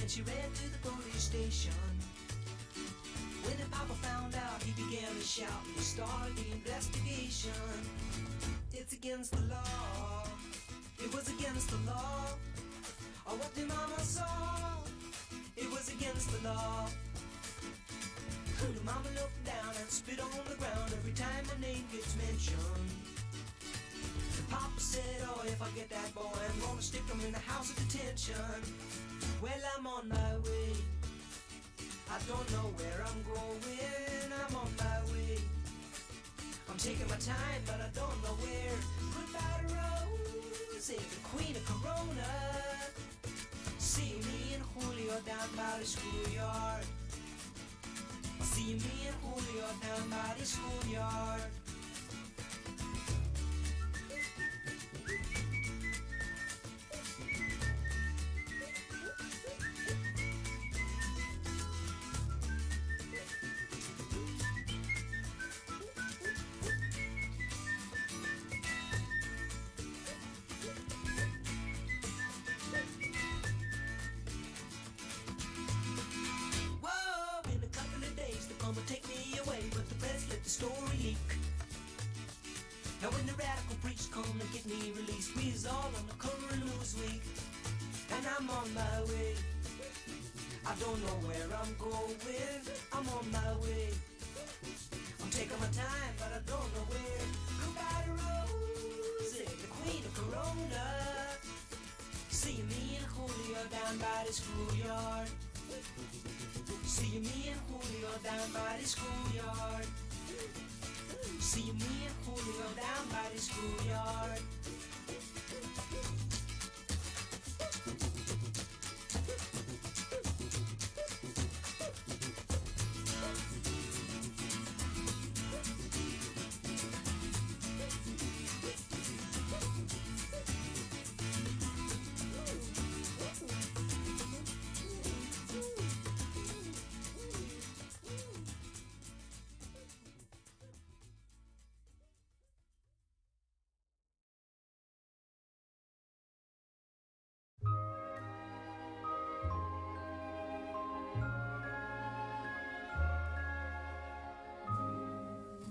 she ran to the police station. When the papa found out, he began to shout and he started the investigation. It's against the law. It was against the law. Oh, what the mama saw. It was against the law. The mama looked down and spit on the ground every time my name gets mentioned. The papa said, oh, if I get that boy, I'm gonna stick him in the house of detention. Well, I'm on my way. I don't know where I'm going. I'm on my way. I'm taking my time, but I don't know where. Goodbye to Rose, the queen of Corona. See me and Julio down by the schoolyard. See me and Julio down by the schoolyard. Take me away, but the press let the story leak. Now when the radical preach come to get me released, we is all on the cover of Newsweek. And I'm on my way. I don't know where I'm going. I'm on my way. I'm taking my time, but I don't know where. Goodbye to Rose, the queen of Corona. See me and Julio down by the schoolyard. See me and Julio down by the schoolyard. See me and Julio down by the schoolyard.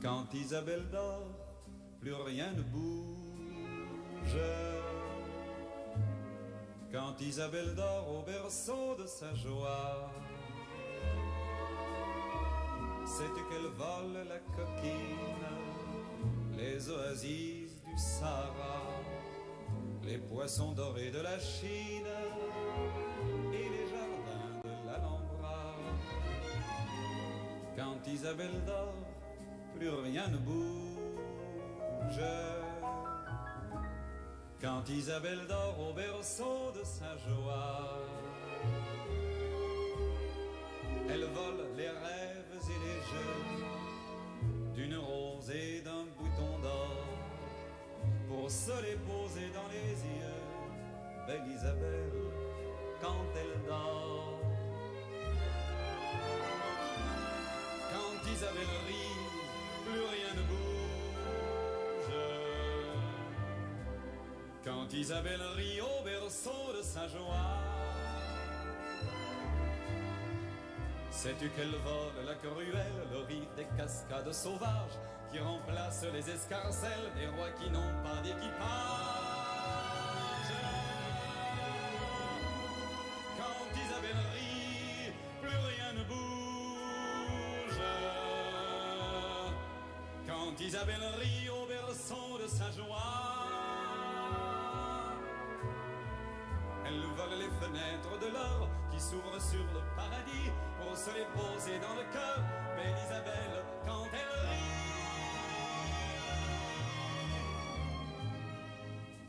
Quand Isabelle dort, plus rien ne bouge. Quand Isabelle dort au berceau de sa joie, c'est qu'elle vole la coquine, les oasis du Sahara, les poissons dorés de la Chine et les jardins de l'Alhambra. Quand Isabelle dort, plus rien ne bouge. Quand Isabelle dort au berceau de sa joie, elle vole les rêves et les jeux d'une rose et d'un bouton d'or pour se les poser dans les yeux. Belle Isabelle, quand elle dort. Quand Isabelle rit, plus rien ne bouge. Quand Isabelle rit au berceau de sa joie, sais-tu qu'elle vole la cruelle, le rire des cascades sauvages qui remplacent les escarcelles des rois qui n'ont pas d'équipage. Quand Isabelle rit, plus rien ne bouge. Quand Isabelle rit au berceau de sa joie, elle vole les fenêtres de l'or qui s'ouvrent sur le paradis pour se les poser dans le cœur. Belle Isabelle, quand elle rit.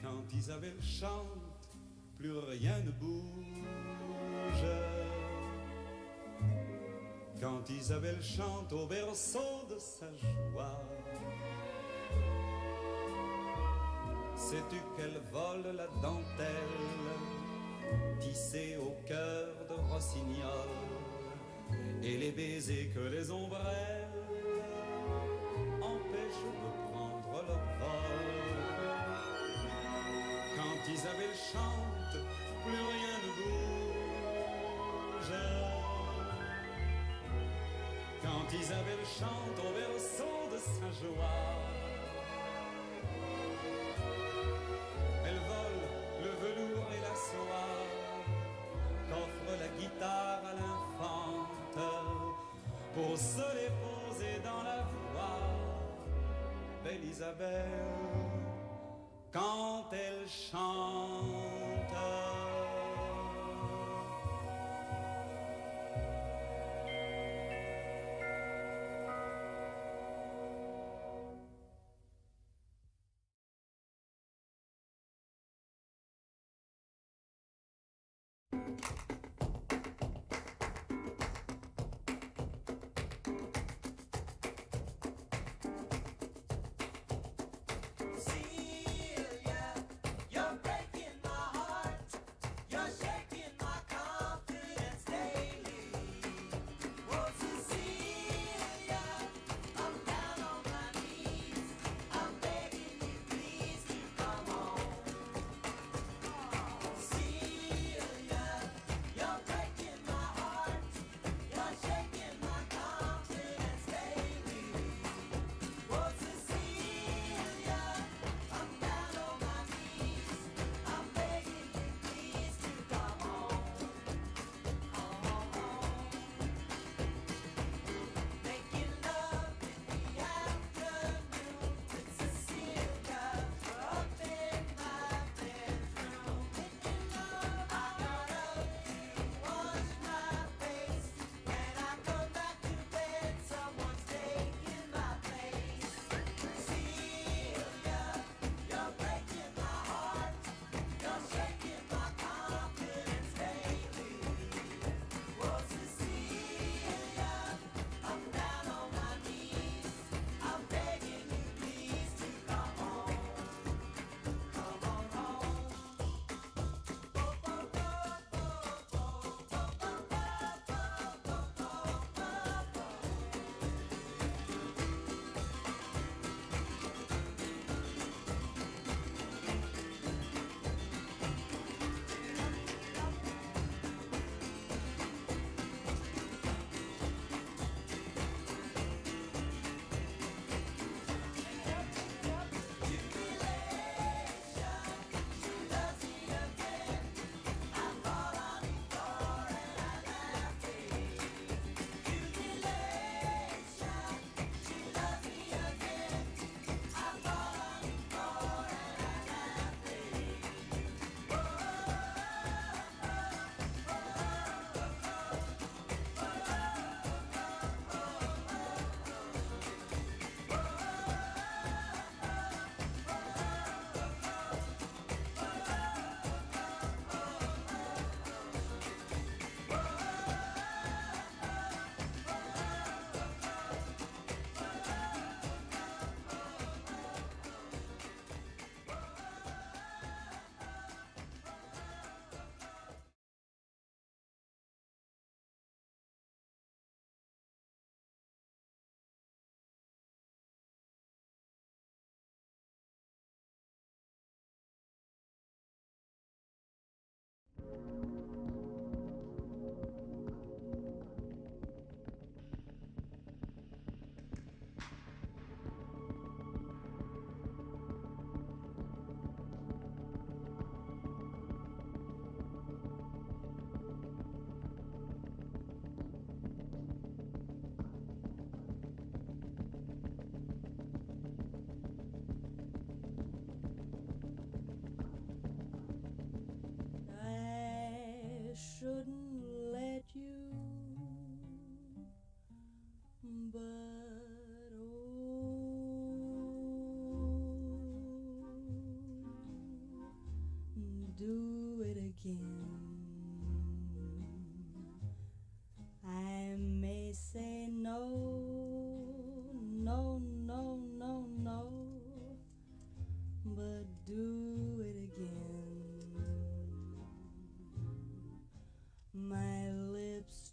Quand Isabelle chante, plus rien ne bouge. Quand Isabelle chante au berceau de sa joie, sais-tu qu'elle vole la dentelle tissée au cœur de rossignol et les baisers que les ombrelles empêchent de prendre leur vol. Quand Isabelle chante, plus rien ne bouge. Isabelle chante au berceau de Saint-Joie. Elle vole le velours et la soie qu'offre la guitare à l'infante pour se les poser dans la voix. Belle Isabelle, quand elle chante.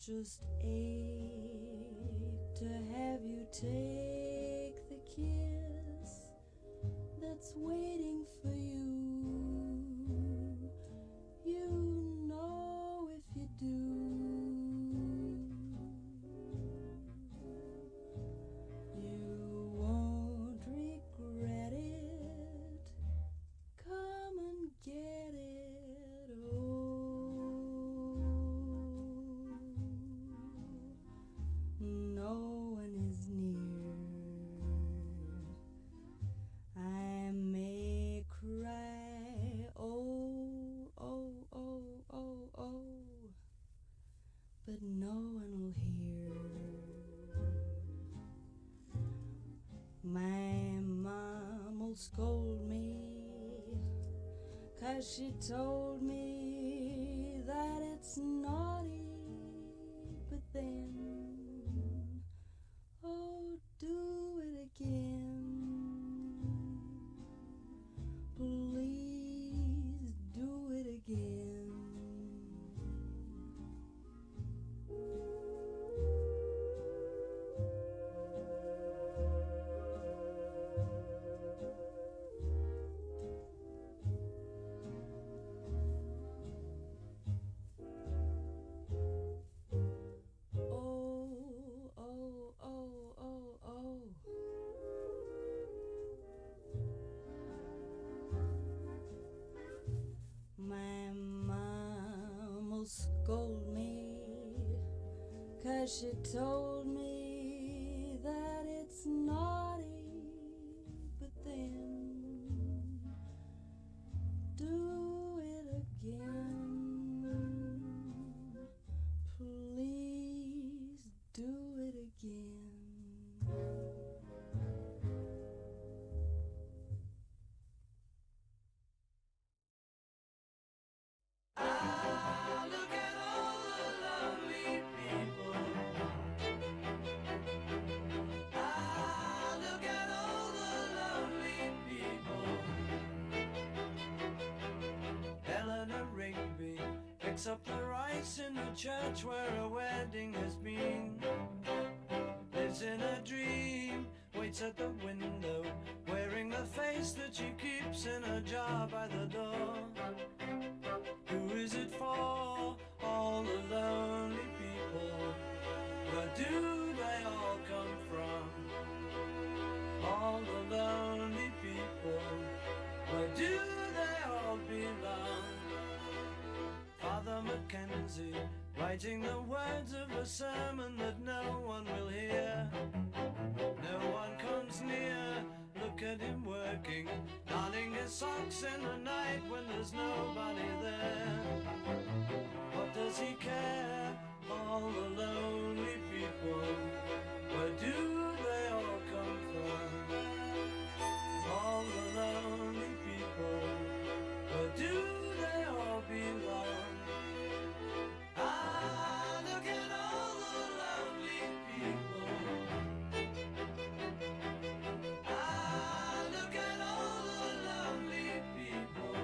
Just ache to have you take the kiss that's waiting for you. You know if you do. scold me, 'cause she told me that it's naughty, but then, oh, do it again, please do it again. My mom scold me, 'cause she told me that it's naughty, but then, do it again, please do it again. Look at all the lovely people. Look at all the lovely people. Eleanor Rigby picks up the rice in the church where a wedding has been. Lives in a dream, waits at the window, wearing the face that she keeps in a jar by the door. Who is it for? All the lonely people. Where do they all come from? All the lonely people. Where do they all belong? Father Mackenzie, writing the words of a sermon that no one will hear. No one comes near. Look at him working, darning his socks in the night when there's nobody there. What does he care? All the lonely people. Where do they all come from? All the lonely people. Where do they all belong? Look at all the lovely people. Look at all the lovely people.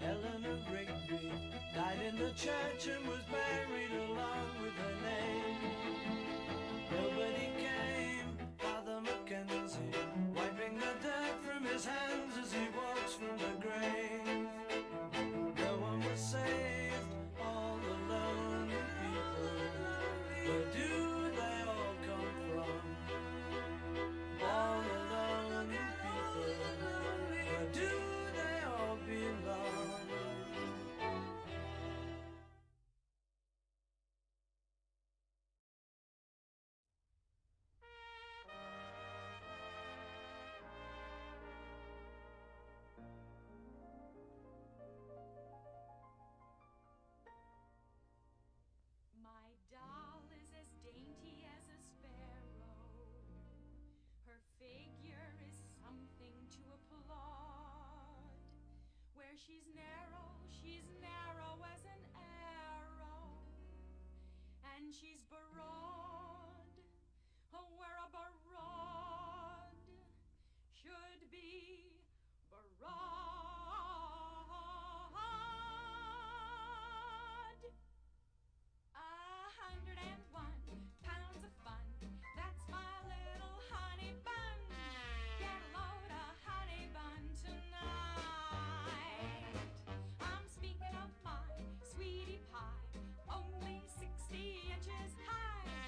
Eleanor Rigby died in the church and was buried along with her name. Nobody came. Father Mackenzie, wiping the dirt from his hands as he walks from the grave. No one was saved. All the lonely people. Where do they all come from? All the lonely people. Where do they all belong? My doll is as dainty as a sparrow. Her figure is something to applaud. Where she's narrow as an arrow. And she's broad, where a broad should be broad. 101 pounds of fun. That's my little honey bun. Get a load of honey bun tonight. I'm speaking of my sweetie pie, only 60 inches high.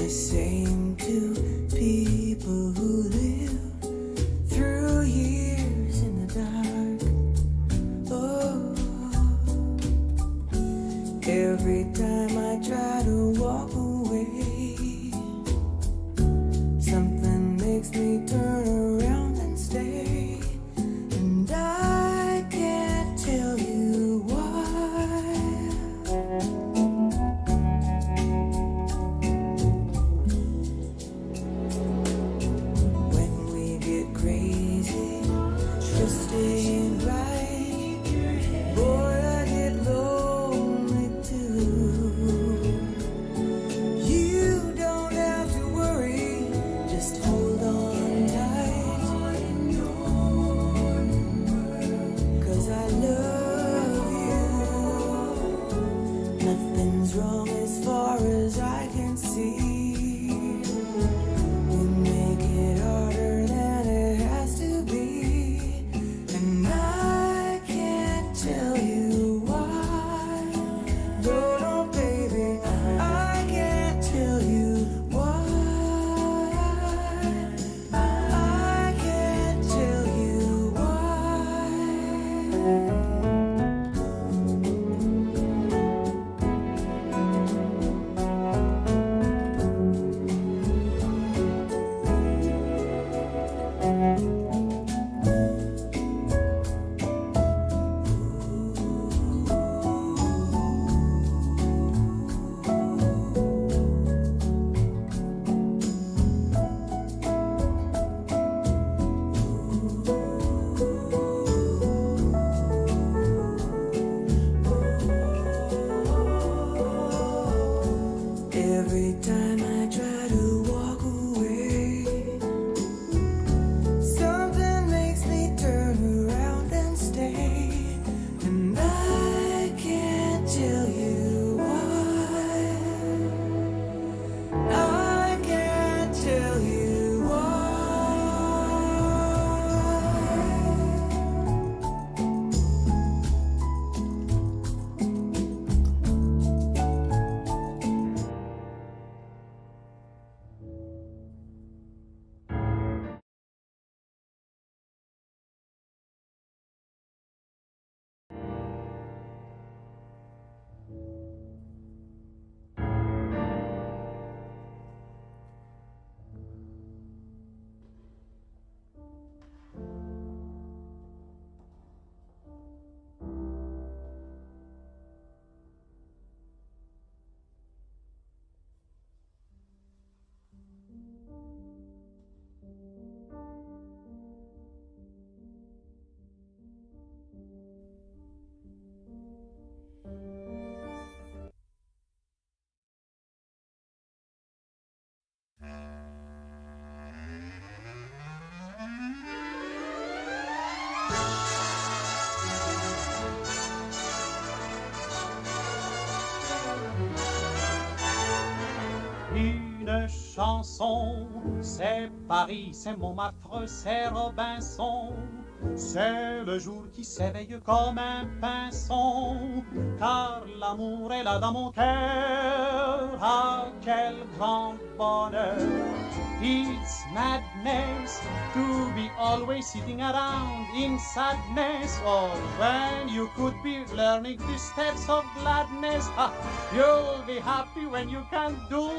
the same to people who live through years in the dark. Oh, every time I try to walk away, something makes me turn around and stay, and I can't tell you why. When we get crazy, twisted right, boy, I get lonely too. You don't have to worry, just hold on tight, 'cause I love you. Nothing's wrong as far as I can see. You make it harder than it has to be, and I can't tell you why. No, no, baby, I can't tell you why. I can't tell you why. Every time I try to walk away, something makes me turn around and stay, and I can't tell you why. I can't tell you why. Une chanson, c'est Paris, c'est Montmartre, c'est Robinson. C'est le jour qui s'éveille comme un pinson, car l'amour est là dans mon cœur. Ah, quel grand bonheur! It's madness to be always sitting around in sadness. Oh, when you could be learning the steps of gladness. Ah, you'll be happy when you can do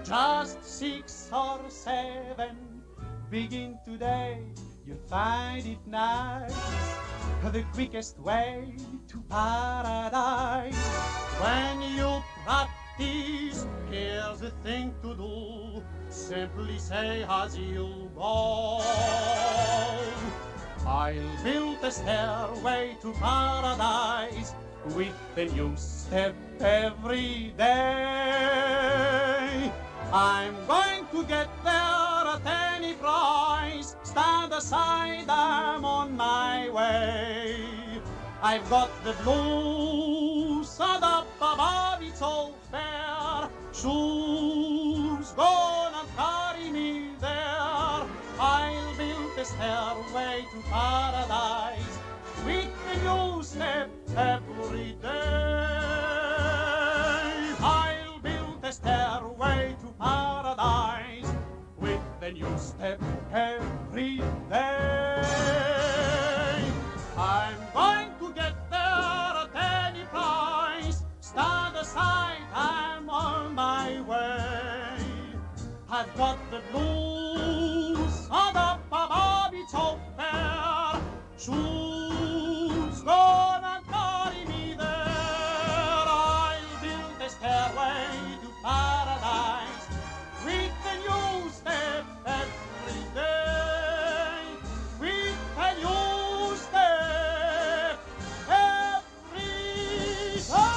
just 6 or 7. Begin today, you'll find it nice. The quickest way to paradise. When you practice, here's the thing to do. Simply say as you go, I'll build a stairway to paradise with a new step every day. I'm going to get there at any price. Stand aside, I'm on my way. I've got the blues, and up above it's all fair. Shoes gonna carry me there. I'll build a stairway to paradise with a new step every day. I'll build a stairway to paradise. a new step every day. I'm going to get there at any price. Stand aside, I'm on my way. I've got the blues and up above it's all fair. Shoes gonna carry me there. I'll build a stairway to paradise with a new step every day. With a new step every day.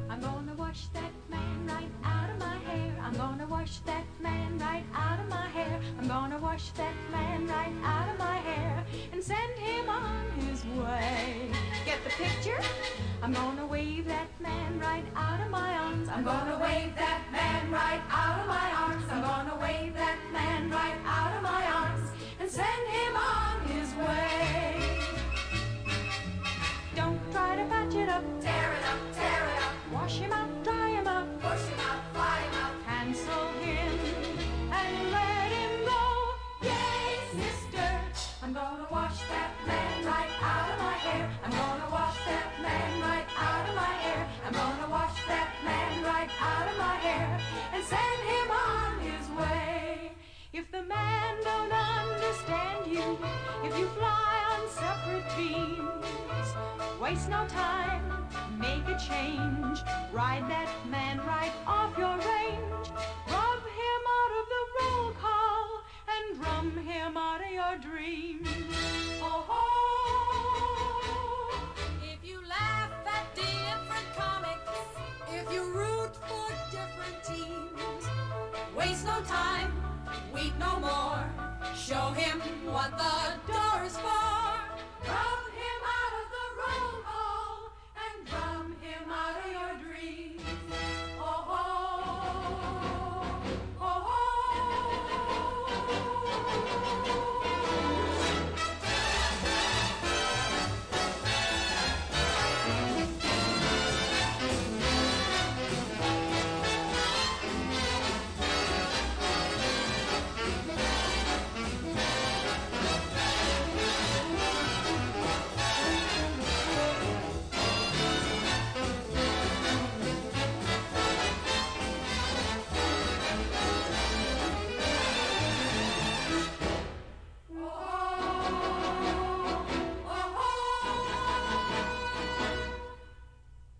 I'm gonna wash that man right out of my hair. I'm gonna wash that man right out of my hair. I'm gonna wash that man right out of my hair and send him on his way. Get the picture? I'm gonna wave that man right out of my arms. I'm gonna wave that man right out of my arms. I'm gonna wave that man right out of my arms and send him on his way. Don't try to patch it up, tear it up, tear it up. Wash him out, dry him up, push him out, fly him out. Cancel him and let him go. Yay, sister! I'm gonna wash that man right out of my hair. I'm gonna wash that man right out of my hair. I'm gonna wash that man right out of my hair and send him on his way. If the man don't understand you, if you fly on separate beams, waste no time, make a change. Ride that man right off your range. Rub him out of the roll call and drum him out of your dreams. Oh, ho! If you laugh at different comics, if you root for different teams, waste no time, wait no more. Show him what the door is for. Rub him out of the roll call and drum him out of your dreams. Oh, ho! Oh, ho!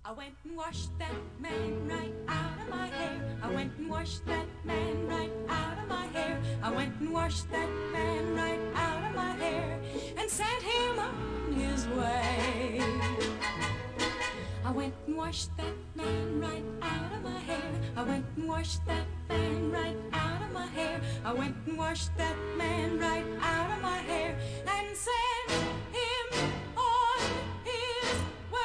I went and washed that man right out of my hair. I went and washed that man right out of my hair. I went and washed that man right out of my hair and sent him on his way. I went and washed that man right out of my hair. I went and washed that man right out of my hair. I went and washed that man right out of my hair and sent him on his way.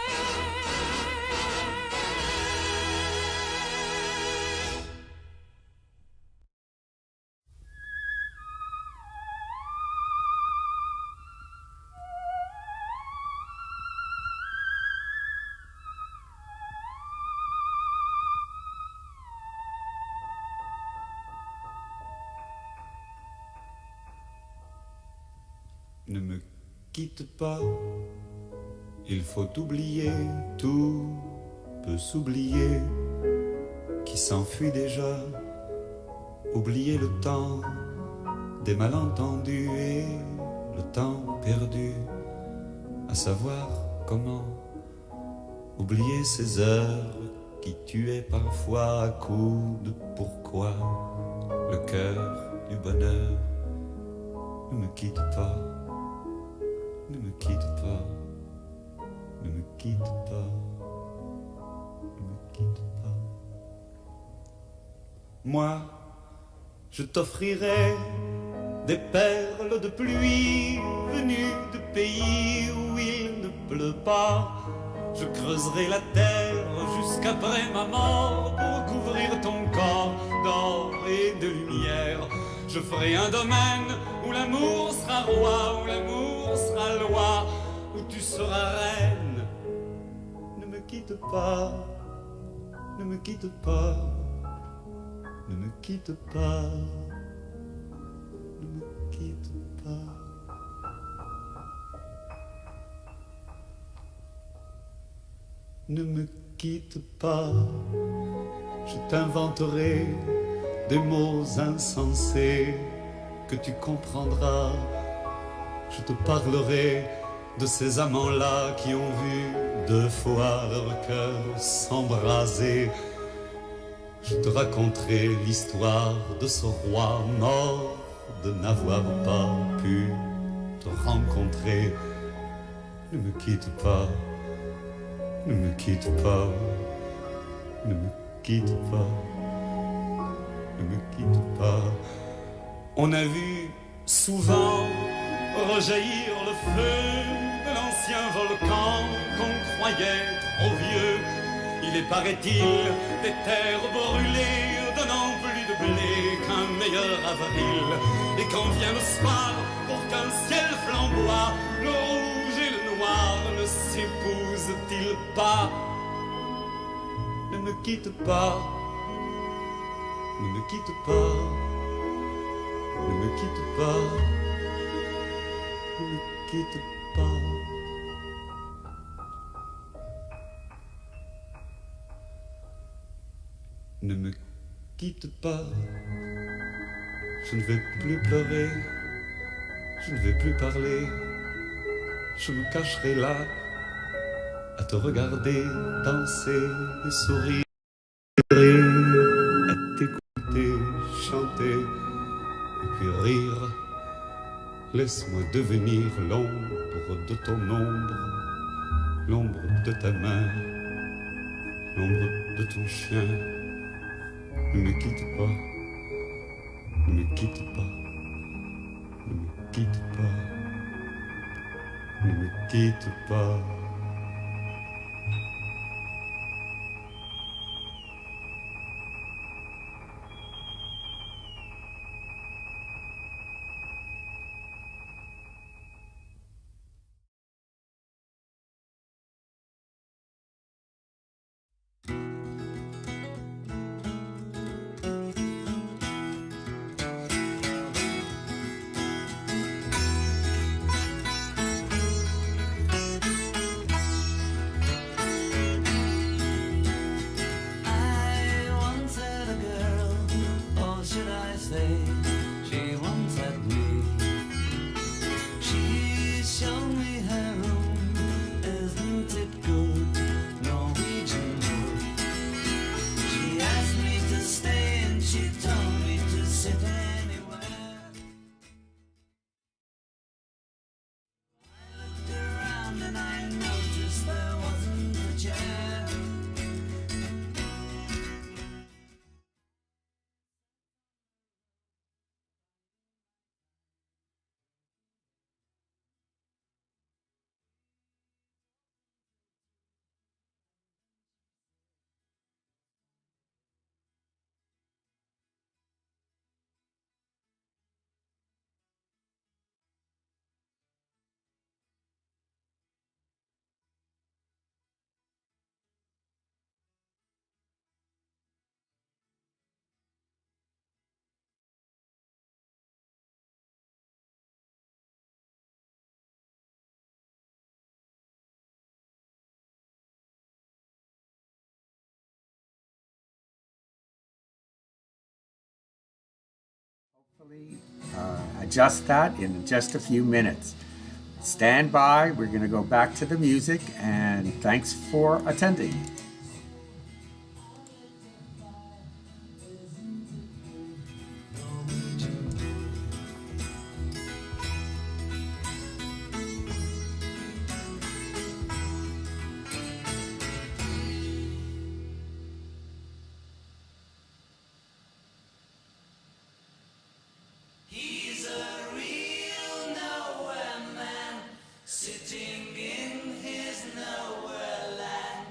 Ne me quitte pas, il faut oublier, tout peut s'oublier, qui s'enfuit déjà, oublier le temps des malentendus et le temps perdu, à savoir comment oublier ces heures qui tuaient parfois à coups de pourquoi, le cœur du bonheur. Ne me quitte pas. Ne me quitte pas, ne me quitte pas, ne me quitte pas. Moi, je t'offrirai des perles de pluie venues de pays où il ne pleut pas. Je creuserai la terre jusqu'après ma mort pour couvrir ton corps d'or et de lumière. Je ferai un domaine où l'amour sera roi, où l'amour sera loi, où tu seras reine. Ne me quitte pas, ne me quitte pas, ne me quitte pas, ne me quitte pas. Ne me quitte pas, je t'inventerai des mots insensés que tu comprendras. Je te parlerai de ces amants-là qui ont vu 2 fois leur cœur s'embraser. Je te raconterai l'histoire de ce roi mort de n'avoir pas pu te rencontrer. Ne me quitte pas, ne me quitte pas, ne me quitte pas, ne me quitte pas. On a vu souvent rejaillir le feu de l'ancien volcan qu'on croyait trop vieux. Il est, paraît-il, des terres brûlées donnant plus de blé qu'un meilleur avril. Et quand vient le soir, pour qu'un ciel flamboie, le rouge et le noir ne s'épousent-ils pas? Ne me quitte pas, ne me quitte pas, ne me quitte pas, ne me quitte pas. Ne me quitte pas, je ne vais plus pleurer, je ne vais plus parler, je me cacherai là, à te regarder danser et sourire, à t'écouter chanter, et puis rire. Laisse-moi devenir l'ombre de ton ombre, l'ombre de ta main, l'ombre de ton chien. Ne me quitte pas, ne me quitte pas, ne me quitte pas, ne me quitte pas. Adjust that in just a few minutes. Stand by, we're going to go back to the music, and thanks for attending. He's a real nowhere man, sitting in his nowhere land.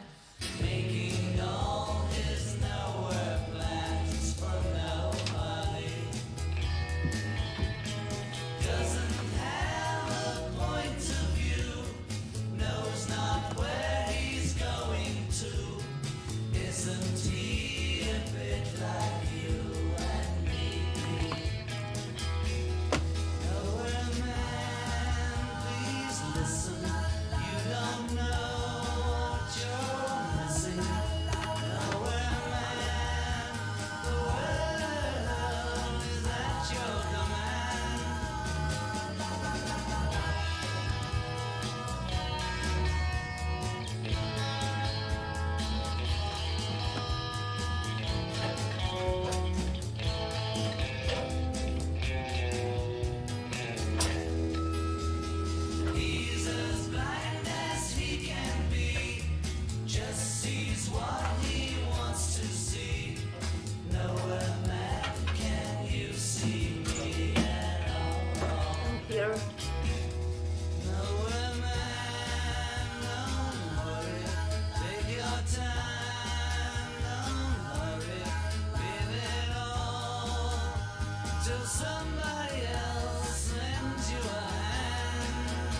till somebody else lends you a hand.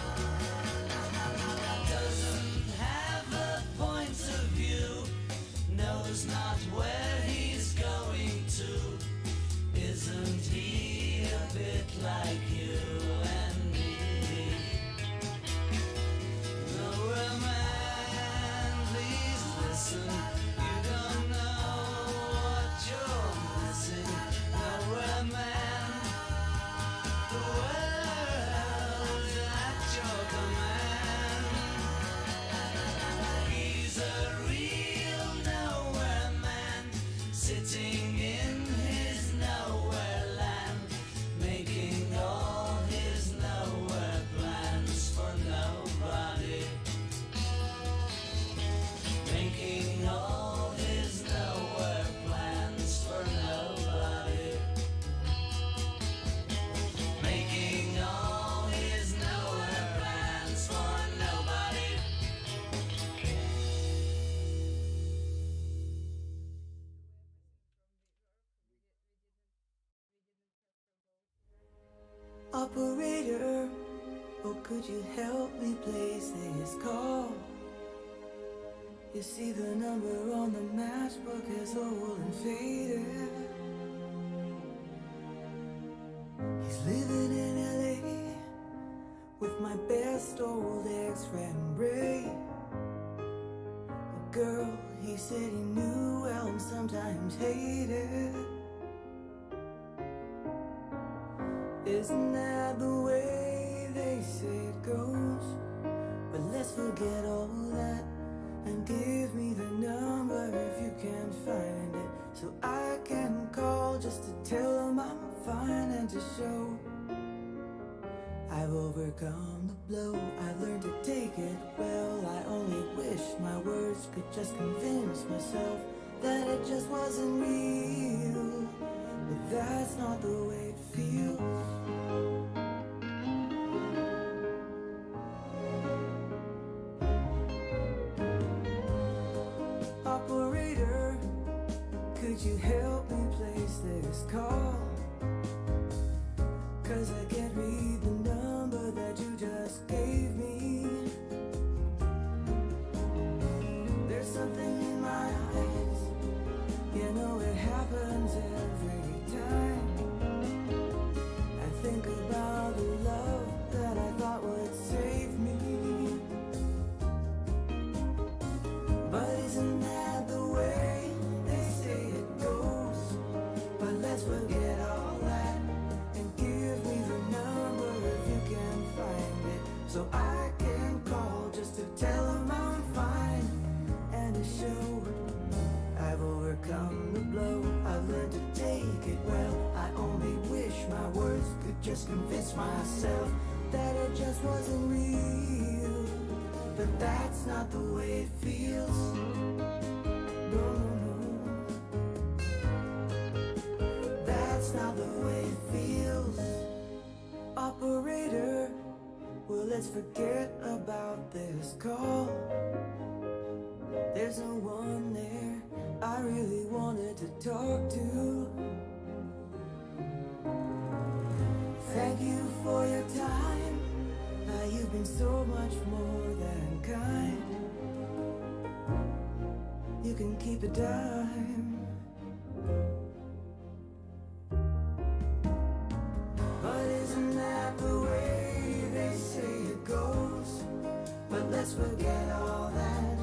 Doesn't have a point of view, knows not where he's going to. Isn't he a bit like you and me? No man, please listen. You don't know what you're missing. No man, the world's at your command. He's a real nowhere man, sitting in his nowhere land, making all his nowhere plans for nobody. Making all his nowhere plans for nobody. Making all his nowhere plans for nobody. Operator, oh, could you help me place this call? You see the number on the matchbook is old and faded. He's living in LA with my best old ex-friend Ray. A girl he said he knew well and sometimes hated. Isn't that the way they say it goes? But let's forget all that and give me the number if you can find it, so I can call just to tell them I'm fine and to show I've overcome the blow. I've learned to take it well. I only wish my words could just convince myself that it just wasn't real, but that's not the way it feels. Operator, could you help me place this call? 'Cause I can't read the number that you just gave me. There's something in my eyes, you know it happens every time. I think about the love that I thought would save me. But isn't that the way they say it goes? But let's forget all that and give me the number if you can find it, so I can call just to tell them I'm fine and to show I've overcome the blow. I've learned to take it well. I only wish my words could just convince myself that it just wasn't real, but that's not the way it feels. No, no, no. That's not the way it feels. Operator, well, let's forget about this call. There's no one there I really wanted to talk to. Thank you for your time. You've been so much more than kind. You can keep a dime. But isn't that the way they say it goes? But let's forget all that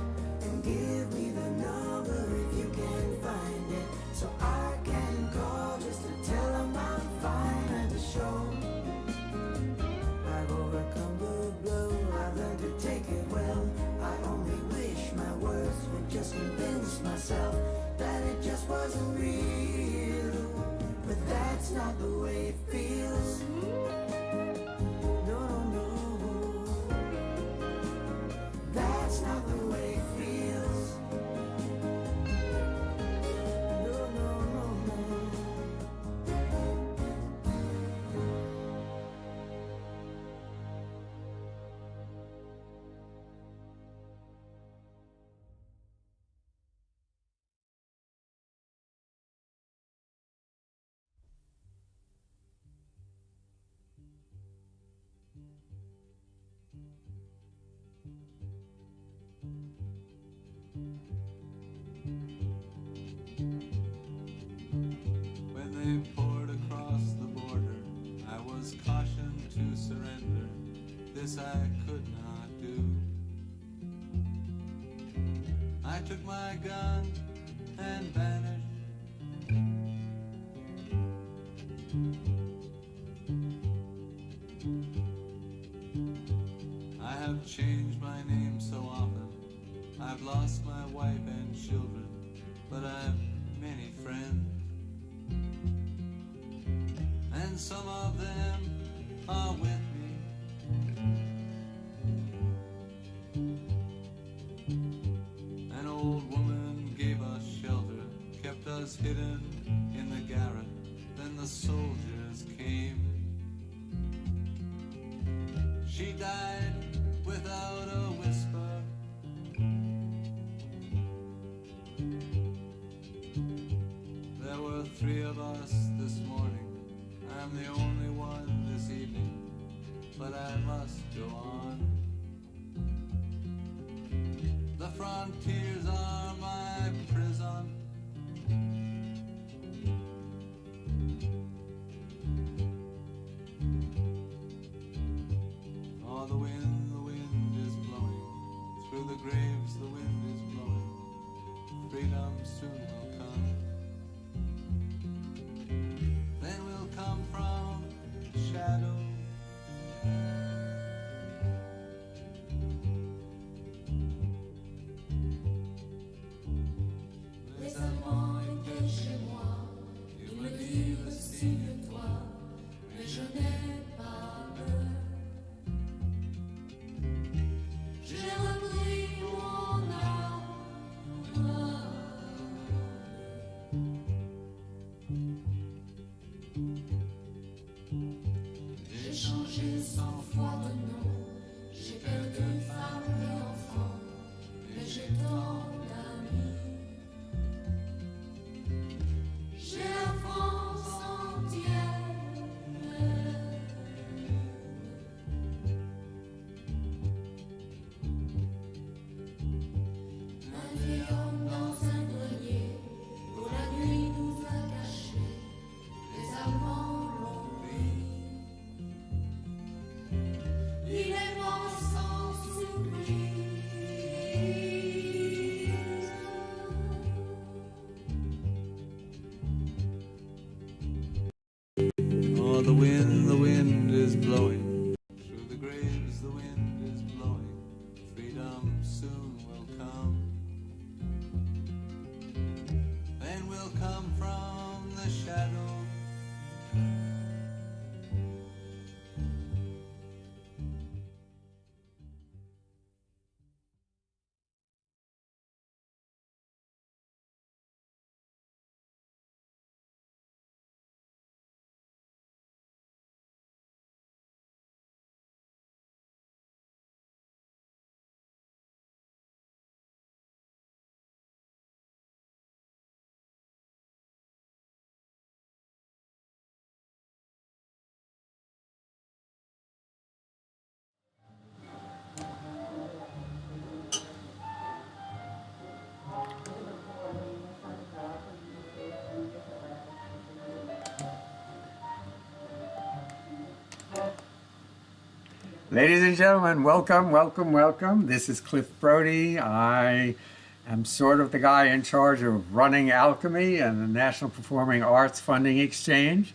and give me the number if you can find it, so I can call just to tell them I'm fine and to show I've overcome the blow. I've learned to take it well. I only wish my words would just convince myself that it just wasn't real, but that's not the way it feels. No, no, no. That's this I could not do. I took my gun and vanished. I have changed my name so often. I've lost my wife and children, but I've many friends. And some of them are with me. An old woman gave us shelter, kept us hidden in the garret. Then the soldiers came. She died without a whisper. There were 3 of us this morning. I'm the only one this evening, but I must go on. The frontiers are my prison. Oh, the wind is blowing. Through the graves the wind is blowing. Freedom soon will come. Then we'll come from shadow. Les amants étaient chez moi, ils me dirent signe-toi, mais je n'ai pas peur. J'ai repris mon âme. J'ai changé 100 fois de nom, j'ai perdu femme et enfant, mais j'ai tant d'amis. J'ai la France entière. Un vieil homme dans un grenier, pour la nuit nous a cachés, les Allemands l'ont pris. Il est mort sans surprise. Oh, the wind is blowing. Through the graves the wind is blowing. Freedom soon will come. Then we'll come from the shadow. Ladies and gentlemen, welcome, welcome, welcome. This is Cliff Brody. I am sort of the guy in charge of running Alchemy and the National Performing Arts Funding Exchange.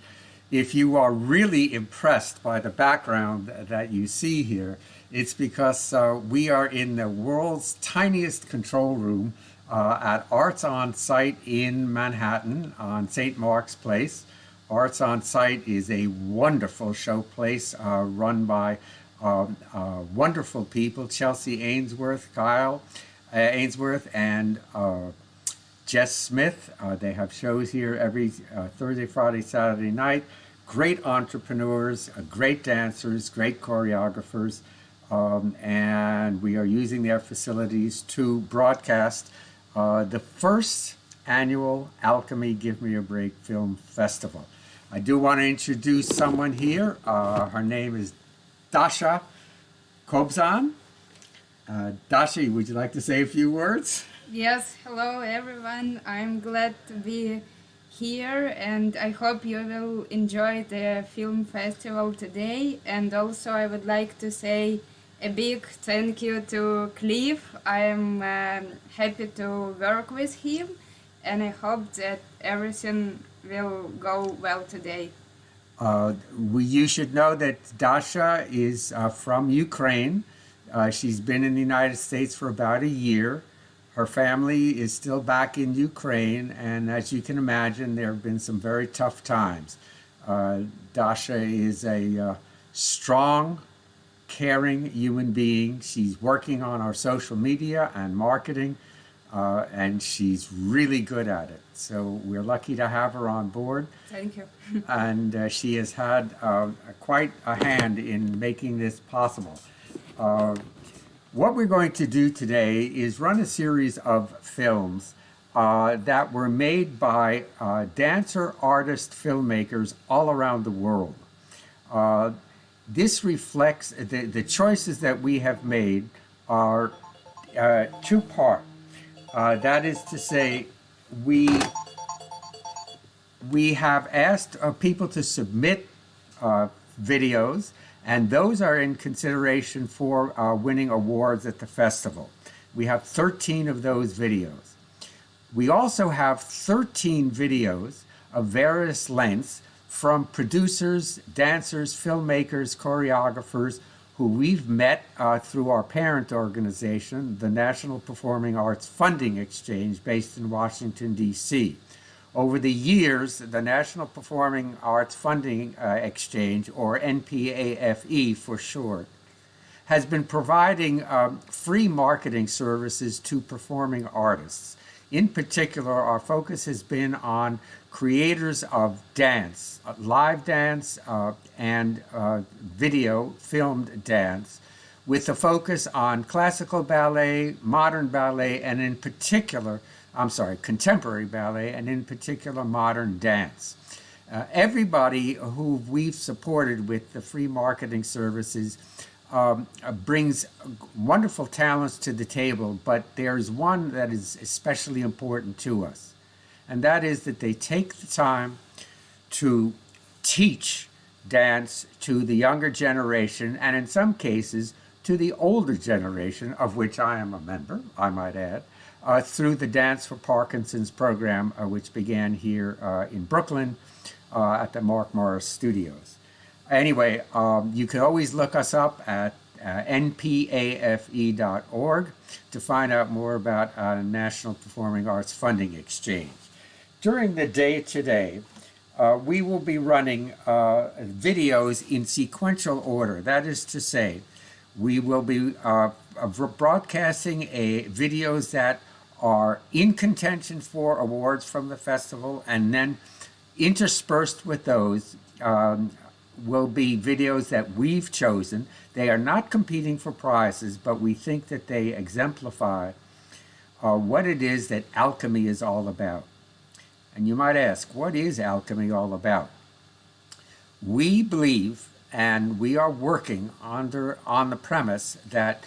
If you are really impressed by the background that you see here, it's because we are in the world's tiniest control room at Arts On Site in Manhattan on St. Mark's Place. Arts On Site is a wonderful show place run by wonderful people, Chelsea Ainsworth, Kyle Ainsworth, and Jess Smith. They have shows here every Thursday, Friday, Saturday night. Great entrepreneurs, great dancers, great choreographers, and we are using their facilities to broadcast the first annual Alchemy Give Me a Break Film Festival. I do want to introduce someone here. Her name is Dasha Kobzan. Dasha, would you like to say a few words? Yes, hello everyone. I'm glad to be here and I hope you will enjoy the film festival today. And also I would like to say a big thank you to Cliff. I'm happy to work with him, and I hope that everything will go well today. You should know that Dasha is from Ukraine. She's been in the United States for about a year. Her family is still back in Ukraine, and as you can imagine, there have been some very tough times. Dasha is a strong, caring human being. She's working on our social media and marketing, and she's really good at it. So we're lucky to have her on board. Thank you. And she has had quite a hand in making this possible. What we're going to do today is run a series of films that were made by dancer, artist, filmmakers all around the world. This reflects the choices that we have made are two-part. That is to say, we have asked people to submit videos, and those are in consideration for winning awards at the festival. We have 13 of those videos. We also have 13 videos of various lengths from producers, dancers, filmmakers, choreographers who we've met through our parent organization, the National Performing Arts Funding Exchange, based in Washington, D.C. Over the years, the National Performing Arts Funding Exchange, or NPAFE for short, has been providing free marketing services to performing artists. In particular, our focus has been on creators of dance, live dance and video, filmed dance, with a focus on classical ballet, modern ballet, and in particular, contemporary ballet, and in particular modern dance. Everybody who we've supported with the free marketing services brings wonderful talents to the table, but there's one that is especially important to us, and that is that they take the time to teach dance to the younger generation, and in some cases to the older generation, of which I am a member, I might add, through the Dance for Parkinson's program, which began here in Brooklyn at the Mark Morris Studios. Anyway, you can always look us up at npafe.org to find out more about National Performing Arts Funding Exchange. During the day today, we will be running videos in sequential order. That is to say, we will be broadcasting videos that are in contention for awards from the festival, and then interspersed with those will be videos that we've chosen. They are not competing for prizes, but we think that they exemplify what it is that Alchemy is all about. And you might ask, what is Alchemy all about? We believe, and we are working on the premise that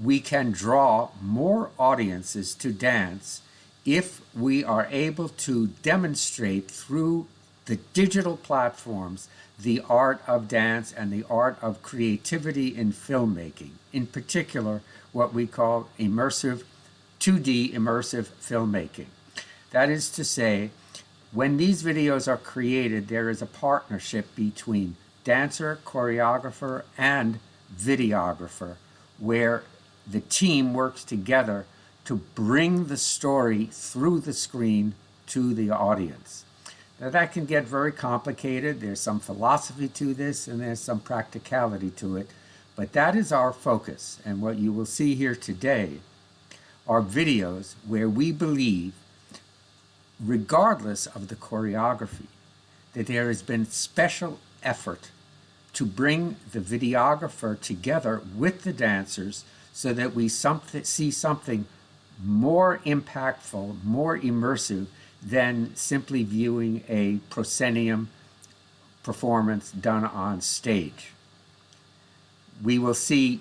we can draw more audiences to dance if we are able to demonstrate through the digital platforms the art of dance and the art of creativity in filmmaking, in particular what we call immersive, 2D immersive filmmaking. That is to say, when these videos are created, there is a partnership between dancer, choreographer, and videographer, where the team works together to bring the story through the screen to the audience. Now that can get very complicated. There's some philosophy to this and there's some practicality to it, but that is our focus. And what you will see here today are videos where we believe, regardless of the choreography, that there has been special effort to bring the videographer together with the dancers so that we see something more impactful, more immersive than simply viewing a proscenium performance done on stage. We will see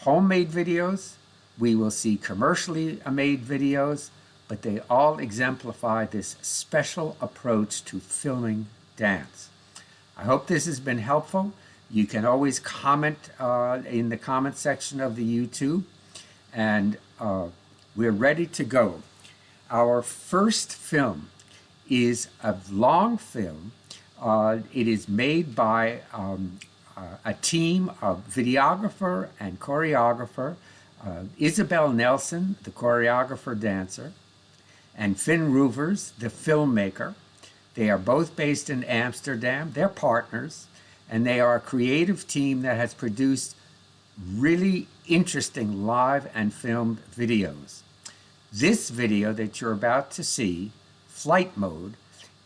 homemade videos, we will see commercially made videos, but they all exemplify this special approach to filming dance. I hope this has been helpful. You can always comment in the comment section of the YouTube, and we're ready to go. Our first film is a long film. It is made by a team of videographer and choreographer, Isabel Nelson, the choreographer dancer, and Finn Roovers, the filmmaker. They are both based in Amsterdam. They're partners, and they are a creative team that has produced really interesting live and filmed videos. This video that you're about to see, Flight Mode,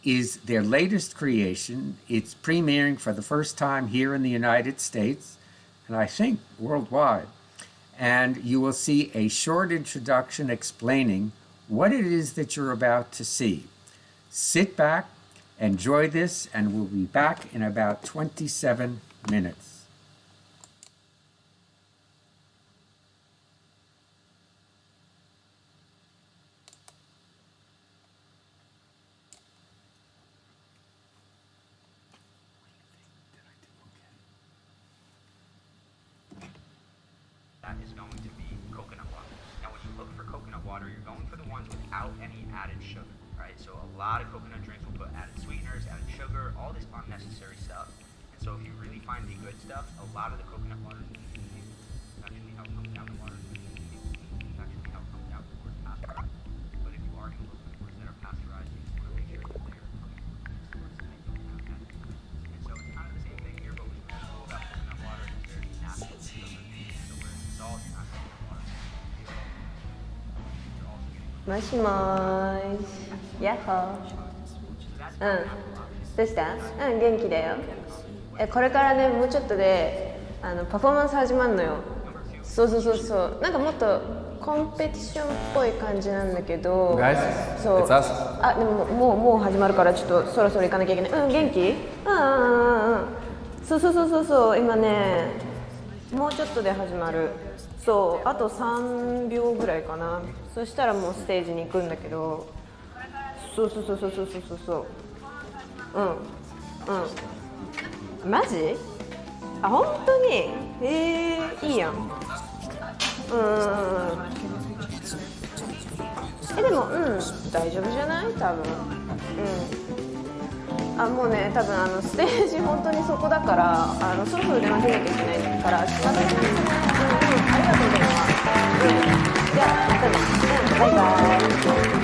is their latest creation. It's premiering for the first time here in the United States, and I think worldwide. And you will see a short introduction explaining what it is that you're about to see. Sit back, enjoy this, and we'll be back in about 27 minutes. That is going to be coconut water. Now when you look for coconut water, you're going for the ones without any added sugar, right? So a lot of coconut drinks will put added sweeteners, added sugar, all this unnecessary stuff. And so if you really find the good stuff, a lot of the coconut water actually help pump down the water. Actually help pump down the water pasteurized. But if you are going to look for the that are pasteurized, you just want to make sure that they're coming from the source and they don't have added sugar. And so it's kind of the same thing here, but what's really cool about coconut water is there's natural sugar. So もしもーし、やっほー。どうした？元気だよ。これからね、もうちょっとでパフォーマンス始まるのよ。そう。なんかもっとコンペティションっぽい感じなんだけど。そう。でももう始まるからちょっとそろそろ行かなきゃいけない。元気？そう。今ね、もうちょっとで始まる。そう、あと3秒ぐらいかな。そしたらもうステージに行くんだけど、そう。マジ？本当に？いいやん。でも大丈夫じゃない？多分。もうね、多分ステージ本当にそこだから、そろそろ電話出なきゃいけないから、また電話するね。ありがとう電話。じゃあまたね。バイバイ。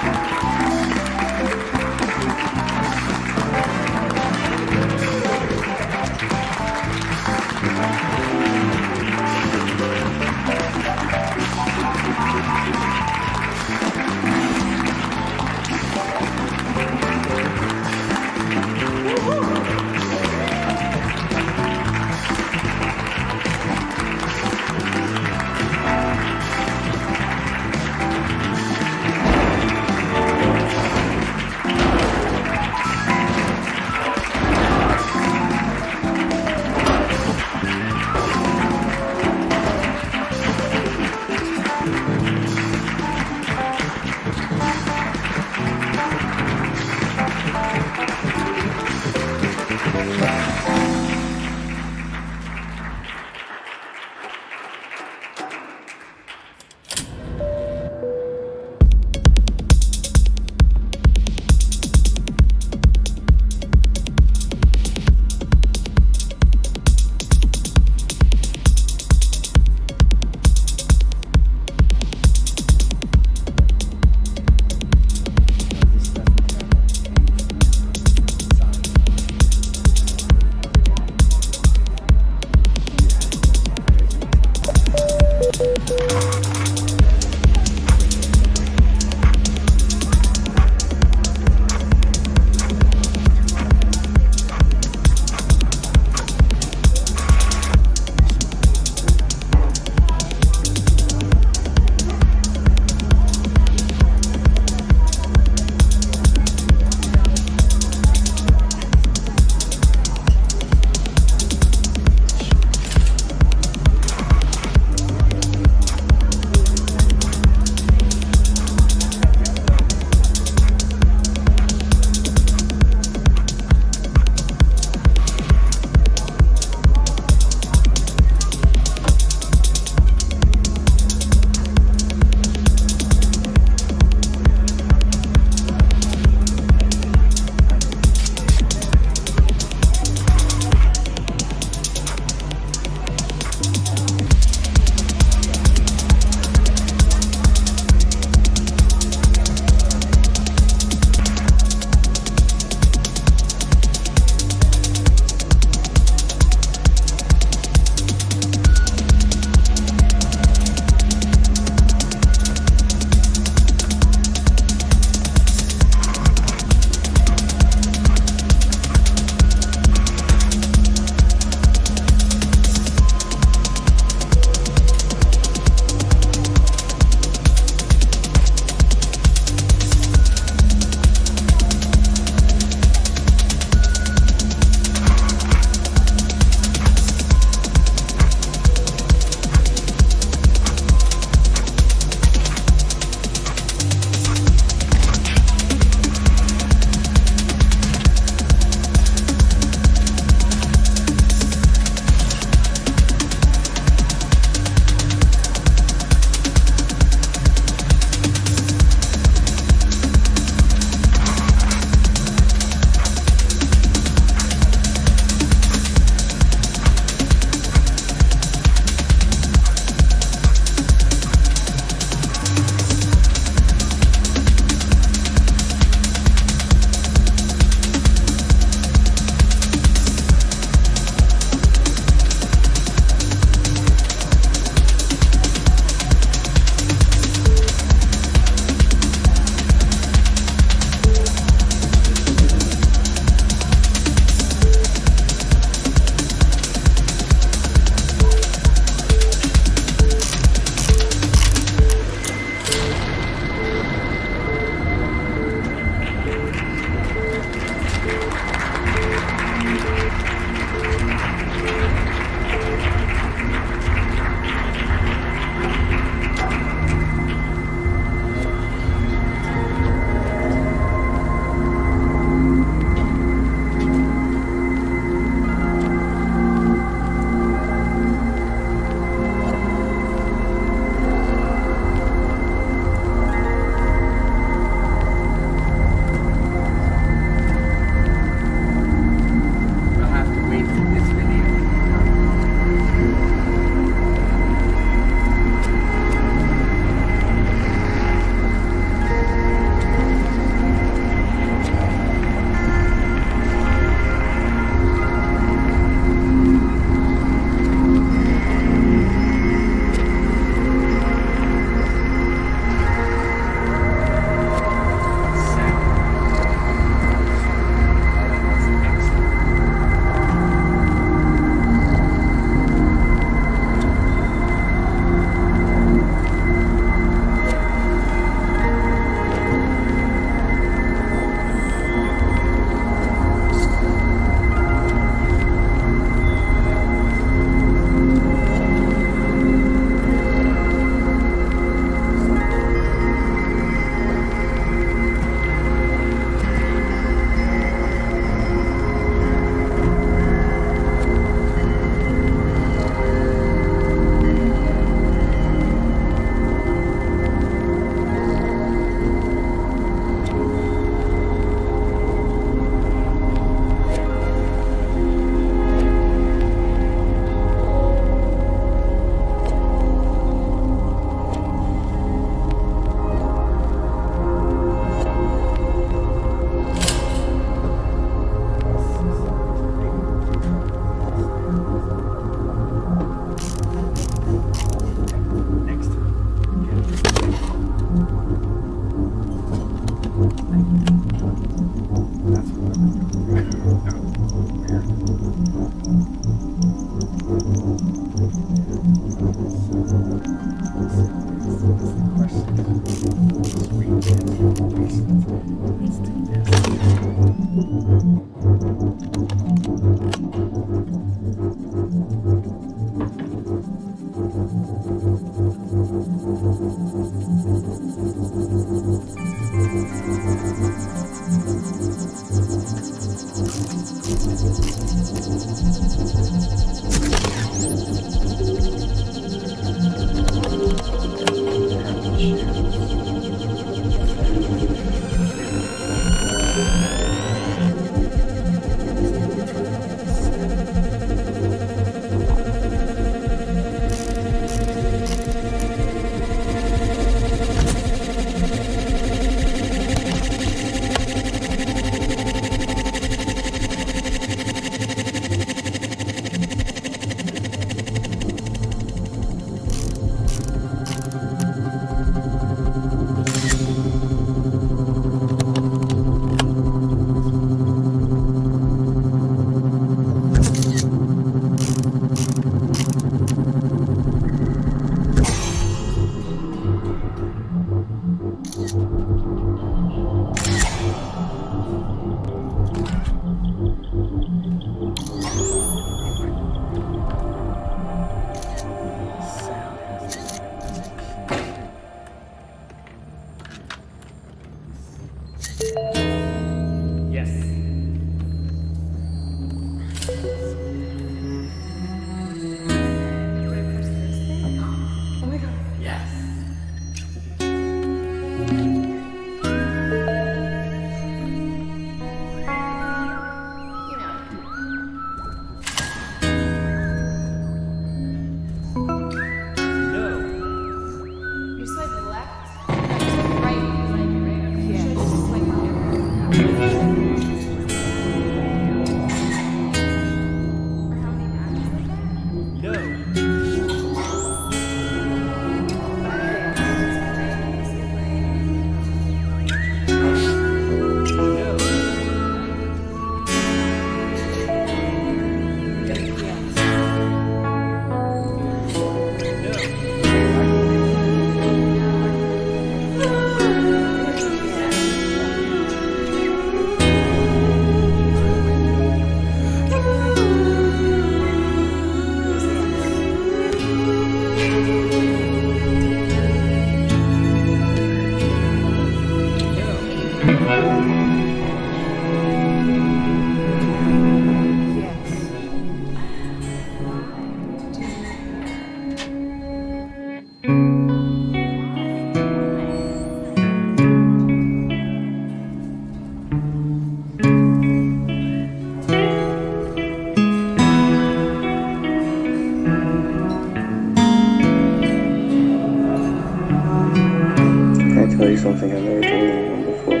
Something I've never told anyone before.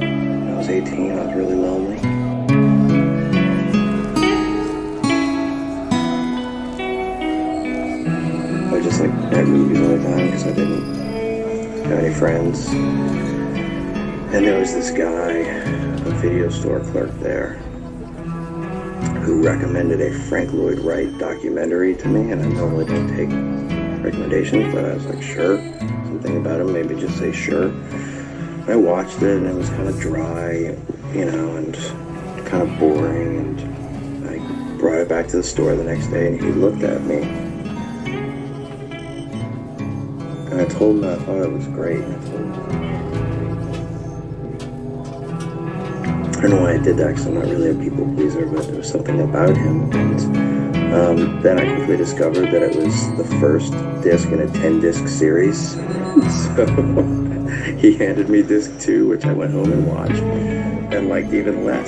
When I was 18, I was really lonely. I was just like at movies all the time because I didn't have any friends. And there was this guy, a video store clerk there, who recommended a Frank Lloyd Wright documentary to me, and I normally don't take recommendations, but I was like, sure, something about him, maybe just say sure. I watched it, and it was kind of dry, you know, and kind of boring, and I brought it back to the store the next day, and he looked at me, and I told him that I thought it was great. I don't know why I did that, because I'm not really a people pleaser, but there was something about him. And then I quickly discovered that it was the first disc in a 10-disc series. So he handed me disc 2, which I went home and watched, and liked even less,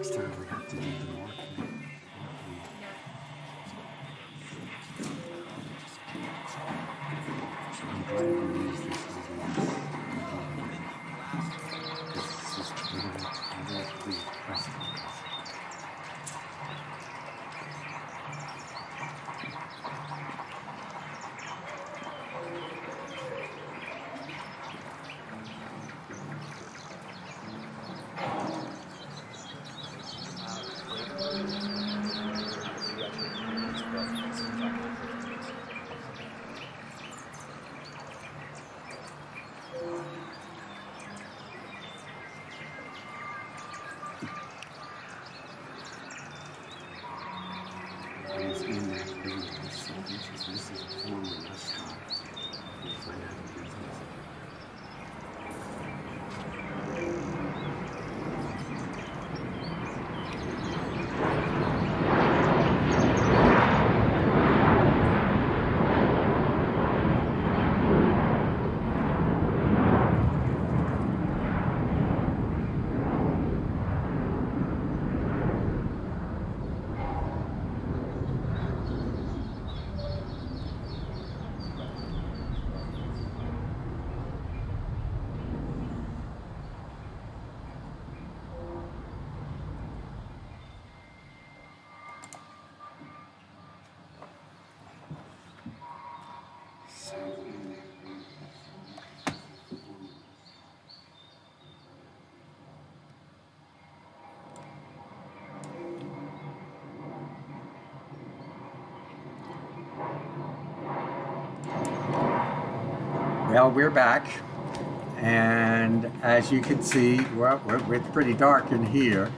Next time we have to do the more. I'm glad we used this as it's just really pressed. Well, we're back, and as you can see, well, it's pretty dark in here,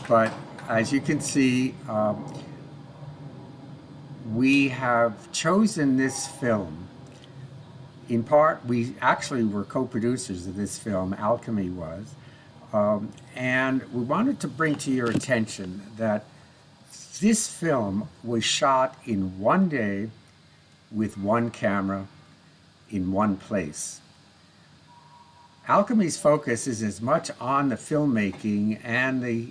but as you can see, we have chosen this film. In part, we actually were co-producers of this film, AAlchemy was, and we wanted to bring to your attention that this film was shot in one day with one camera in one place. AAlchemy's focus is as much on the filmmaking and the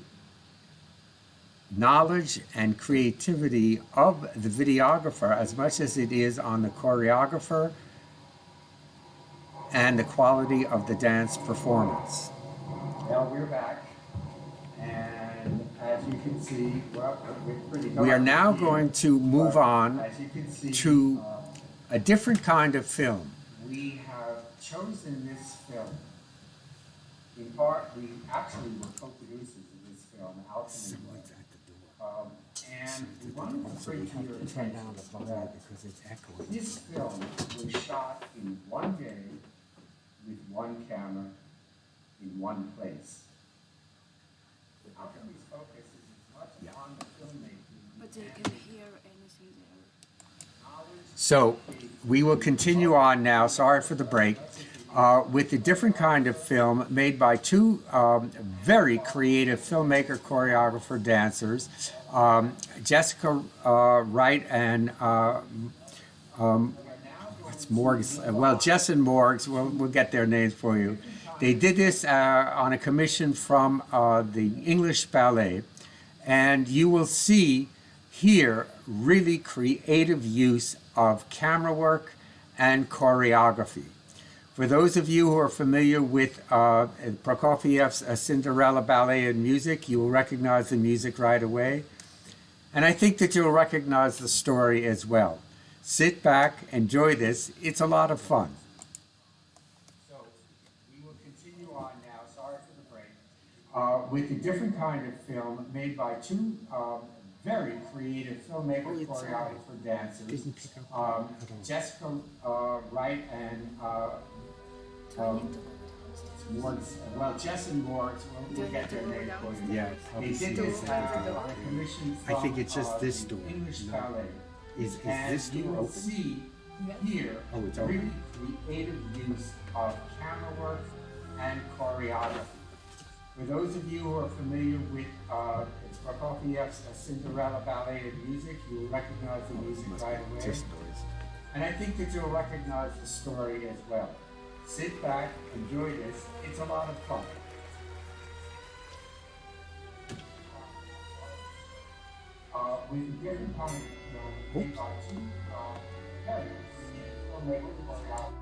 knowledge and creativity of the videographer as much as it is on the choreographer and the quality of the dance performance. Well, we're back, and as you can see, we are now going to move on to a different kind of film. We have chosen this film. In part, we actually were co-producers of this film, AAlchemy. And we wanted to bring to your attention that this film was shot in one day with one camera in one place. AAlchemy's focus is as much on the filmmaking. But they can hear anything there. So we will continue on now, sorry for the break, with a different kind of film made by two very creative filmmaker, choreographer, dancers, Jessica Wright and Morgs, well, Jess and Morgs, we'll get their names for you. They did this on a commission from the English Ballet, and you will see here really creative use of camera work and choreography. For those of you who are familiar with Prokofiev's Cinderella Ballet and Music, you will recognize the music right away. And I think that you'll recognize the story as well. Sit back, enjoy this. It's a lot of fun. So we will continue on now, sorry for the break, with a different kind of film made by two very creative filmmaker choreographers, dancers, Jessica Wright and Jess and Moritz, we'll get their name for you. Yeah, They did this commission from I think it's just this door. English No. ballet. Is And this you door will open? see here Oh, it's really open. creative use of camera work and choreography. For those of you who are familiar with Prokofiev's Cinderella Ballet and Music, you will recognize the music right away. Just noise. And I think that you'll recognize the story as well. Sit back, enjoy this. It's a lot of fun. With a different kind of made by two very creative filmmakers.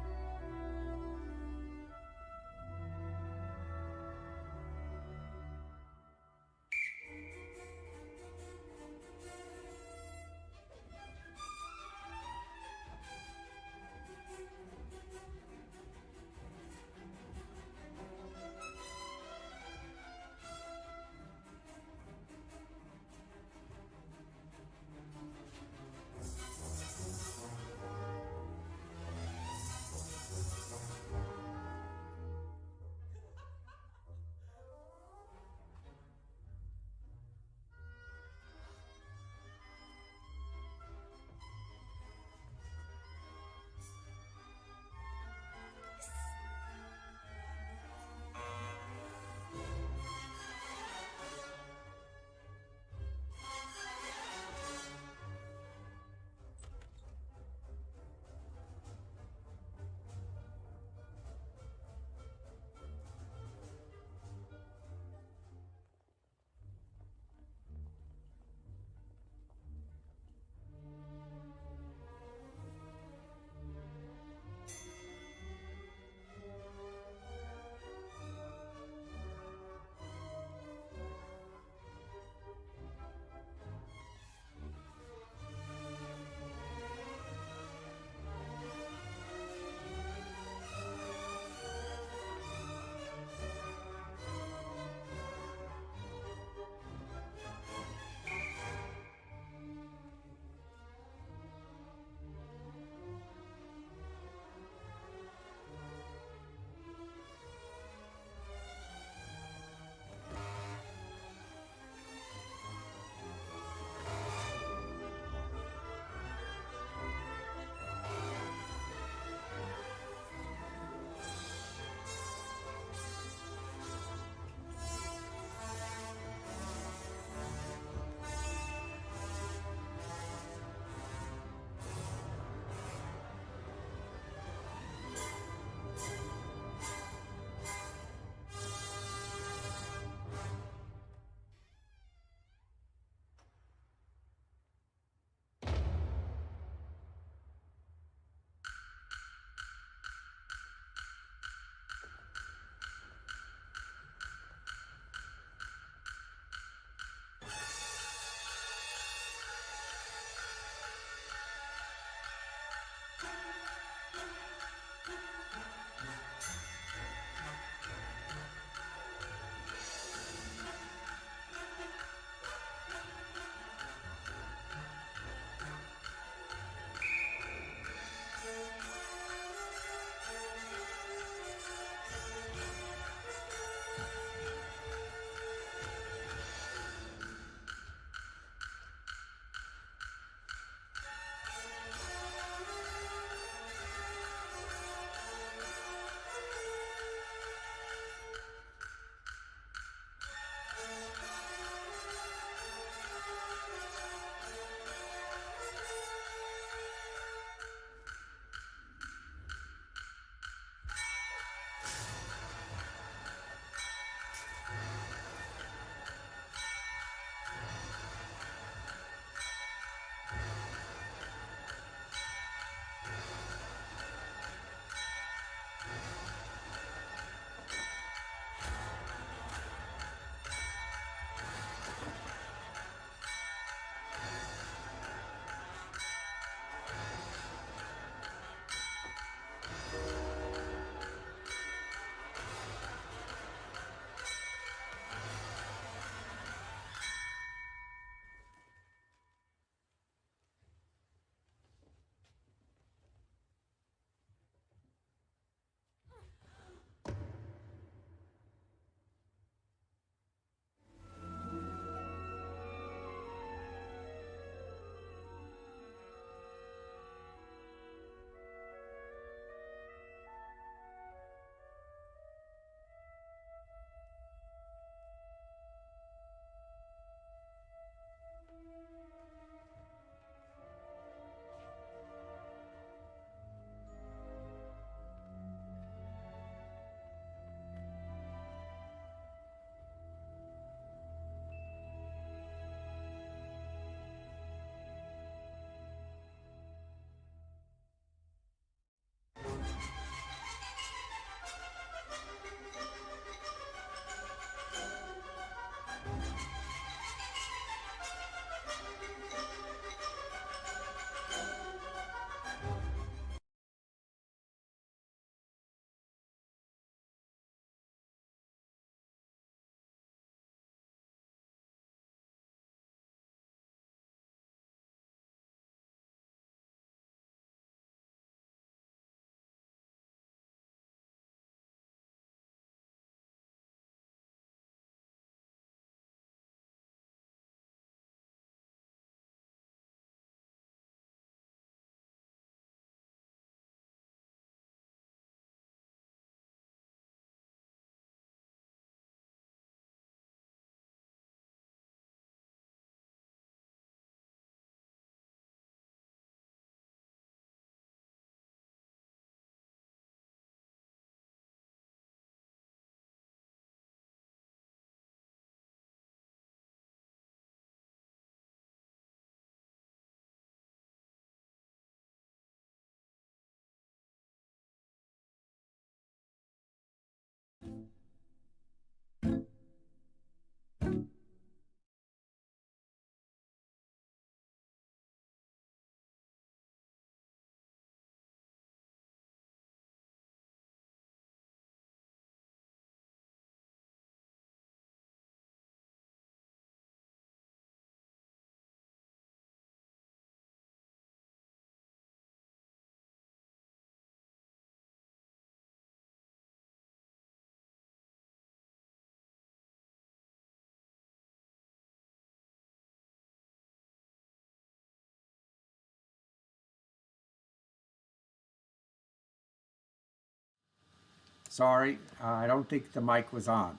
Sorry, I don't think the mic was on.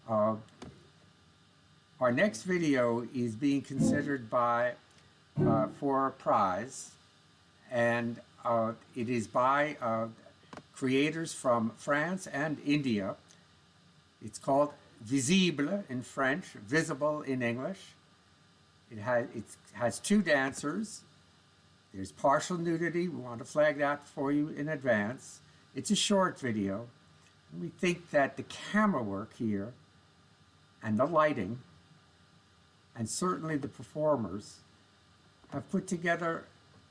Our next video is being considered for a prize, and it is by creators from France and India. It's called Visible in French, Visible in English. It has 2 dancers. There's partial nudity. We want to flag that for you in advance. It's a short video. We think that the camera work here and the lighting, and certainly the performers, have put together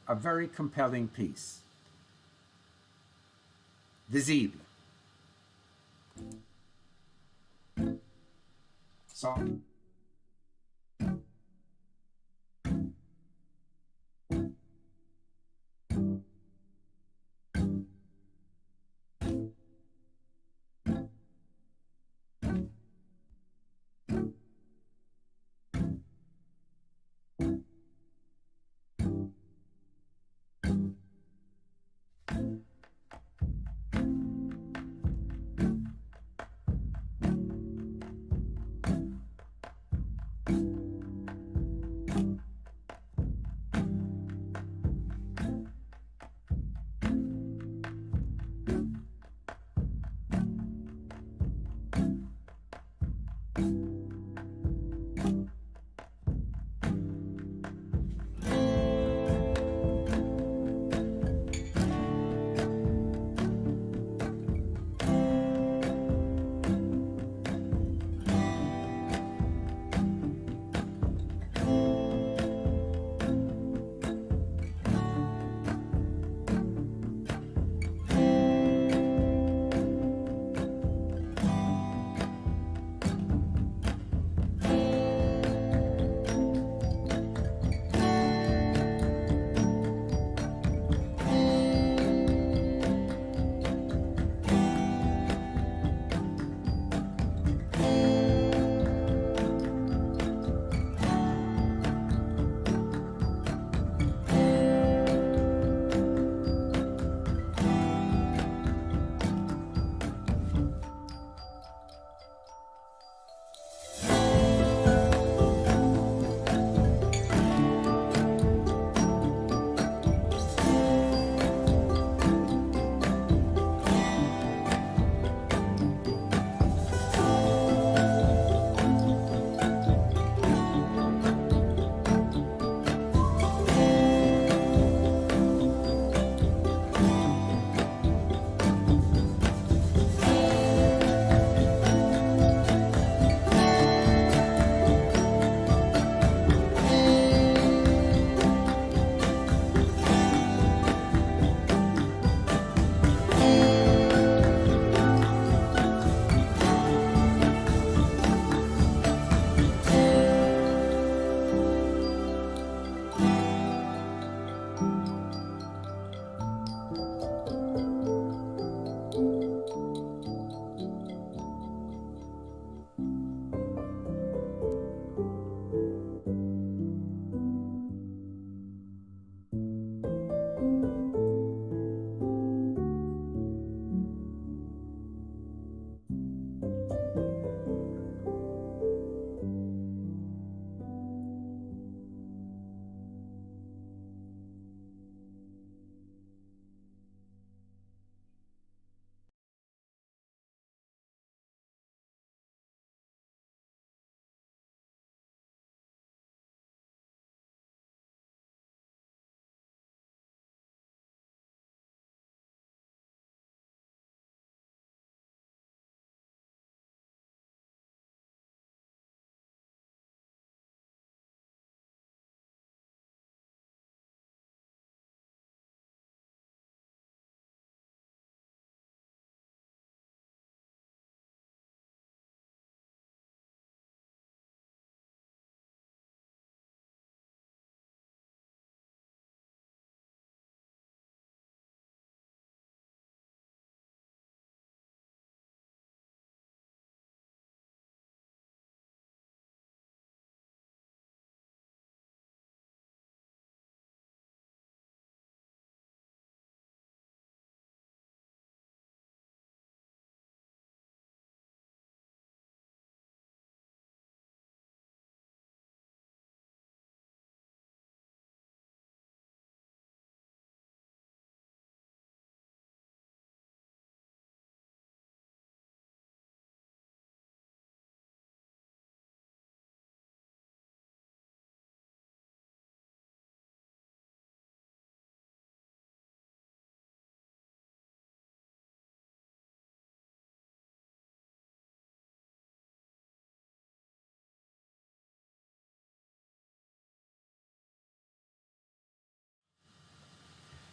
a very compelling piece. Visible. So.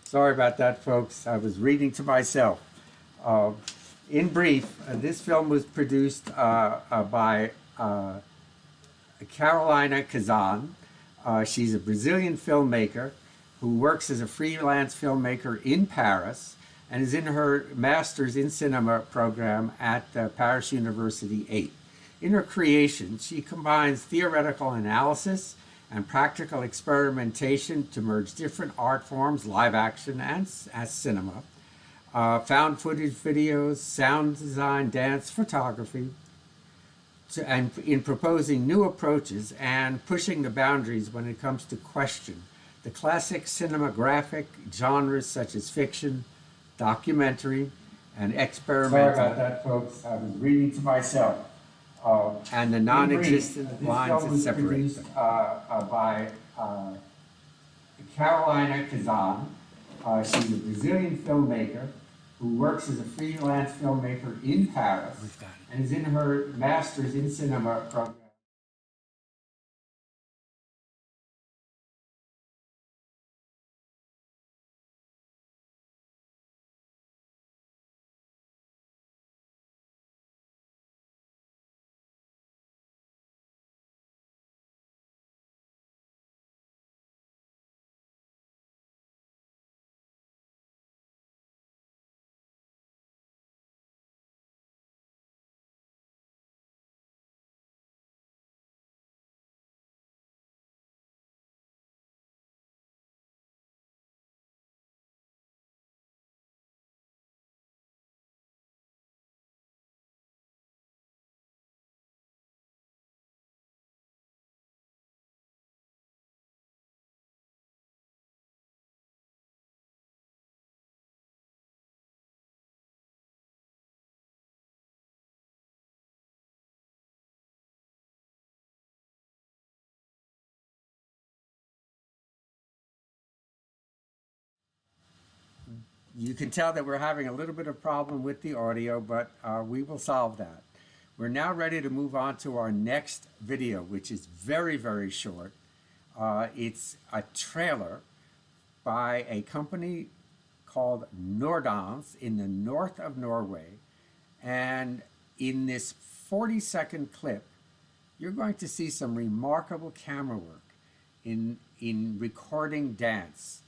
Sorry about that, folks. I was reading to myself. In brief, this film was produced by Carolina Kazan. She's a Brazilian filmmaker who works as a freelance filmmaker in Paris and is in her Master's in Cinema program at Paris University 8. In her creation, she combines theoretical analysis and practical experimentation to merge different art forms, live action and as cinema, found footage videos, sound design, dance, photography, and in proposing new approaches and pushing the boundaries when it comes to question the classic cinematographic genres such as fiction, documentary, and experimental. Sorry about that, folks. I was reading to myself. And the non-existent lines that separate them. By Carolina Kazan. She's a Brazilian filmmaker who works as a freelance filmmaker in Paris and is in her Master's in Cinema program. You can tell that we're having a little bit of problem with the audio, but we will solve that. We're now ready to move on to our next video, which is very, very short. It's a trailer by a company called Nordans in the north of Norway. And in this 40-second clip, you're going to see some remarkable camera work in recording dance.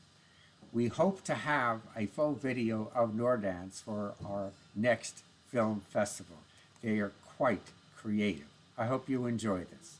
We hope to have a full video of Nordans for our next film festival. They are quite creative. I hope you enjoy this.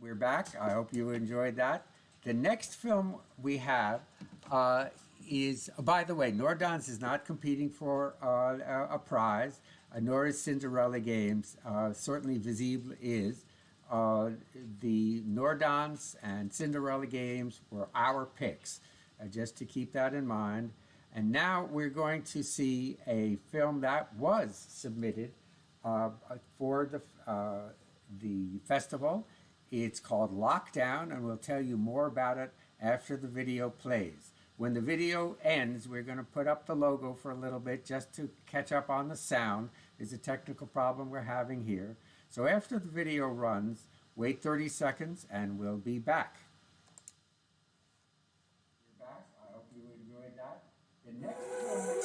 We're back. I hope you enjoyed that. The next film we have is, by the way, Nordans is not competing for a prize, nor is Cinderella Games. Certainly Visible is. The Nordans and Cinderella Games were our picks, just to keep that in mind. And now we're going to see a film that was submitted for the festival. It's called Lockdown, and we'll tell you more about it after the video plays. When the video ends, we're going to put up the logo for a little bit just to catch up on the sound. There's a technical problem we're having here. So after the video runs, wait 30 seconds and we'll be back. You're back. I hope you enjoyed that. The next film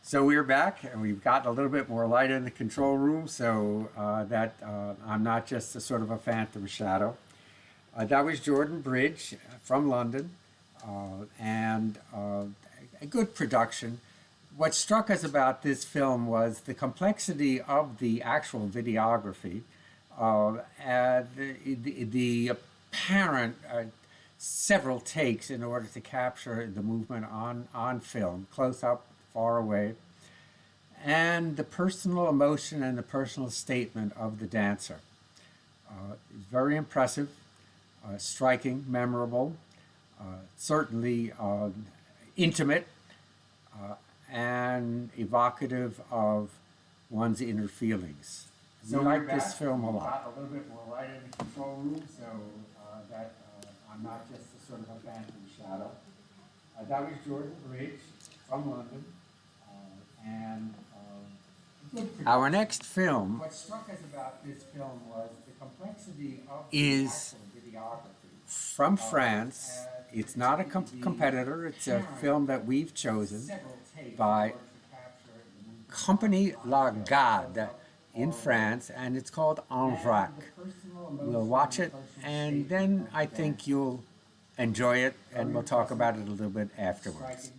So we're back, and we've gotten a little bit more light in the control room, so that I'm not just a sort of a phantom shadow. That was Jordan Bridge from London, and a good production. What struck us about this film was the complexity of the actual videography, the apparent several takes in order to capture the movement on film, close up, far away, and the personal emotion and the personal statement of the dancer. It's very impressive, striking, memorable, certainly intimate, and evocative of one's inner feelings. So we like this film a lot. A little bit more light in the control room, so that I'm not just a sort of a phantom shadow. That was Jordan Bridge from London. Our next film what struck us about this film was the complexity of is from France. It's not a competitor. It's a film that we've chosen by Compagnie La Garde in France, and it's called En Vrac. We'll watch it, and then I think you'll enjoy it, and we'll talk about it a little bit afterwards.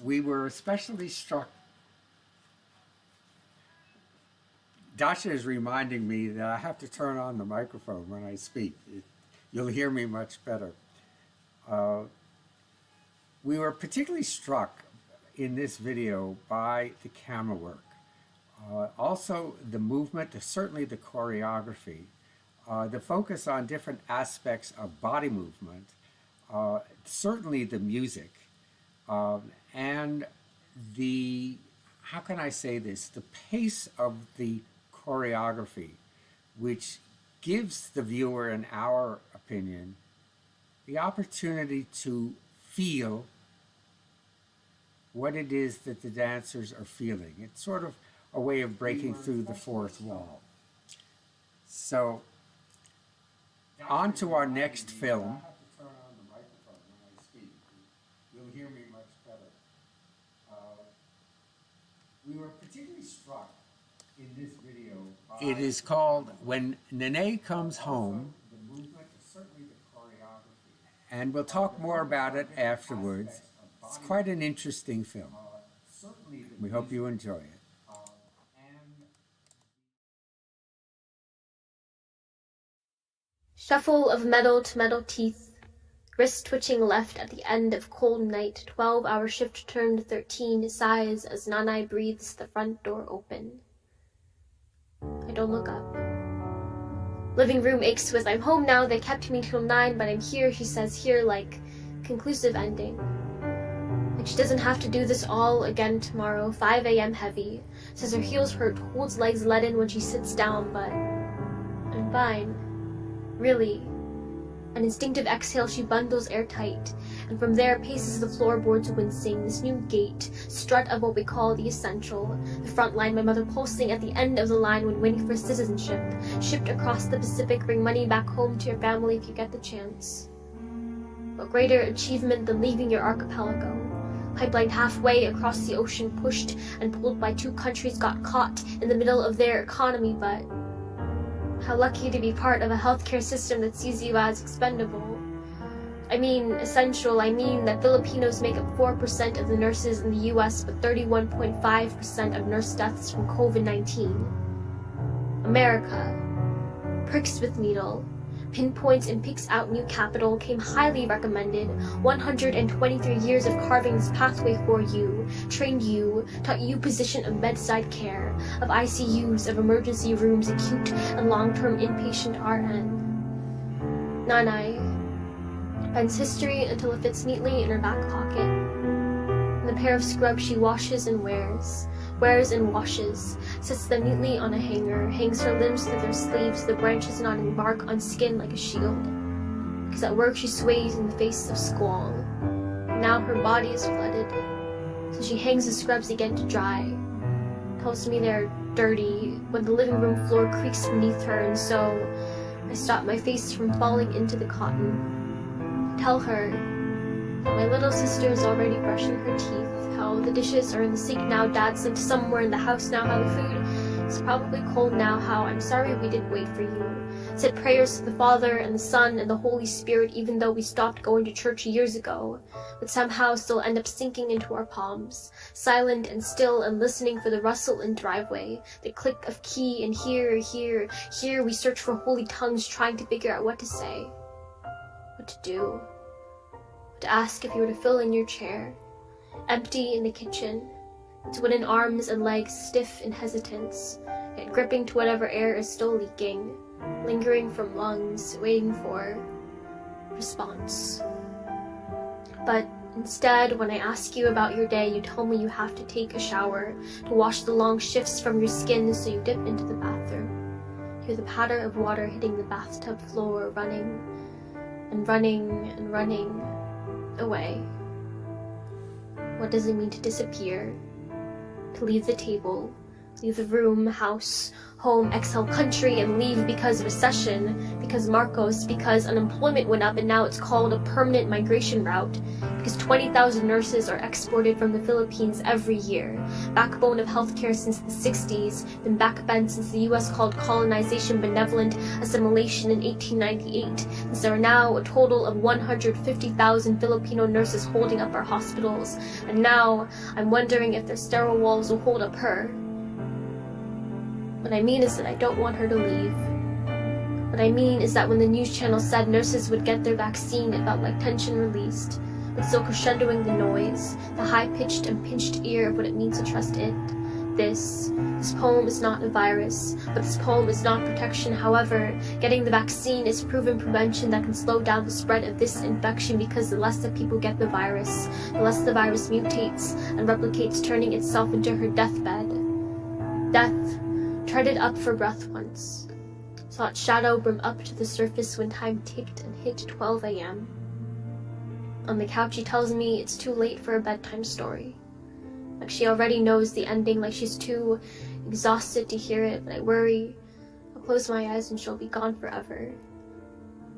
we were especially struck. Dasha is reminding me that I have to turn on the microphone when I speak. You'll hear me much better. We were particularly struck in this video by the camera work. Also the movement, certainly the choreography, the focus on different aspects of body movement, certainly the music, and the, how can I say this, the pace of the choreography, which gives the viewer, in our opinion, the opportunity to feel what it is that the dancers are feeling. It's sort of a way of breaking through the fourth wall. So, on to our next film. I have to turn on the microphone when I speak. You'll hear me much better. We were particularly struck in this video. It is called When Nene Comes Home. The movement is certainly the choreography. And we'll talk more about it afterwards. It's quite an interesting film. We hope you enjoy it. Shuffle of metal to metal teeth, wrist twitching left at the end of cold night, 12-hour shift turned 13, sighs as Nanai breathes the front door open. I don't look up. Living room aches with, I'm home now, they kept me till 9, but I'm here, she says, here, like conclusive ending. Like she doesn't have to do this all again tomorrow, 5 a.m. heavy, says her heels hurt, holds legs leaden when she sits down, but I'm fine. Really. An instinctive exhale, she bundles airtight, and from there paces the floorboards wincing, this new gait, strut of what we call the essential, the front line, my mother pulsing at the end of the line when waiting for citizenship, shipped across the Pacific, bring money back home to your family if you get the chance. What greater achievement than leaving your archipelago? Pipelined halfway across the ocean, pushed and pulled by 2 countries, got caught in the middle of their economy, but how lucky to be part of a healthcare system that sees you as expendable. I mean essential, I mean that Filipinos make up 4% of the nurses in the US, but 31.5% of nurse deaths from COVID-19. America, pricks with needle, pinpoints and picks out new capital, came highly recommended, 123 years of carving this pathway for you, trained you, taught you position of bedside care, of ICUs, of emergency rooms, acute and long-term inpatient RN. Nanai bends history until it fits neatly in her back pocket. And the pair of scrubs she washes and wears and washes, sets them neatly on a hanger, hangs her limbs through their sleeves, the branches knotting bark on skin like a shield. Because at work she sways in the face of squall. Now her body is flooded, so she hangs the scrubs again to dry. Tells me they're dirty when the living room floor creaks beneath her, and so I stop my face from falling into the cotton. Tell her that my little sister is already brushing her teeth, how the dishes are in the sink now, Dad slipped somewhere in the house now, how the food is probably cold now, how I'm sorry we didn't wait for you. Said prayers to the Father and the Son and the Holy Spirit even though we stopped going to church years ago, but somehow still end up sinking into our palms, silent and still and listening for the rustle in driveway, the click of key, and here we search for holy tongues trying to figure out what to say, what to do, what to ask if you were to fill in your chair. Empty in the kitchen, its wooden arms and legs stiff in hesitance, yet gripping to whatever air is still leaking, lingering from lungs, waiting for response. But instead, when I ask you about your day, you tell me you have to take a shower to wash the long shifts from your skin, so you dip into the bathroom. Hear the patter of water hitting the bathtub floor, running and running and running away. What does it mean to disappear? To leave the table, leave the room, house, home, exhale country, and leave because recession, because Marcos, because unemployment went up and now it's called a permanent migration route, because 20,000 nurses are exported from the Philippines every year, backbone of healthcare since the 60s, then backbend since the US called colonization benevolent assimilation in 1898, since there are now a total of 150,000 Filipino nurses holding up our hospitals, and now I'm wondering if their sterile walls will hold up her. What I mean is that I don't want her to leave. What I mean is that when the news channel said nurses would get their vaccine, it felt like tension released, but still crescendoing the noise, the high-pitched and pinched ear of what it means to trust it. This poem is not a virus, but this poem is not protection. However, getting the vaccine is proven prevention that can slow down the spread of this infection, because the less that people get the virus, the less the virus mutates and replicates, turning itself into her deathbed. Death treaded up for breath once, saw its shadow brim up to the surface when time ticked and hit 12 a.m. On the couch, he tells me it's too late for a bedtime story. Like she already knows the ending, like she's too exhausted to hear it, but I worry I'll close my eyes and she'll be gone forever.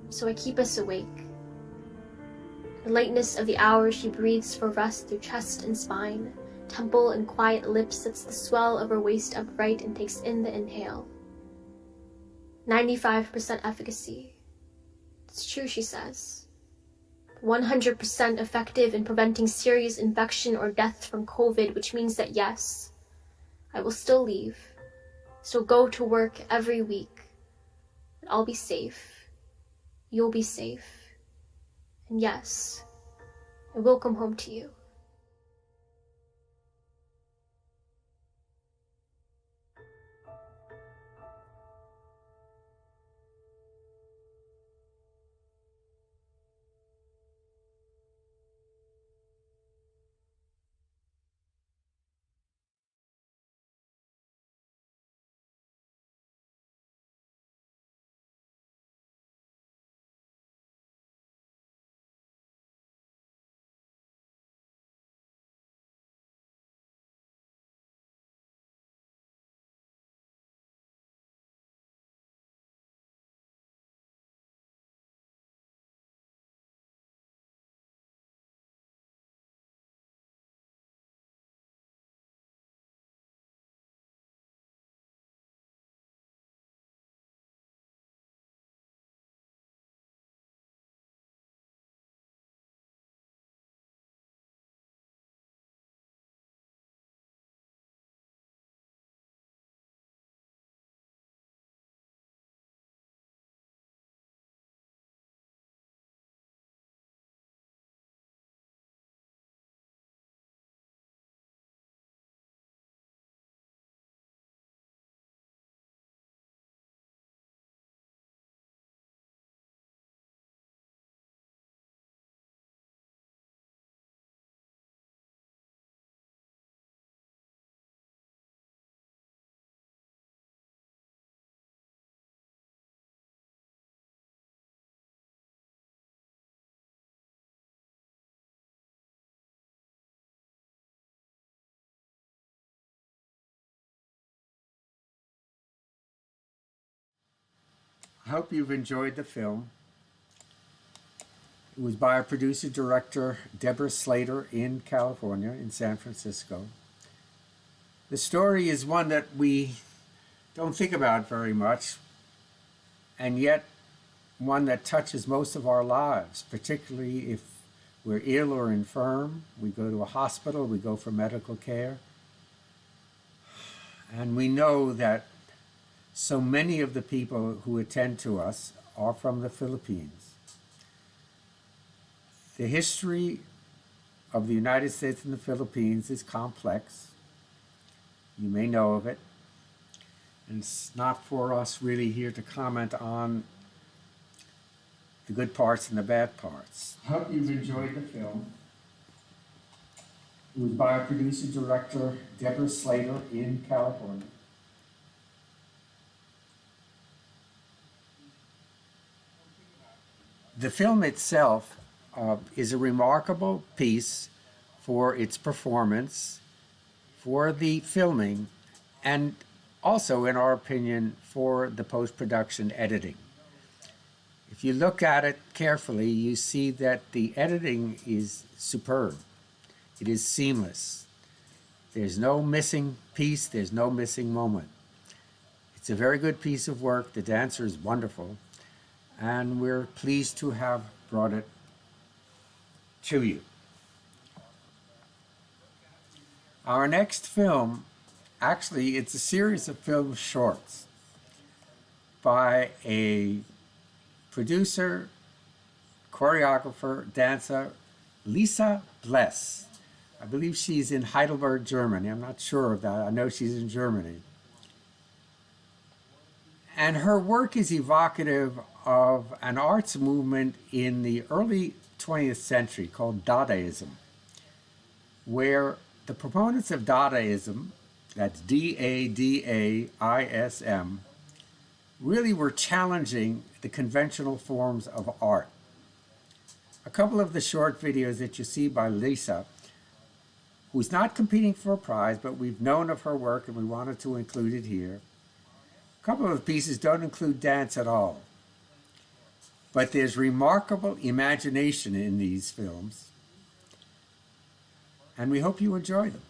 So I keep us awake. The lateness of the hour, she breathes for rest through chest and spine, temple and quiet lips, sets the swell of her waist upright and takes in the inhale. 95% efficacy. It's true, she says. 100% effective in preventing serious infection or death from COVID, which means that yes, I will still leave, still go to work every week, but I'll be safe, you'll be safe, and yes, I will come home to you. I hope you've enjoyed the film. It was by our producer-director, Deborah Slater, in California, in San Francisco. The story is one that we don't think about very much, and yet one that touches most of our lives, particularly if we're ill or infirm. We go to a hospital, we go for medical care, and we know that so many of the people who attend to us are from the Philippines. The history of the United States and the Philippines is complex. You may know of it. And it's not for us really here to comment on the good parts and the bad parts. I hope you've enjoyed the film. It was by our producer-director, Deborah Slater, in California. The film itself is a remarkable piece for its performance, for the filming, and also, in our opinion, for the post-production editing. If you look at it carefully, you see that the editing is superb. It is seamless. There's no missing piece, there's no missing moment. It's a very good piece of work. The dancer is wonderful, and we're pleased to have brought it to you. Our next film, actually, it's a series of film shorts by a producer, choreographer, dancer, Lisa Bless. I believe she's in Heidelberg, Germany. I'm not sure of that. I know she's in Germany. And her work is evocative of an arts movement in the early 20th century called Dadaism, where the proponents of Dadaism, that's Dadaism, really were challenging the conventional forms of art. A couple of the short videos that you see by Lisa, who's not competing for a prize, but we've known of her work and we wanted to include it here. A couple of the pieces don't include dance at all. But there's remarkable imagination in these films, and we hope you enjoy them.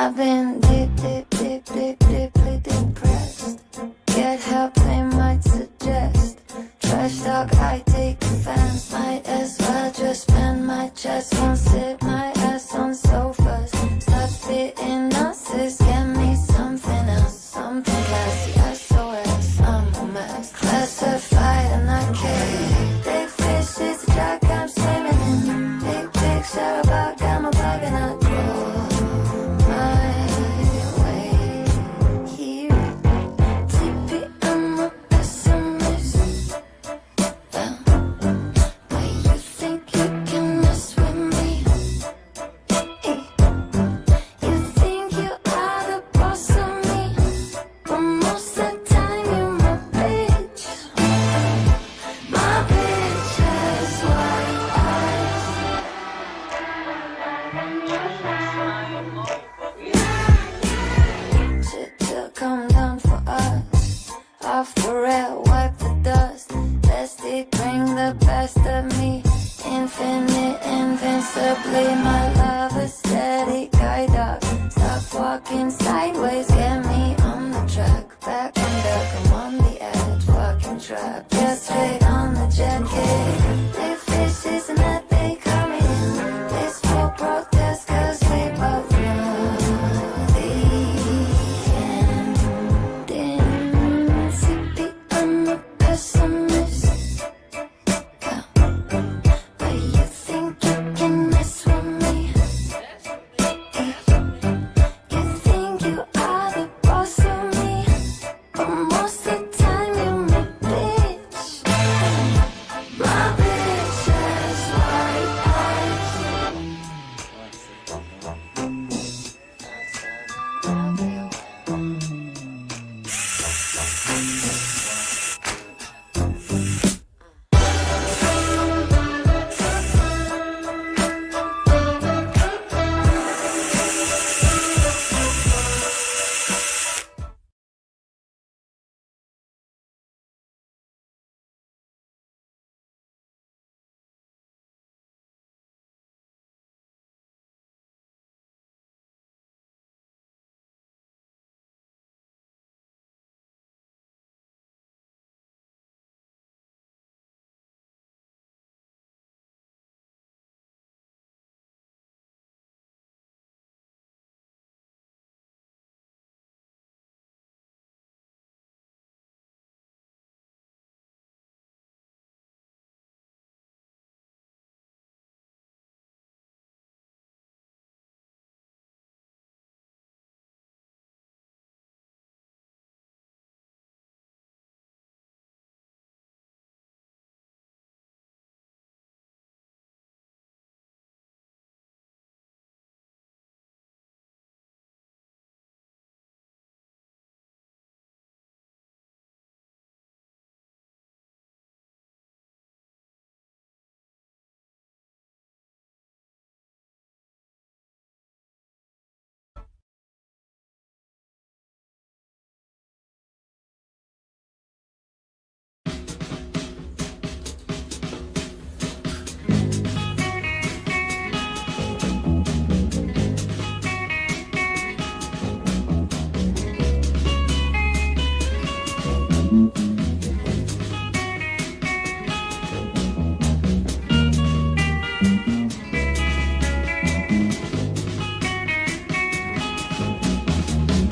I've been deeply depressed. Get help, they might suggest. Trash talk, I take offense. Might as well just spend my chest. Won't sit my ass on sofas. Stop spitting nonsense. Get me something else, something classy. SOS, I'm a mess. Classified and I care. Big fish is a track I'm swimming in. Big picture about got my plug and I grow my way here. TP, I'm a pessimist. Why you think you can mess with me? You think you are the boss of me, but most of the time you're my bitch. My bitch has white eyes. Shit will come down for us. Off the rail, wipe the dust. Bestie, bring the best of me. Infinite, invincibly. My love is steady, guide dog. Stop walking sideways, get me on the track. Back on deck, I'm on the edge, fucking trap. Get straight on the jet kick. Big fish is an epic coming in. This full protest, cause we both know the ending. CP, I'm a pessimist. But you think you can mess with me? You think you are the boss of me, but most of the time you're my bitch. My bitch has white eyes.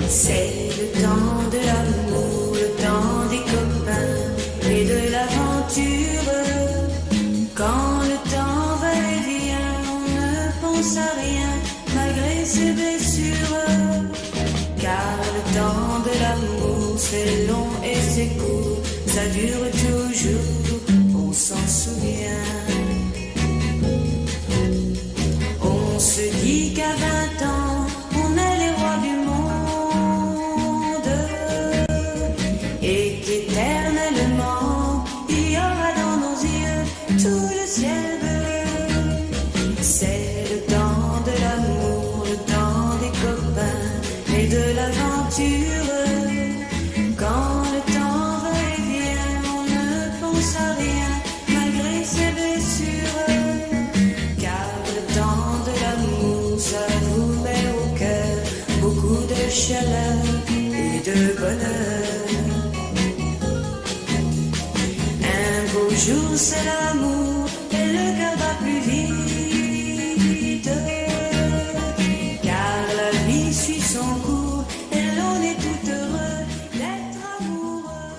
C'est le temps de l'amour, le temps des copains et de l'aventure. Quand le temps va et vient, on ne pense à rien malgré ses blessures. Car le temps de l'amour, c'est long et c'est court, ça dure toujours, on s'en souvient. On se dit qu'à 20 ans, on est les rois du monde. Et qu'éternellement, il y aura dans nos yeux tout le ciel bleu. C'est le temps de l'amour, le temps des copains et de l'aventure. Quand le temps va et vient, on ne pense à rien malgré ses blessures. Car le temps de l'amour, ça vous met au cœur chaleur et de bonheur. Un beau jour c'est l'amour et le cœur bat plus vite, car la vie suit son cours et l'on est tout heureux d'être amoureux.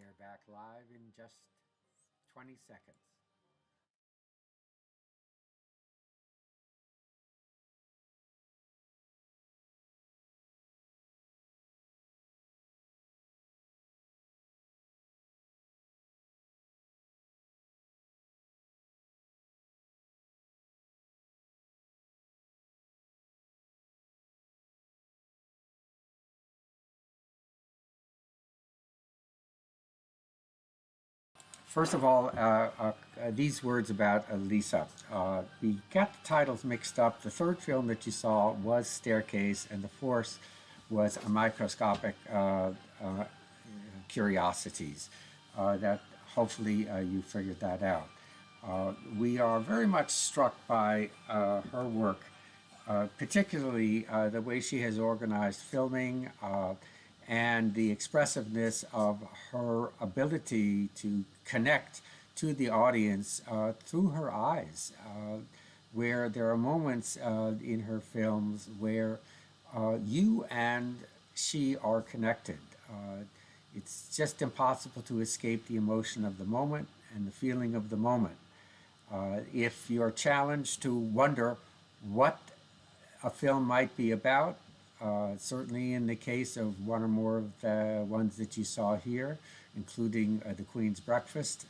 We're back live in just 20 seconds. First of all, these words about Lisa. We got the titles mixed up. The third film that you saw was Staircase, and the fourth was A Microscopic Curiosities. That hopefully you figured that out. We are very much struck by her work, particularly the way she has organized filming, and the expressiveness of her ability to connect to the audience through her eyes, where there are moments in her films where you and she are connected. It's just impossible to escape the emotion of the moment and the feeling of the moment. If you're challenged to wonder what a film might be about, certainly in the case of one or more of the ones that you saw here, including The Queen's Breakfast,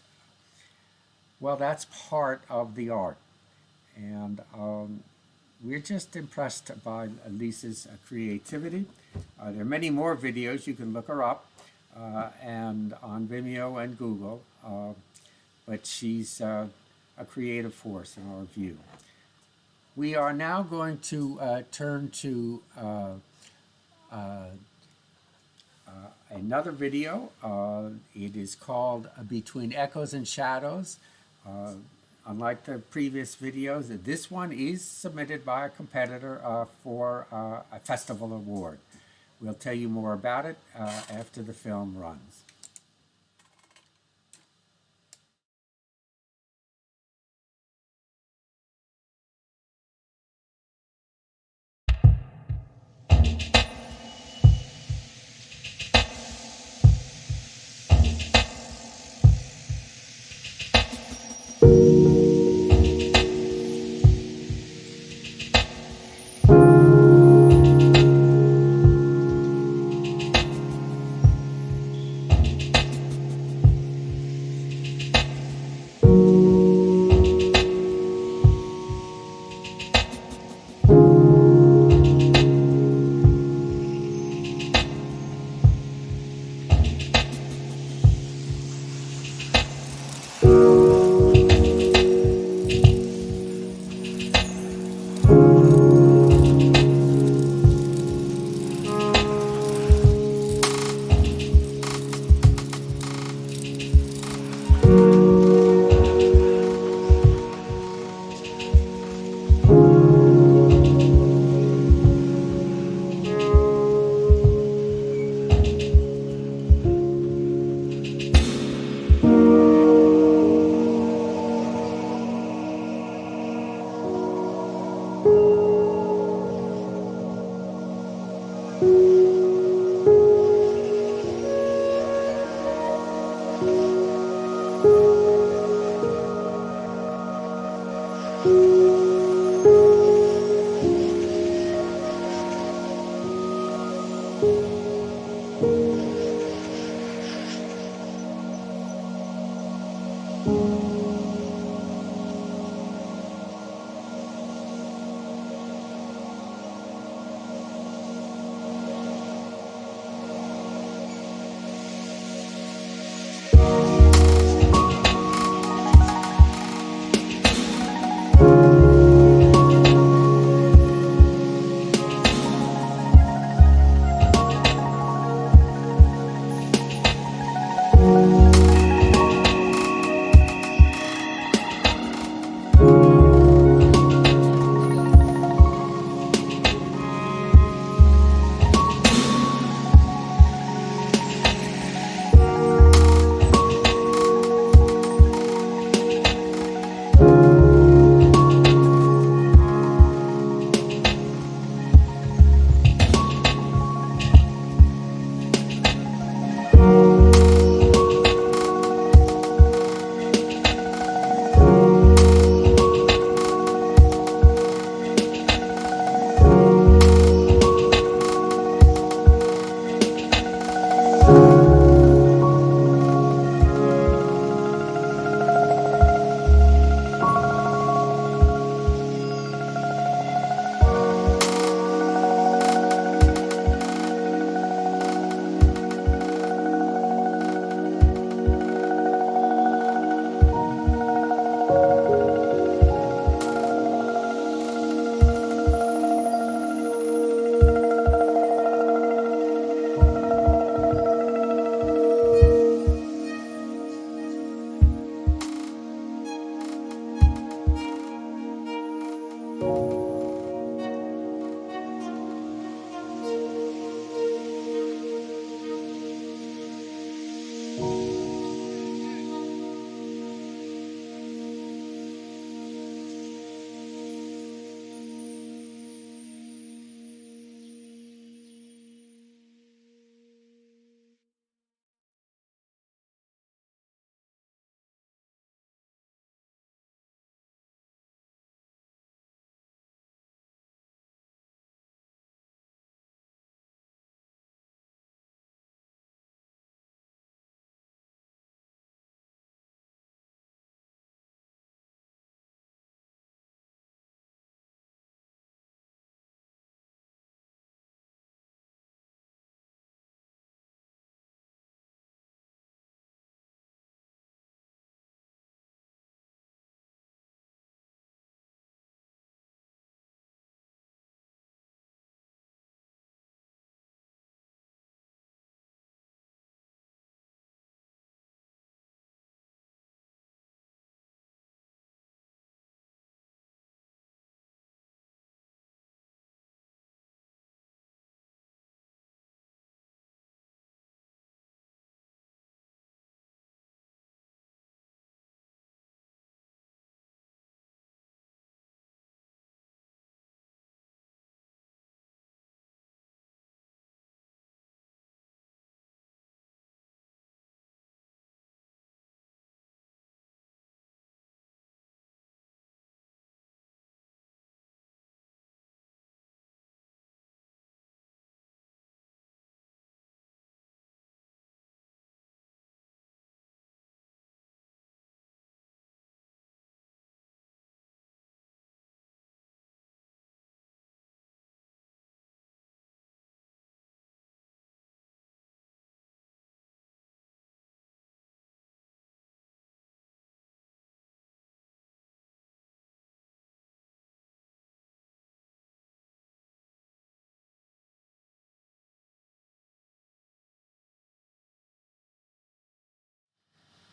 well, that's part of the art. And we're just impressed by Lisa's creativity. There are many more videos. You can look her up and on Vimeo and Google, but she's a creative force in our view. We are now going to turn to another video. It is called Between Echoes and Shadows. Unlike the previous videos, this one is submitted by a competitor for a festival award. We'll tell you more about it after the film runs.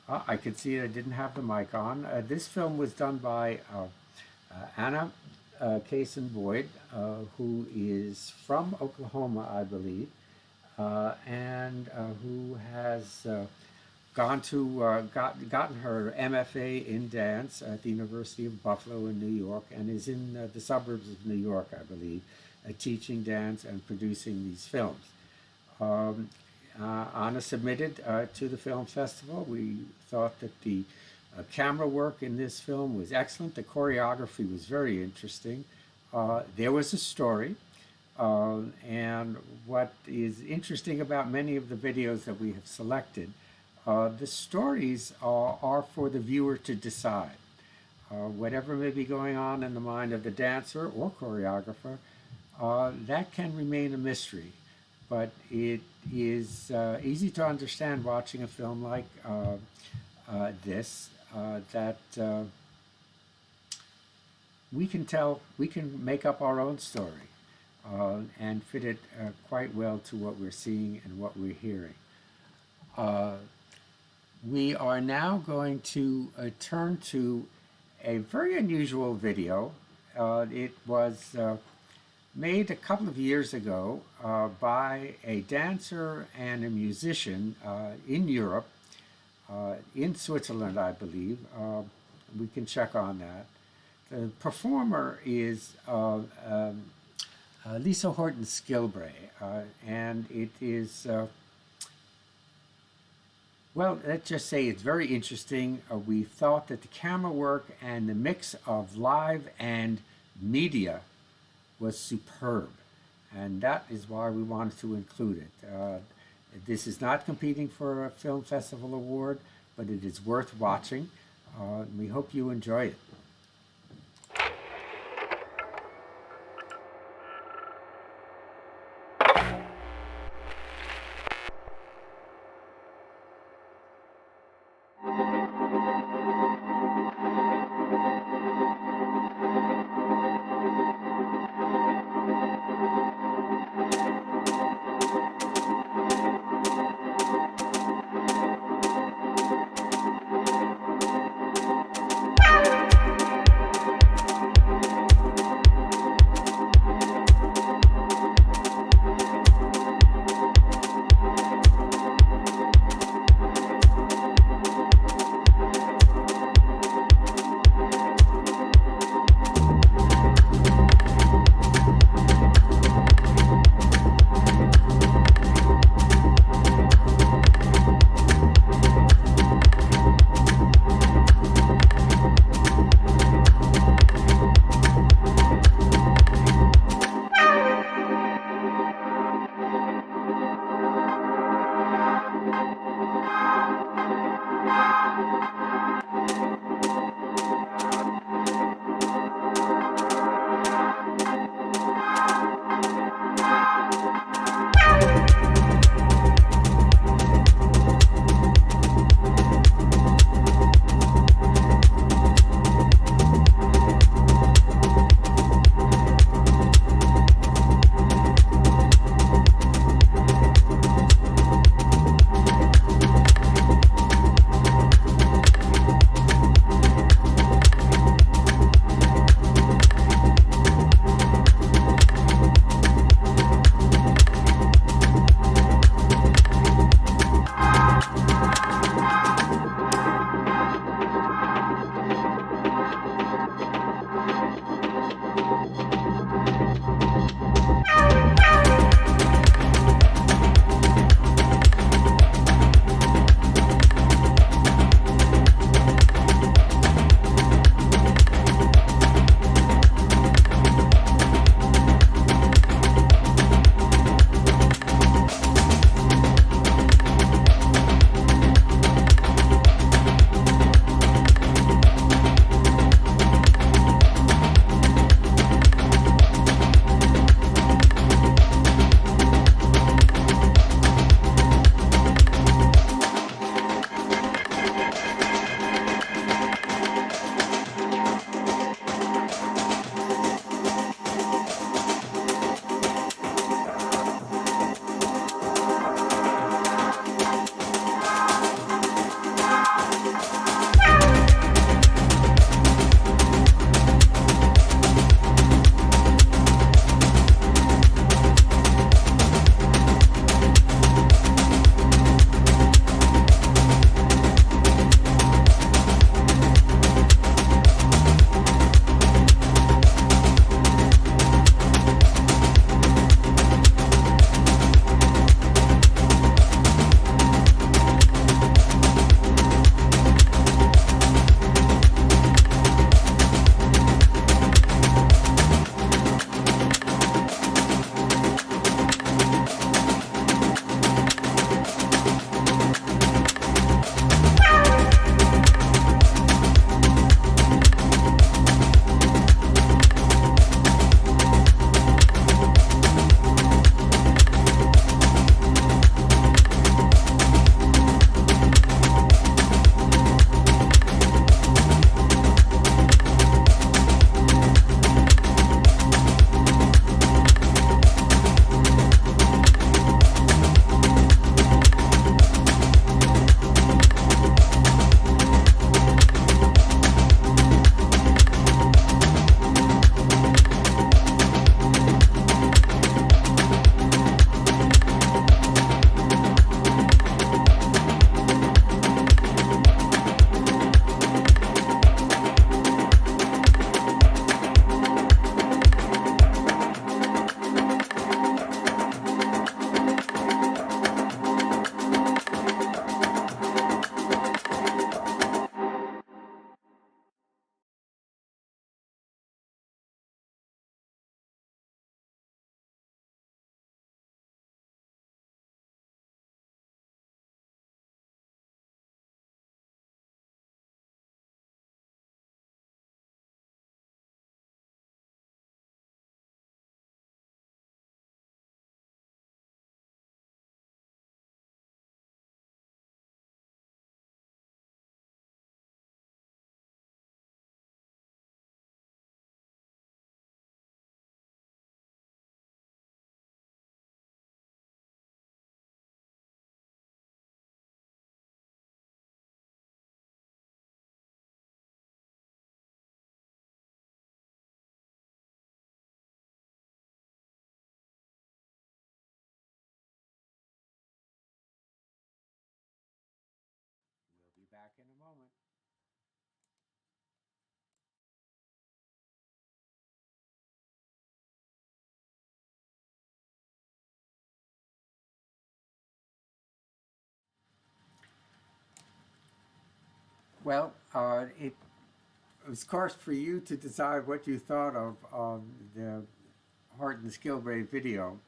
I could see I didn't have the mic on. This film was done by Anna Kaysen Boyd, who is from Oklahoma, I believe, and who has gotten her MFA in dance at the University of Buffalo in New York, and is in the suburbs of New York, I believe, teaching dance and producing these films. Anna submitted to the film festival. We thought that the camera work in this film was excellent. The choreography was very interesting. There was a story. And what is interesting about many of the videos that we have selected, the stories are for the viewer to decide. Whatever may be going on in the mind of the dancer or choreographer, that can remain a mystery. But it is easy to understand watching a film like this, that we can make up our own story and fit it quite well to what we're seeing and what we're hearing. We are now going to turn to a very unusual video. It was made a couple of years ago by a dancer and a musician in Europe, in Switzerland, I believe. We can check on that. The performer is Lisa Horton Skilbray, and it is, well, let's just say it's very interesting. We thought that the camera work and the mix of live and media was superb, and that is why we wanted to include it. This is not competing for a film festival award, but it is worth watching. We hope you enjoy it. Back in a moment. Well, it was, of course, for you to decide what you thought of the Heart and Skilgrave video.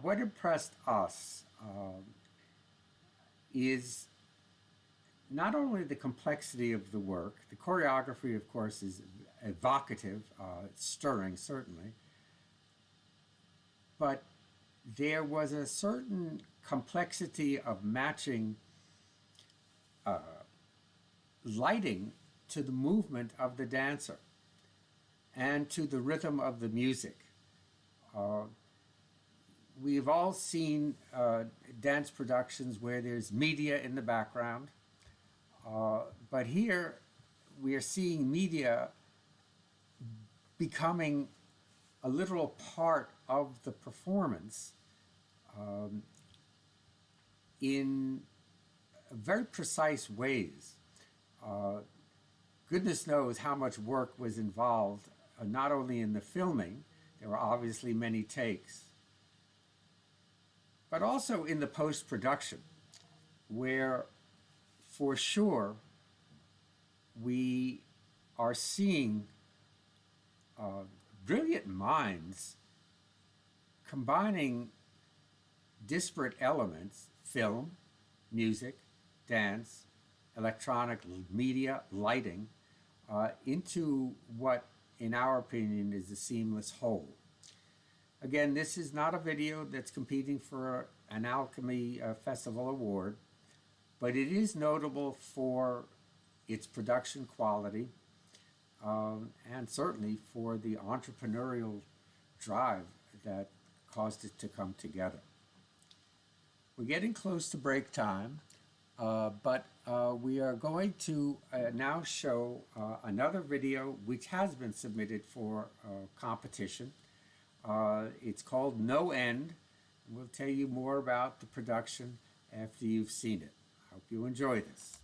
What impressed us is not only the complexity of the work, the choreography, of course, is evocative, stirring, certainly, but there was a certain complexity of matching lighting to the movement of the dancer and to the rhythm of the music. We've all seen dance productions where there's media in the background, but here we are seeing media becoming a literal part of the performance in very precise ways. Goodness knows how much work was involved, not only in the filming, there were obviously many takes, but also in the post-production, where for sure we are seeing brilliant minds combining disparate elements, film, music, dance, electronic media, lighting, into what, in our opinion, is a seamless whole. Again, this is not a video that's competing for an Alchemy Festival Award, but it is notable for its production quality and certainly for the entrepreneurial drive that caused it to come together. We're getting close to break time, but we are going to now show another video which has been submitted for competition. It's called No End. We'll tell you more about the production after you've seen it. I hope you enjoy this.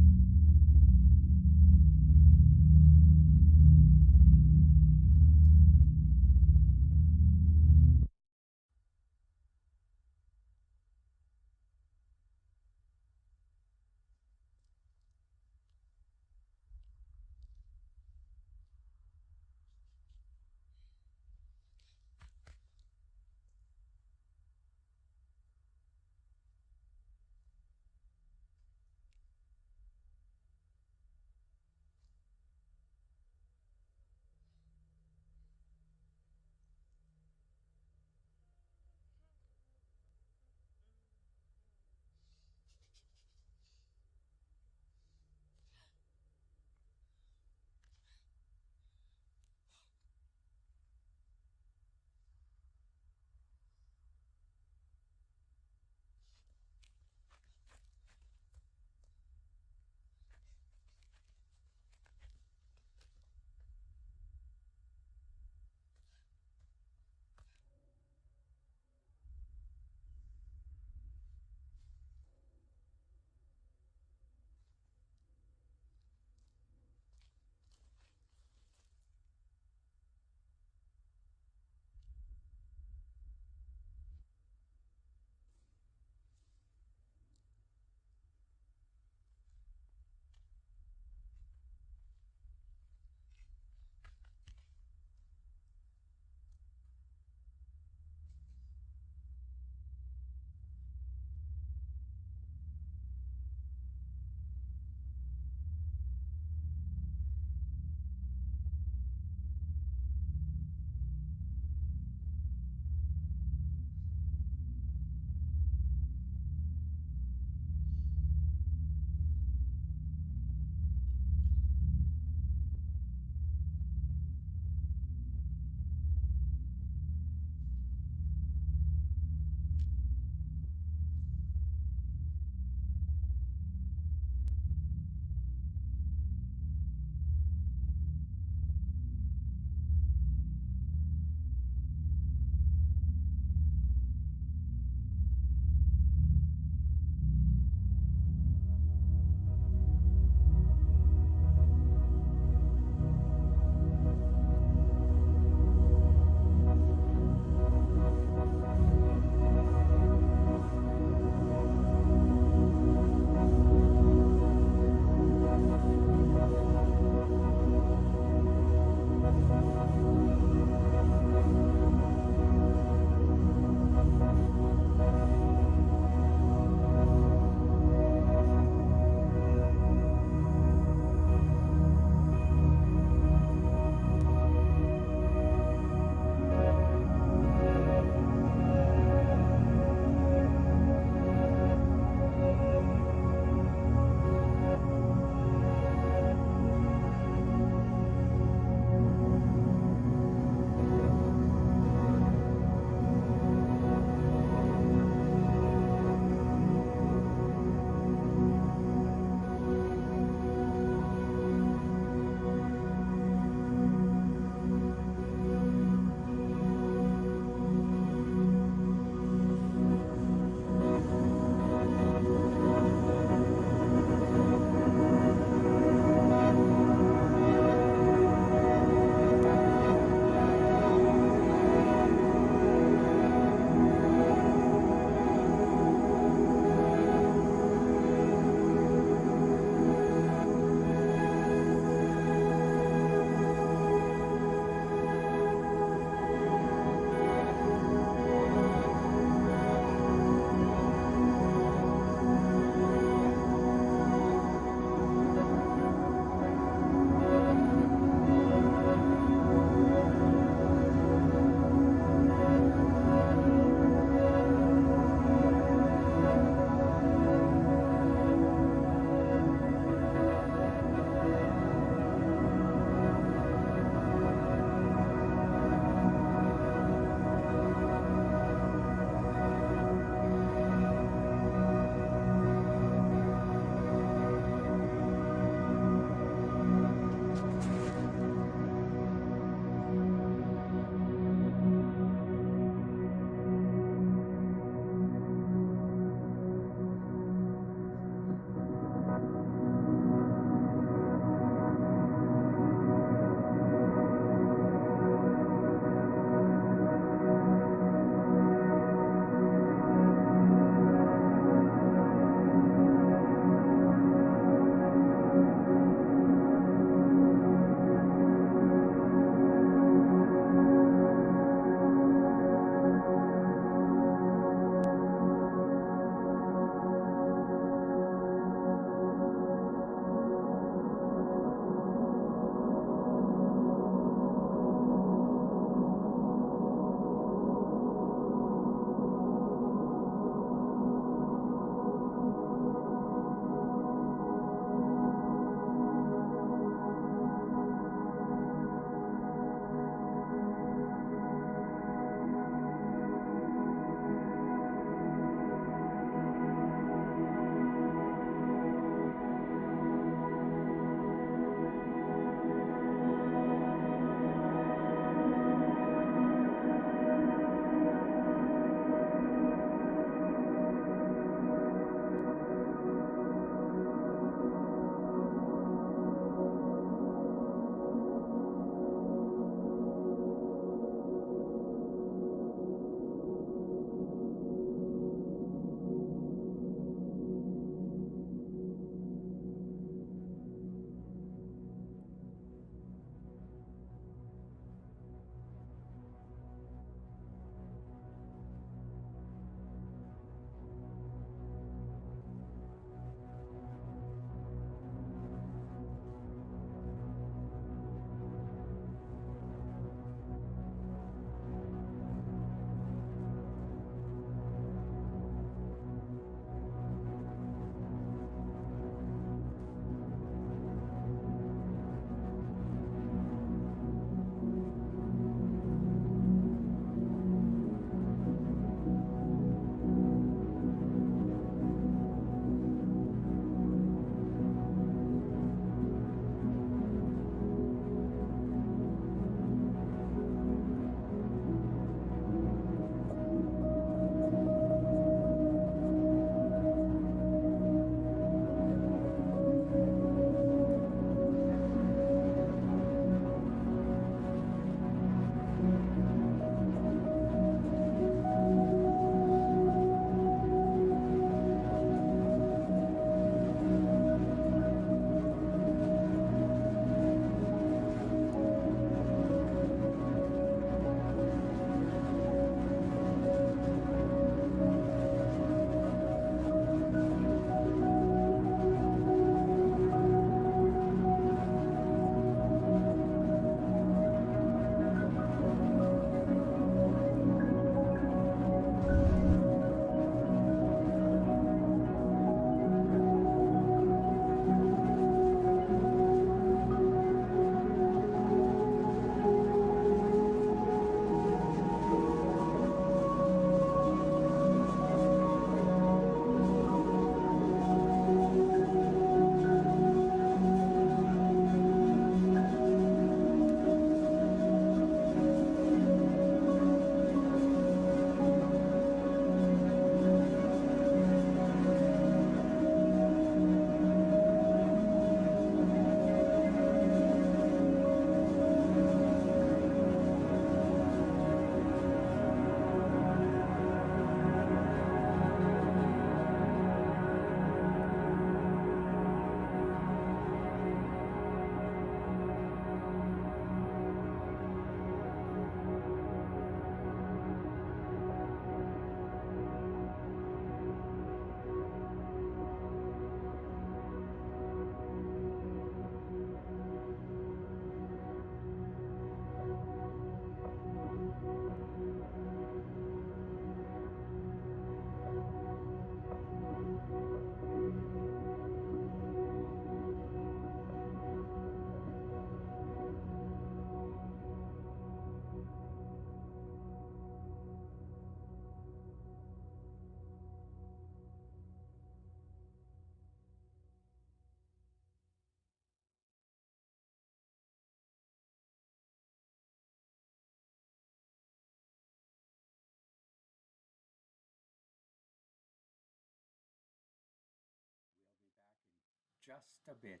just a bit.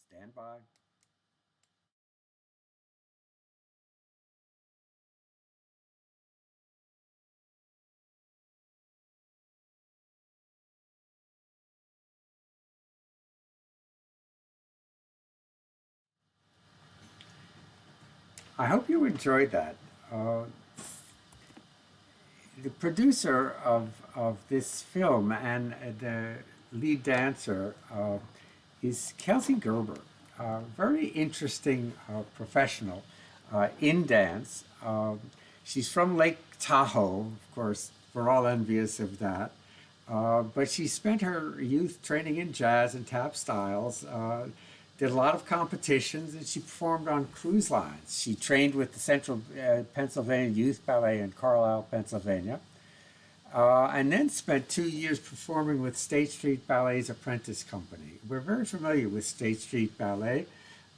Stand by. I hope you enjoyed that. The producer of this film and the lead dancer is Kelsey Gerber, a very interesting professional in dance. She's from Lake Tahoe, of course, we're all envious of that. But she spent her youth training in jazz and tap styles, did a lot of competitions, and she performed on cruise lines. She trained with the Central Pennsylvania Youth Ballet in Carlisle, Pennsylvania, and then spent 2 years performing with State Street Ballet's apprentice company. We're very familiar with State Street Ballet.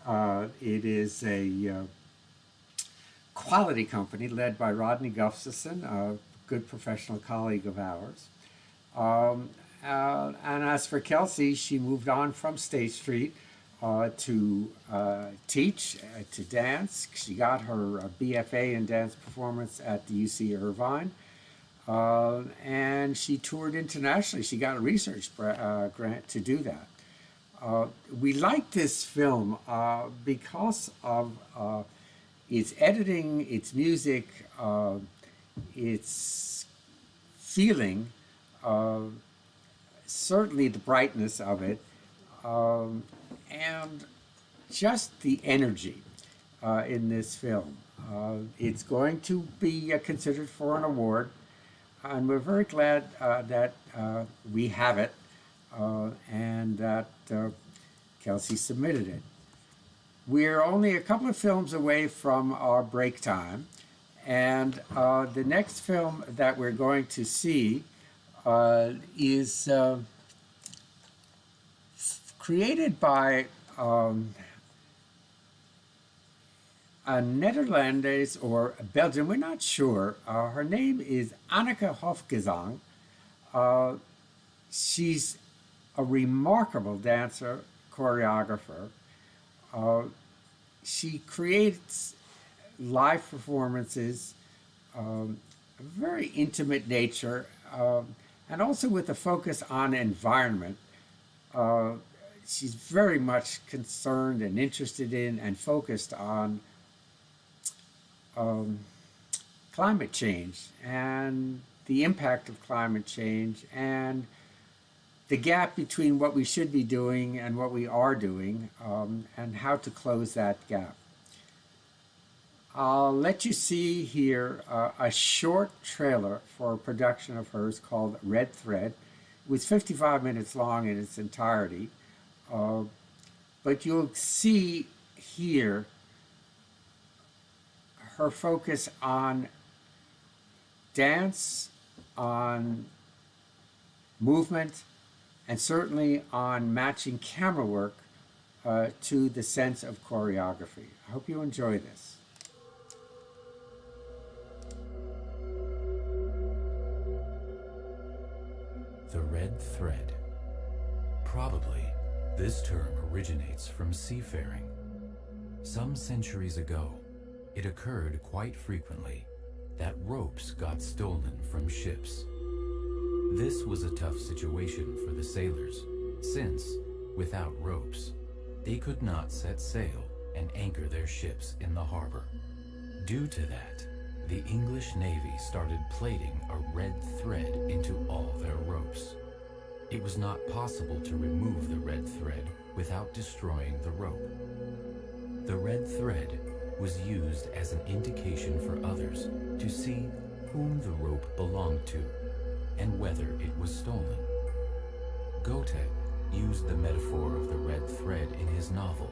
It is a quality company led by Rodney Gustafson, a good professional colleague of ours. And as for Kelsey, she moved on from State Street to teach, to dance. She got her BFA in dance performance at the UC Irvine, and she toured internationally. She got a research grant to do that. We like this film because of its editing, its music, its feeling, certainly the brightness of it, and just the energy in this film. It's going to be considered for an award, and we're very glad that we have it and that Kelsey submitted it. We're only a couple of films away from our break time, and the next film that we're going to see is created by a Netherlands or a Belgian, we're not sure. Her name is Anneke Hofgesang. She's a remarkable dancer, choreographer. She creates live performances, a very intimate nature, and also with a focus on environment. She's very much concerned and interested in and focused on climate change and the impact of climate change and the gap between what we should be doing and what we are doing, and how to close that gap. I'll let you see here a short trailer for a production of hers called Red Thread. It was 55 minutes long in its entirety, but you'll see here her focus on dance, on movement, and certainly on matching camera work to the sense of choreography. I hope you enjoy this. The red thread. Probably, this term originates from seafaring. Some centuries ago, it occurred quite frequently that ropes got stolen from ships. This was a tough situation for the sailors, since, without ropes, they could not set sail and anchor their ships in the harbor. Due to that, the English Navy started plaiting a red thread into all their ropes. It was not possible to remove the red thread without destroying the rope. The red thread was used as an indication for others to see whom the rope belonged to and whether it was stolen. Goethe used the metaphor of the red thread in his novel,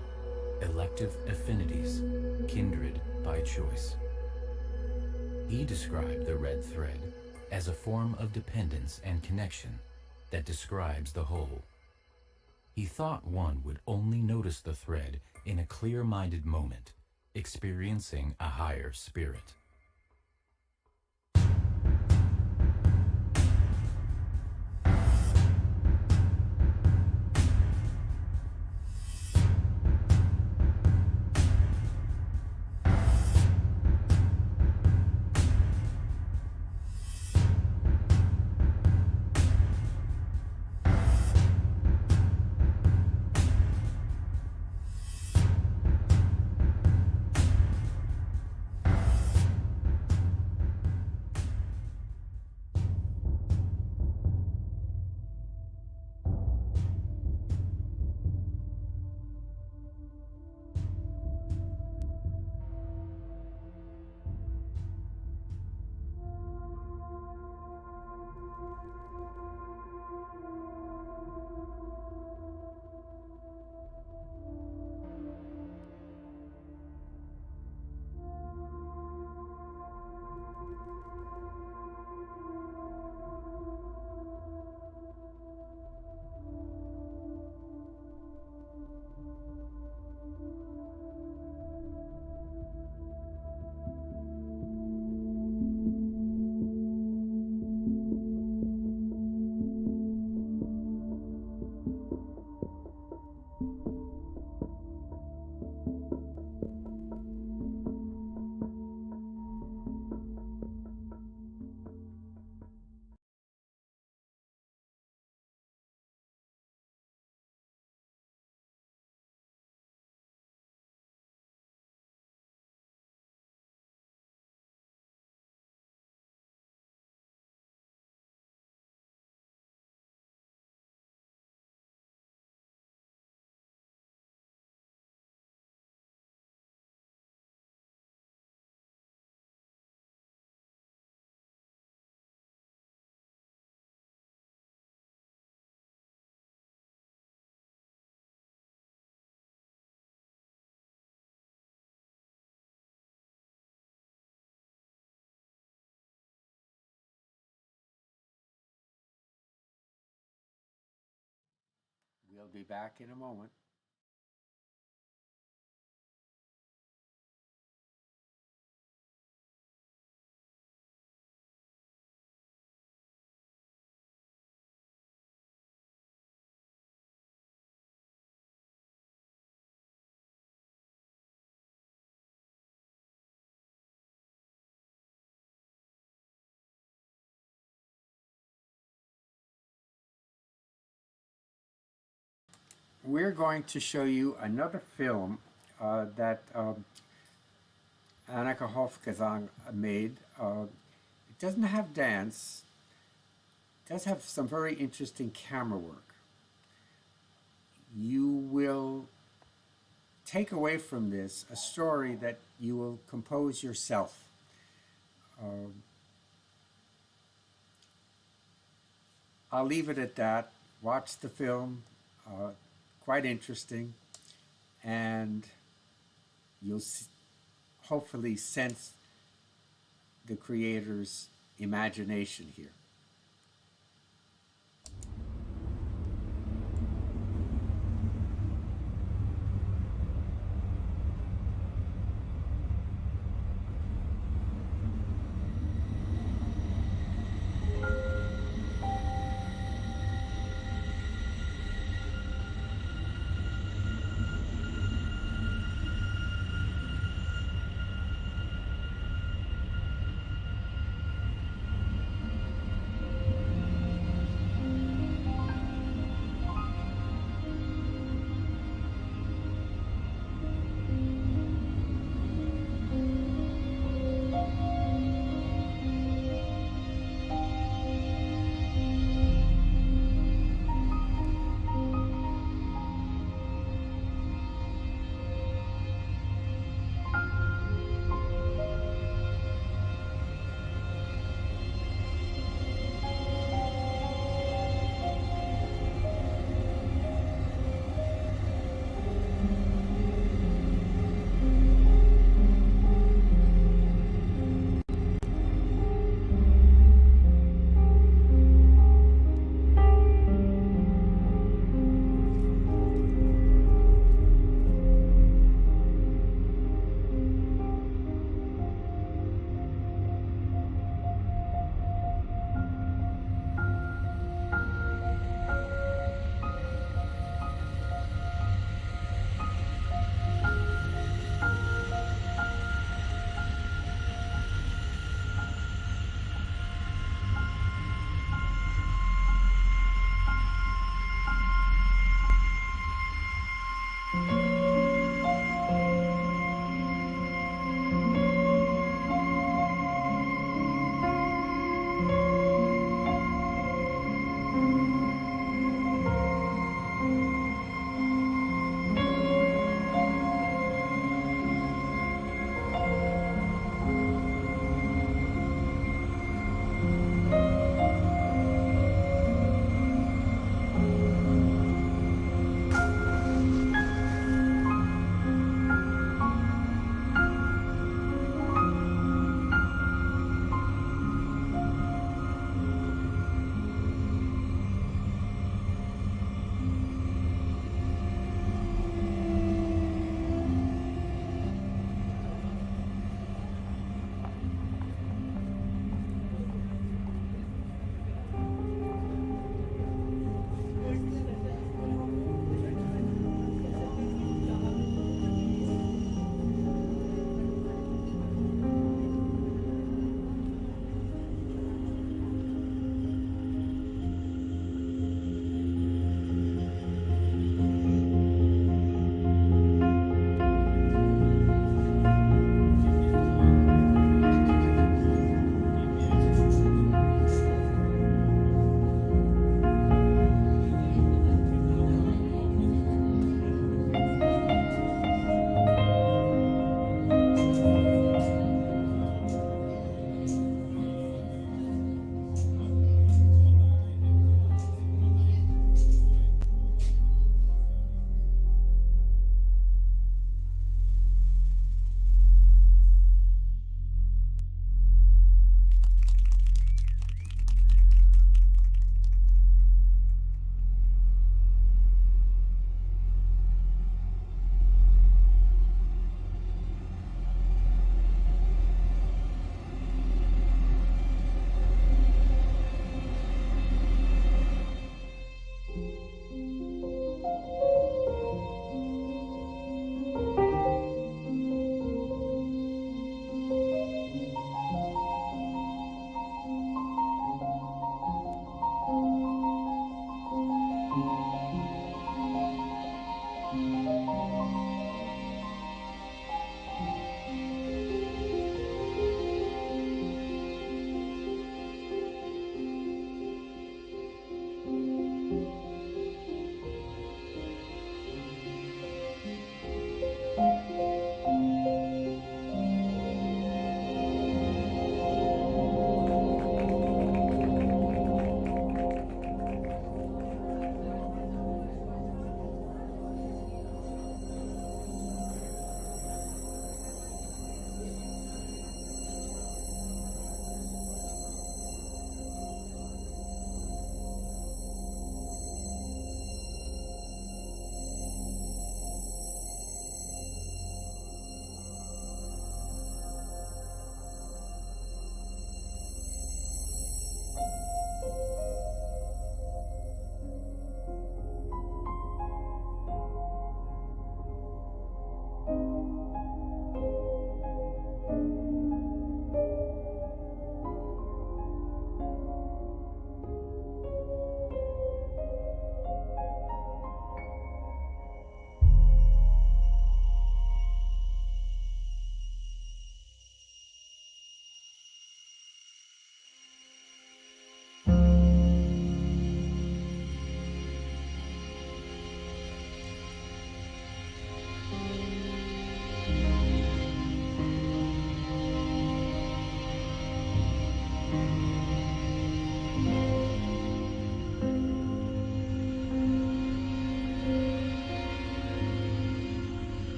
Elective Affinities, Kindred by Choice. He described the red thread as a form of dependence and connection that describes the whole. He thought one would only notice the thread in a clear-minded moment, experiencing a higher spirit. We'll be back in a moment. We're going to show you another film that Annika Hofgesang made. It doesn't have dance. It does have some very interesting camera work. You will take away from this a story that you will compose yourself. I'll leave it at that. Watch the film. Quite interesting, and you'll hopefully sense the creator's imagination here.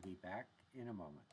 We'll be back in a moment.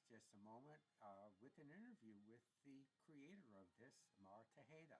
just a moment with an interview with the creator of this, Mar Tejeda.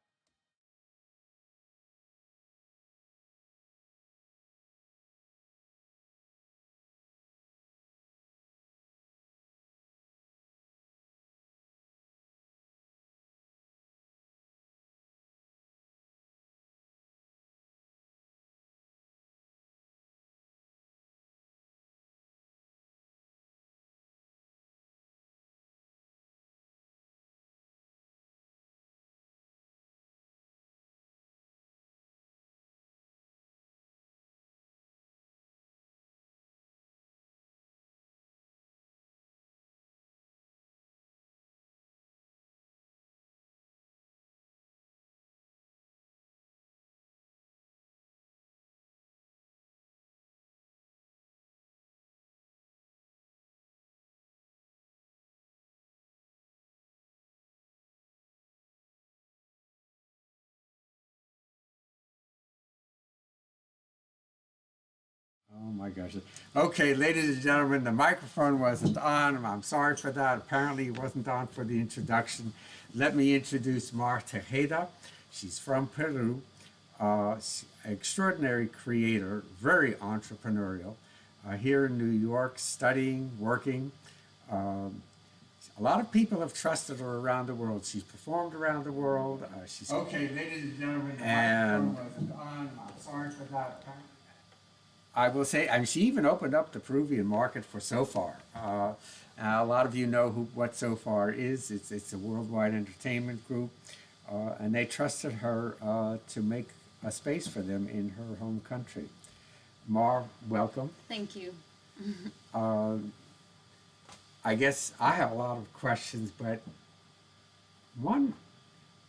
Oh my gosh. Okay, ladies and gentlemen, the microphone wasn't on. I'm sorry for that. Apparently it wasn't on for the introduction. Let me introduce Mar Tejeda. She's from Peru. Extraordinary creator, very entrepreneurial. Here in New York, studying, working. A lot of people have trusted her around the world. She's performed around the world. She's okay, ladies and gentlemen, the microphone wasn't on. I'm sorry for that. I will say, I mean, she even opened up the Peruvian market for Sofar. A lot of you know what Sofar is. It's a worldwide entertainment group, and they trusted her to make a space for them in her home country. Mar, welcome. Thank you. I guess I have a lot of questions, but one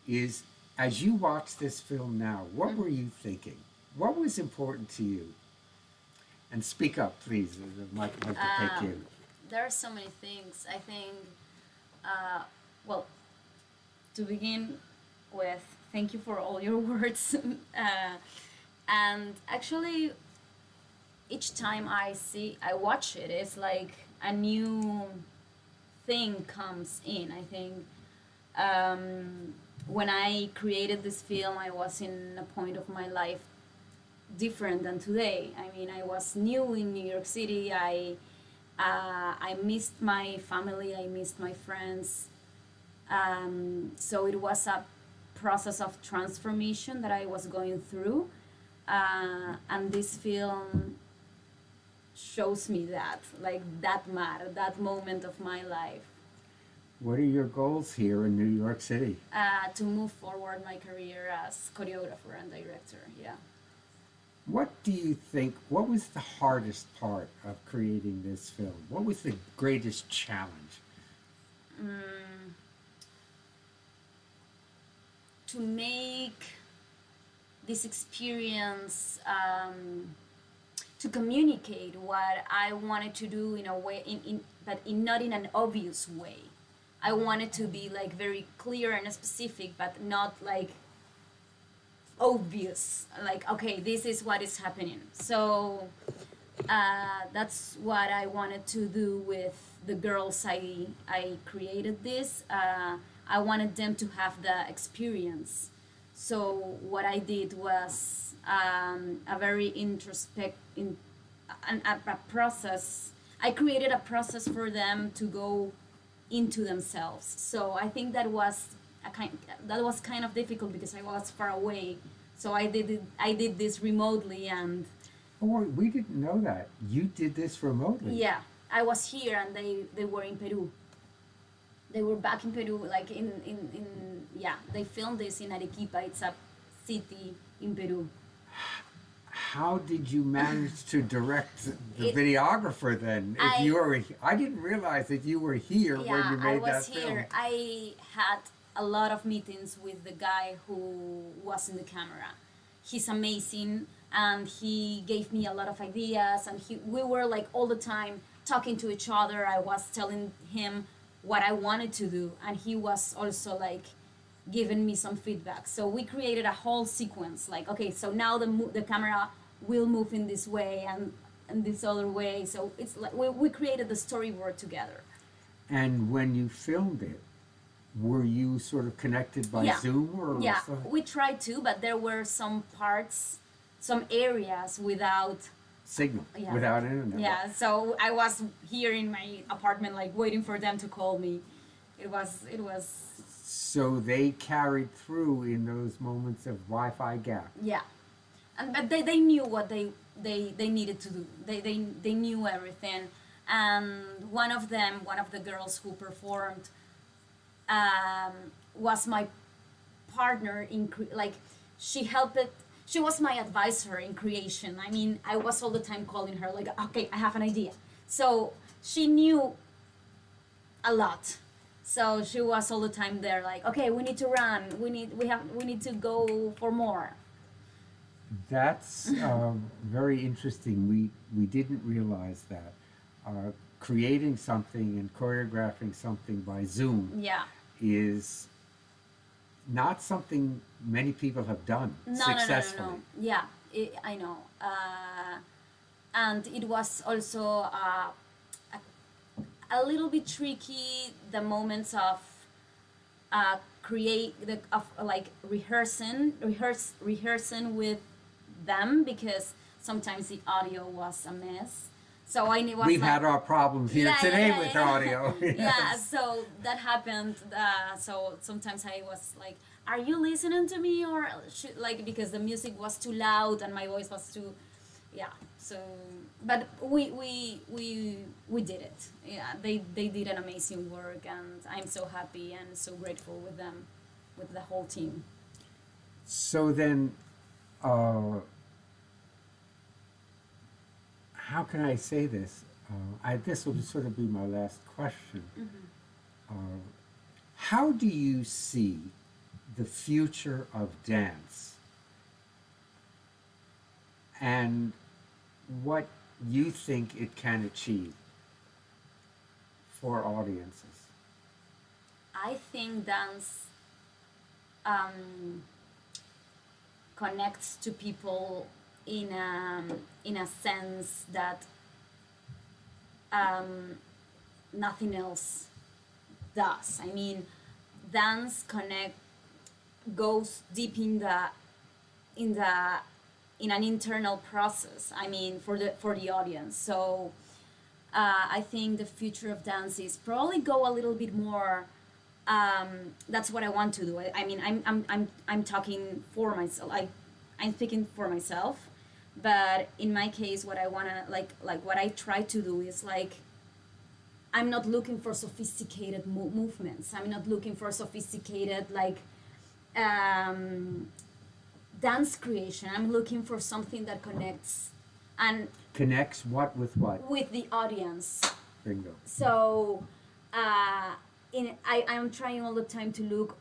is, as you watch this film now, what were you thinking? What was important to you? And speak up, please. The mic will take you. There are so many things. I think, well, to begin with, thank you for all your words. And actually, each time I watch it, it's like a new thing comes in. I think when I created this film, I was in a point of my life different than today. I mean, I was new in New York City. I missed my family. I missed my friends. So it was a process of transformation that I was going through. And this film shows me that, like that moment of my life. What are your goals here in New York City? To move forward my career as choreographer and director, yeah. What do you think, what was the hardest part of creating this film? What was the greatest challenge? To make this experience, to communicate what I wanted to do in a way, but not in an obvious way. I wanted to be like very clear and specific, but not like obvious, like, okay, this is what is happening. So that's what I wanted to do with the girls I created this. I wanted them to have the experience. So what I did was a very a process. I created a process for them to go into themselves. So I think that was kind of difficult because I was far away. So I did this remotely, and oh, we didn't know that. You did this remotely. Yeah, I was here and they were in Peru. They were back in Peru, like in they filmed this in Arequipa. It's a city in Peru. How did you manage to direct the videographer then? I didn't realize that you were here when you made that film. I was here. I had a lot of meetings with the guy who was in the camera. He's amazing, and he gave me a lot of ideas, and we were like all the time talking to each other. I was telling him what I wanted to do, and he was also like giving me some feedback. So we created a whole sequence, like, okay, so now the camera will move in this way and this other way. So it's like we created the storyboard together. And when you filmed it, were you sort of connected by Zoom or Yeah, something? we tried to, but there were some parts, some areas without Signal, without internet. Yeah, so I was here in my apartment, like waiting for them to call me. It was. So they carried through in those moments of Wi-Fi gap. Yeah, and but they knew what they needed to do. They knew everything, and one of the girls who performed, was my partner in she helped it. She was my advisor in creation. I mean, I was all the time calling her like, okay, I have an idea. So she knew a lot. So she was all the time there like, okay, we need to run. We need to go for more. That's very interesting. We didn't realize that. Creating something and choreographing something by Zoom is not something many people have done successfully. No. Yeah, I know. And it was also a little bit tricky, the moments of rehearsing with them, because sometimes the audio was a mess. So We've had our problems here today with audio. Yeah, so that happened. So sometimes I was like, "Are you listening to me?" Or because the music was too loud and my voice was too, So, but we did it. Yeah, they did an amazing work, and I'm so happy and so grateful with them, with the whole team. So then, how can I say this? This will sort of be my last question. Mm-hmm. How do you see the future of dance, and what you think it can achieve for audiences? I think dance connects to people in a sense that nothing else does. I mean, dance goes deep in an internal process. I mean, for the audience. So I think the future of dance is probably go a little bit more. That's what I want to do. I mean, I'm talking for myself. I'm speaking for myself. But in my case, what I wanna what I try to do is I'm not looking for sophisticated movements. I'm not looking for sophisticated dance creation. I'm looking for something that connects what with what? With the audience. Bingo. So I'm trying all the time to look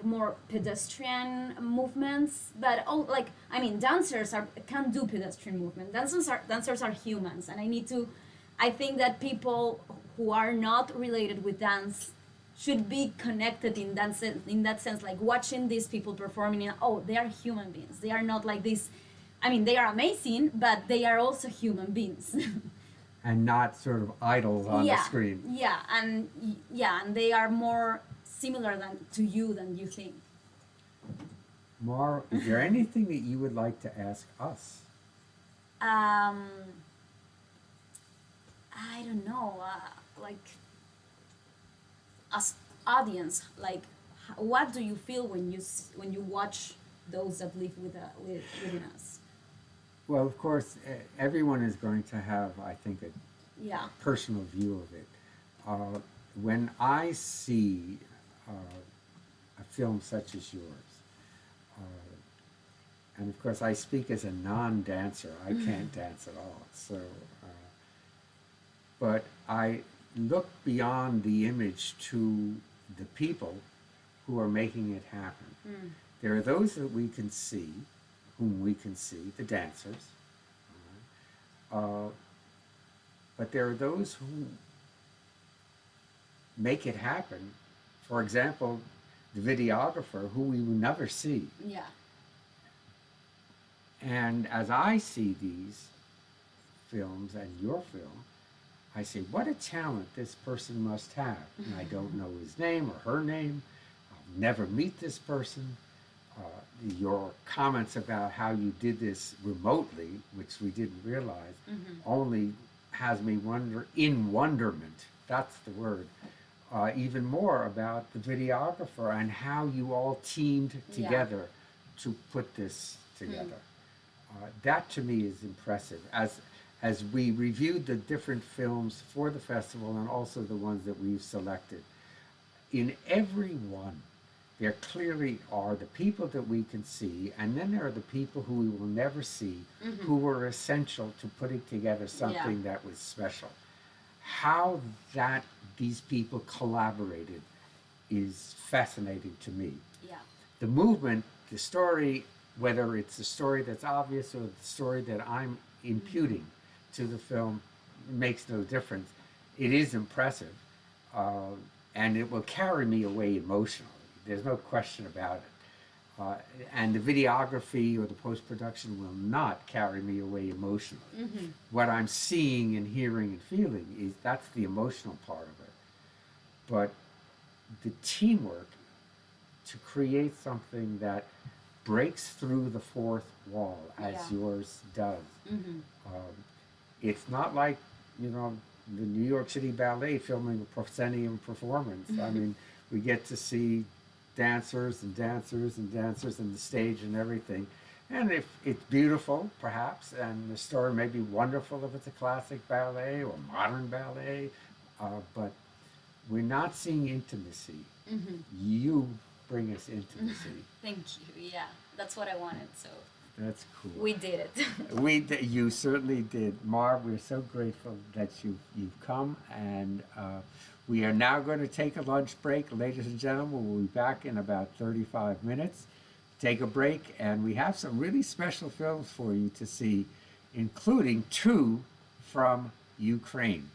more pedestrian movements, but dancers can do pedestrian movement. Dancers are humans, and I think that people who are not related with dance should be connected in that sense, watching these people performing. They are human beings. They are not like this. I mean, they are amazing, but they are also human beings. And not sort of idols on the screen. Yeah, and they are more similar to you than you think. Mar, is there anything that you would like to ask us? I don't know, as audience, what do you feel when you watch those that live within us? Well, of course, everyone is going to have, I think, a personal view of it. When I see a film such as yours, and of course I speak as a non-dancer, I can't dance at all, so, but I look beyond the image to the people who are making it happen. There are those that we can see, whom we can see, the dancers, but there are those who make it happen. For example, the videographer, who we will never see. Yeah. And as I see these films and your film, I say, what a talent this person must have. And I don't know his name or her name. I'll never meet this person. Your comments about how you did this remotely, which we didn't realize, only has me in wonderment, that's the word, even more about the videographer and how you all teamed together to put this together. That to me is impressive. As we reviewed the different films for the festival and also the ones that we've selected, in every one, there clearly are the people that we can see, and then there are the people who we will never see, who were essential to putting together something that was special. How these people collaborated is fascinating to me. Yeah. The movement, the story, whether it's the story that's obvious or the story that I'm imputing to the film, makes no difference. It is impressive, and it will carry me away emotionally. There's no question about it. And the videography or the post-production will not carry me away emotionally. What I'm seeing and hearing and feeling that's the emotional part of it. But the teamwork to create something that breaks through the fourth wall, as yours does. It's not like, the New York City Ballet filming a proscenium performance. I mean, we get to see dancers and dancers and dancers and the stage and everything. And if it's beautiful, perhaps, and the story may be wonderful if it's a classic ballet or modern ballet, but we're not seeing intimacy. You bring us intimacy. Thank you. Yeah, that's what I wanted. So that's cool. We did it. You certainly did, Marv. We're so grateful that you've come, and we are now going to take a lunch break, ladies and gentlemen. We'll be back in about 35 minutes. Take a break, and we have some really special films for you to see, including 2 from Ukraine,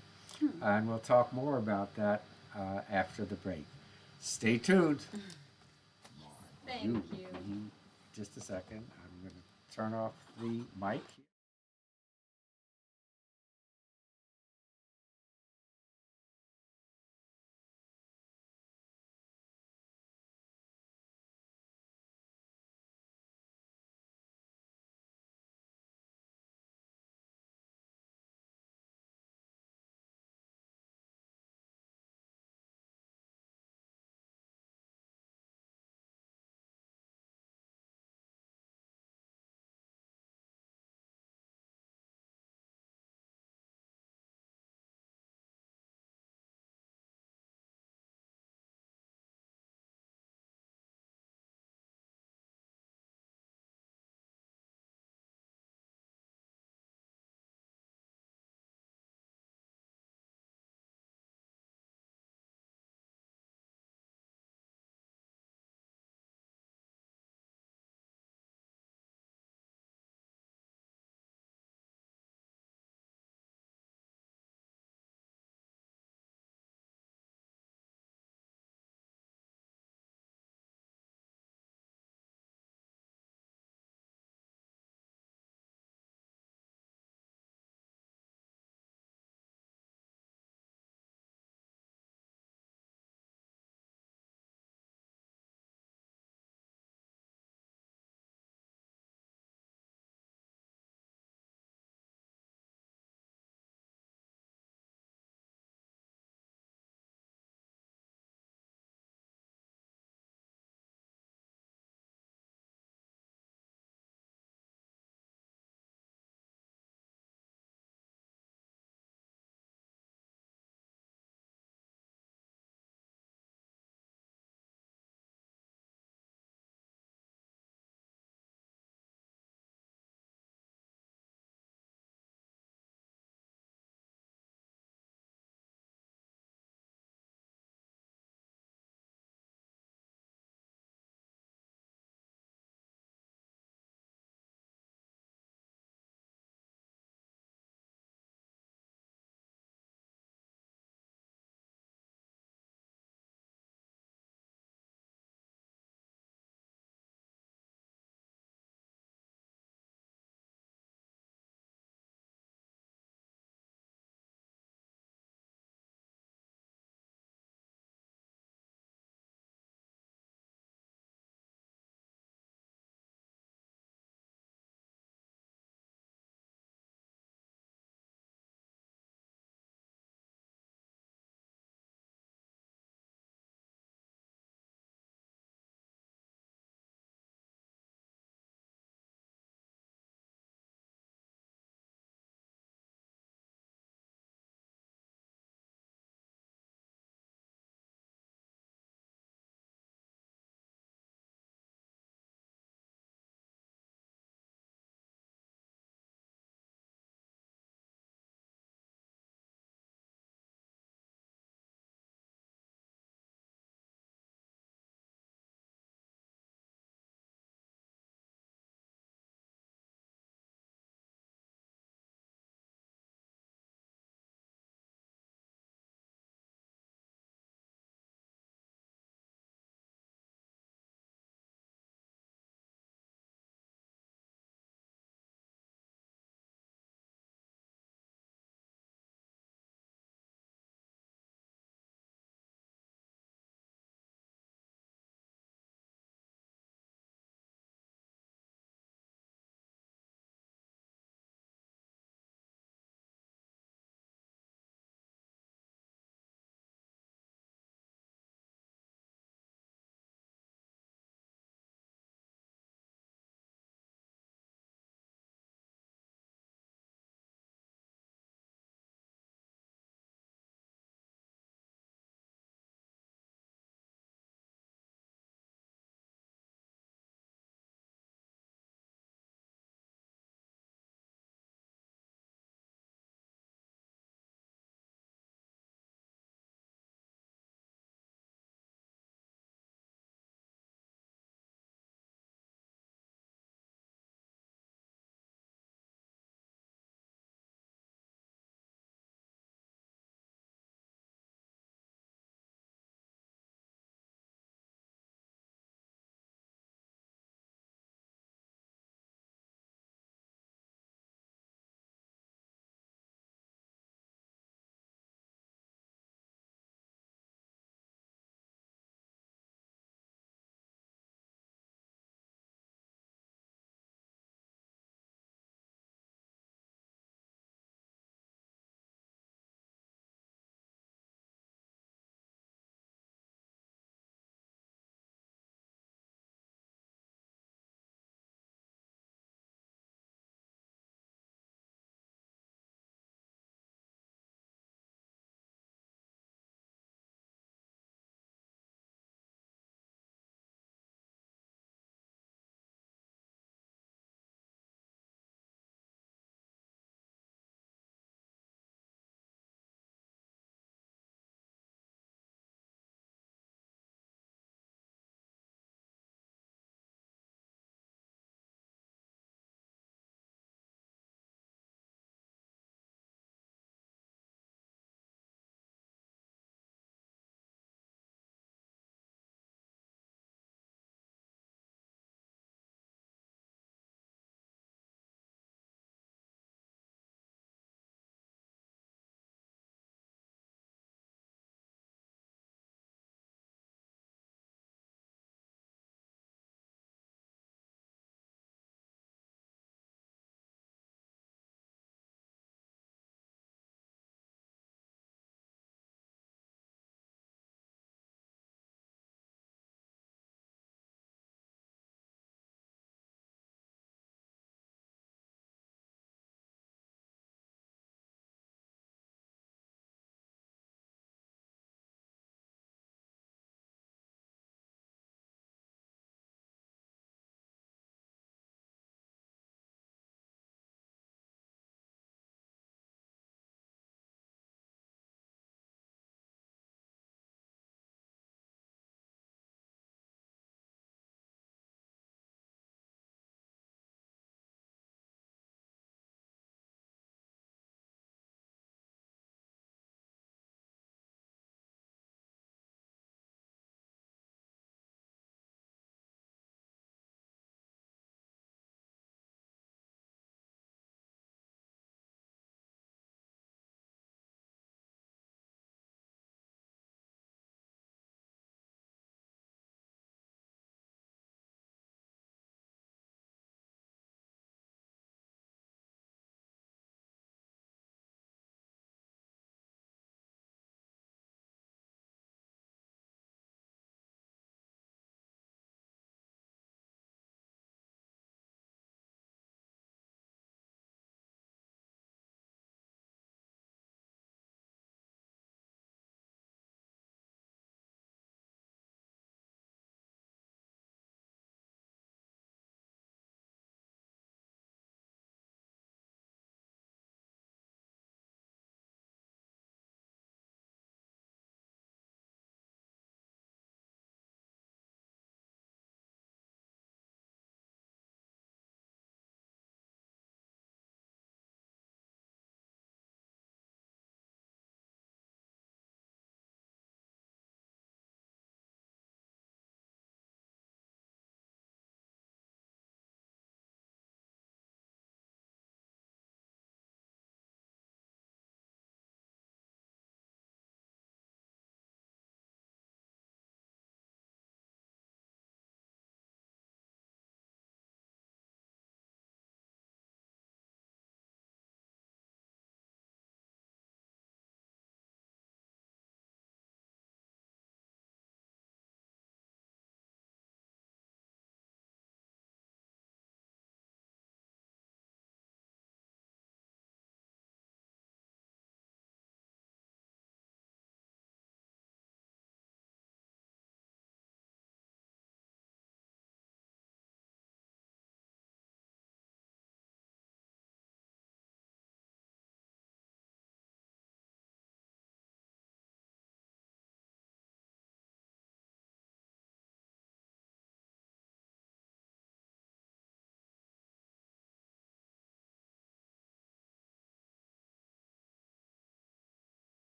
and we'll talk more about that after the break. Stay tuned. Thank you. Just a second. I'm going to turn off the mic.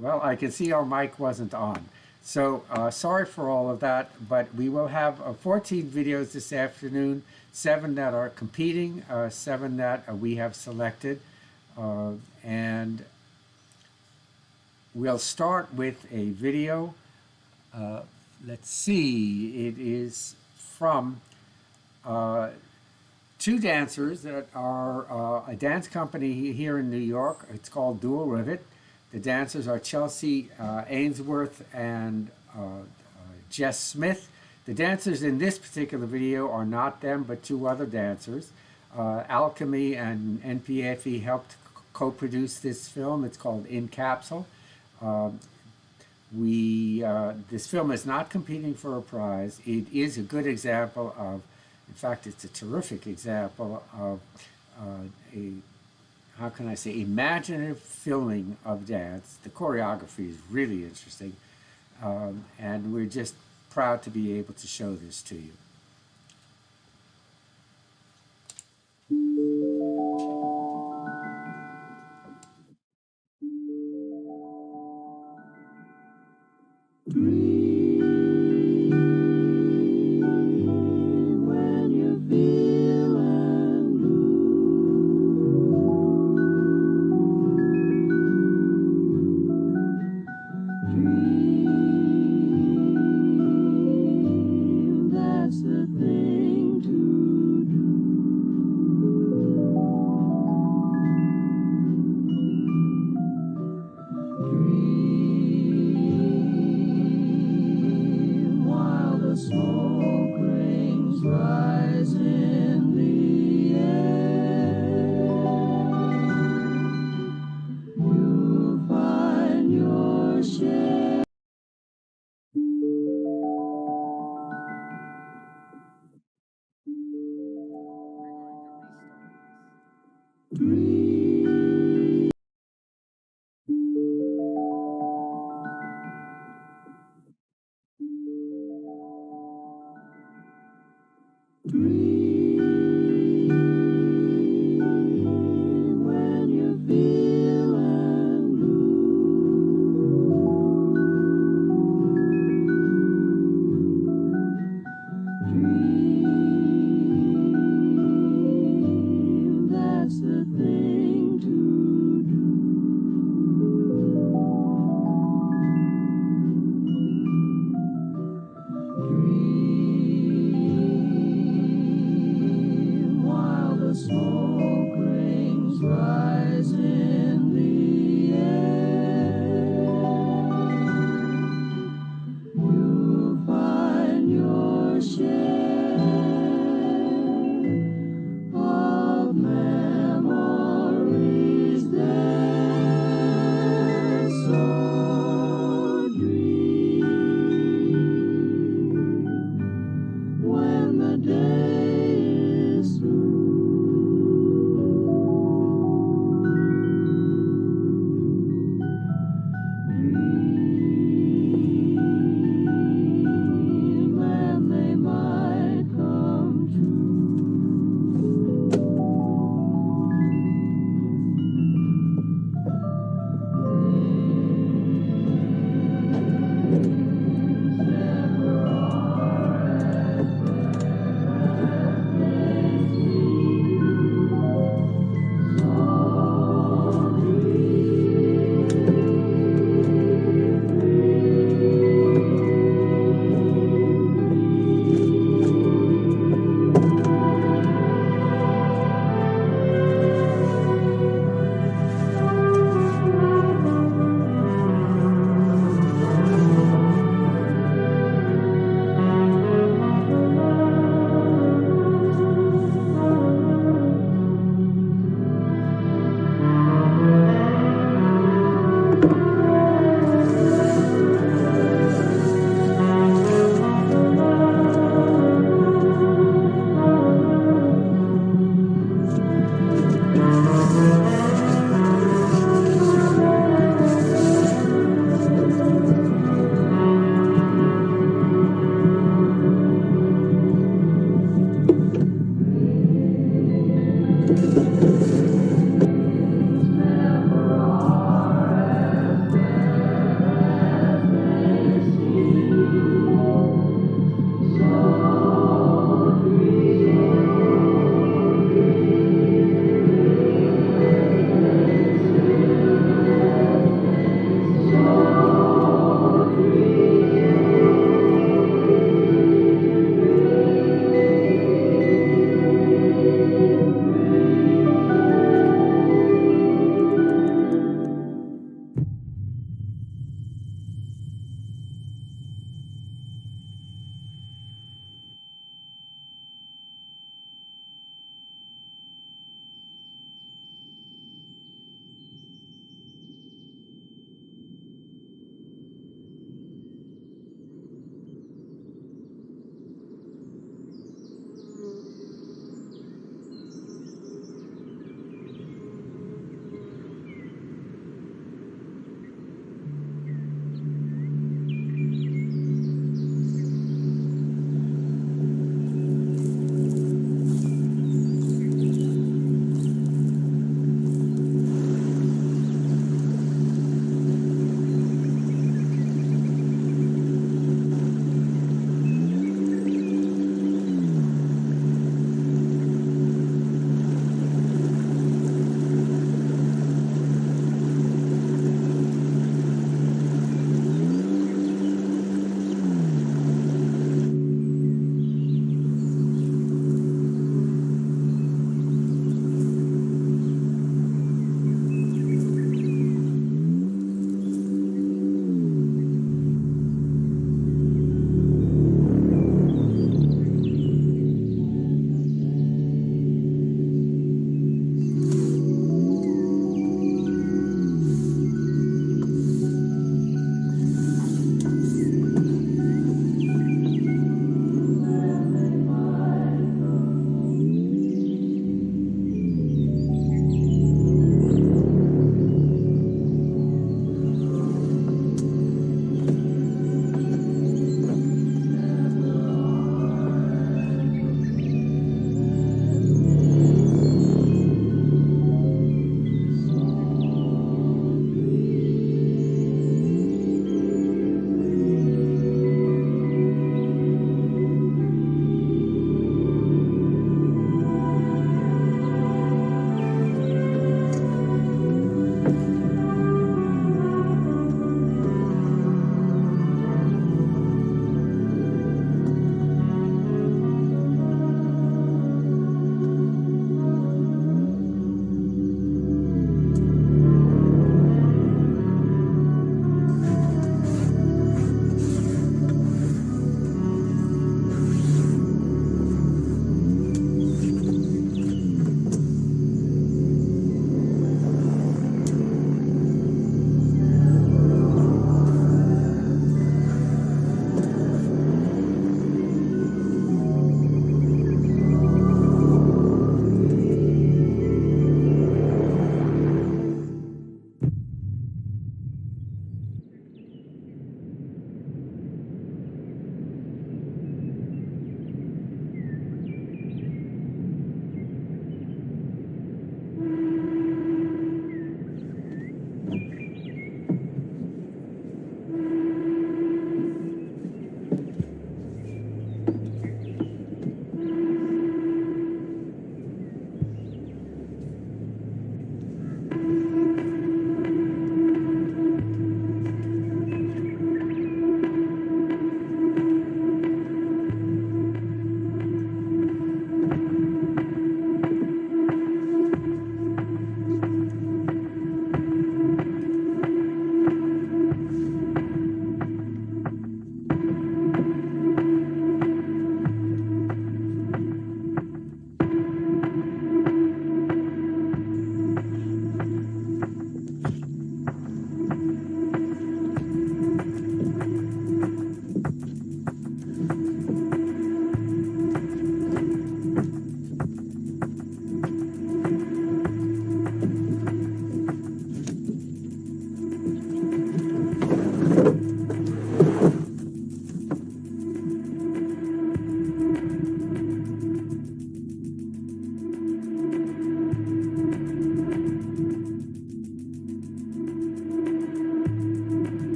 Well, I can see our mic wasn't on. So sorry for all of that, but we will have 14 videos this afternoon, 7 that are competing, 7 that we have selected. And we'll start with a video. Let's see, it is from 2 dancers that are a dance company here in New York. It's called Dual Rivet. The dancers are Chelsea Ainsworth and Jess Smith. The dancers in this particular video are not them, but 2 other dancers. AAlchemy and NPFE helped co-produce this film. It's called In Capsule. This film is not competing for a prize. It is a good example of, in fact, it's a terrific example of how can I say, imaginative filming of dance. The choreography is really interesting, and we're just proud to be able to show this to you.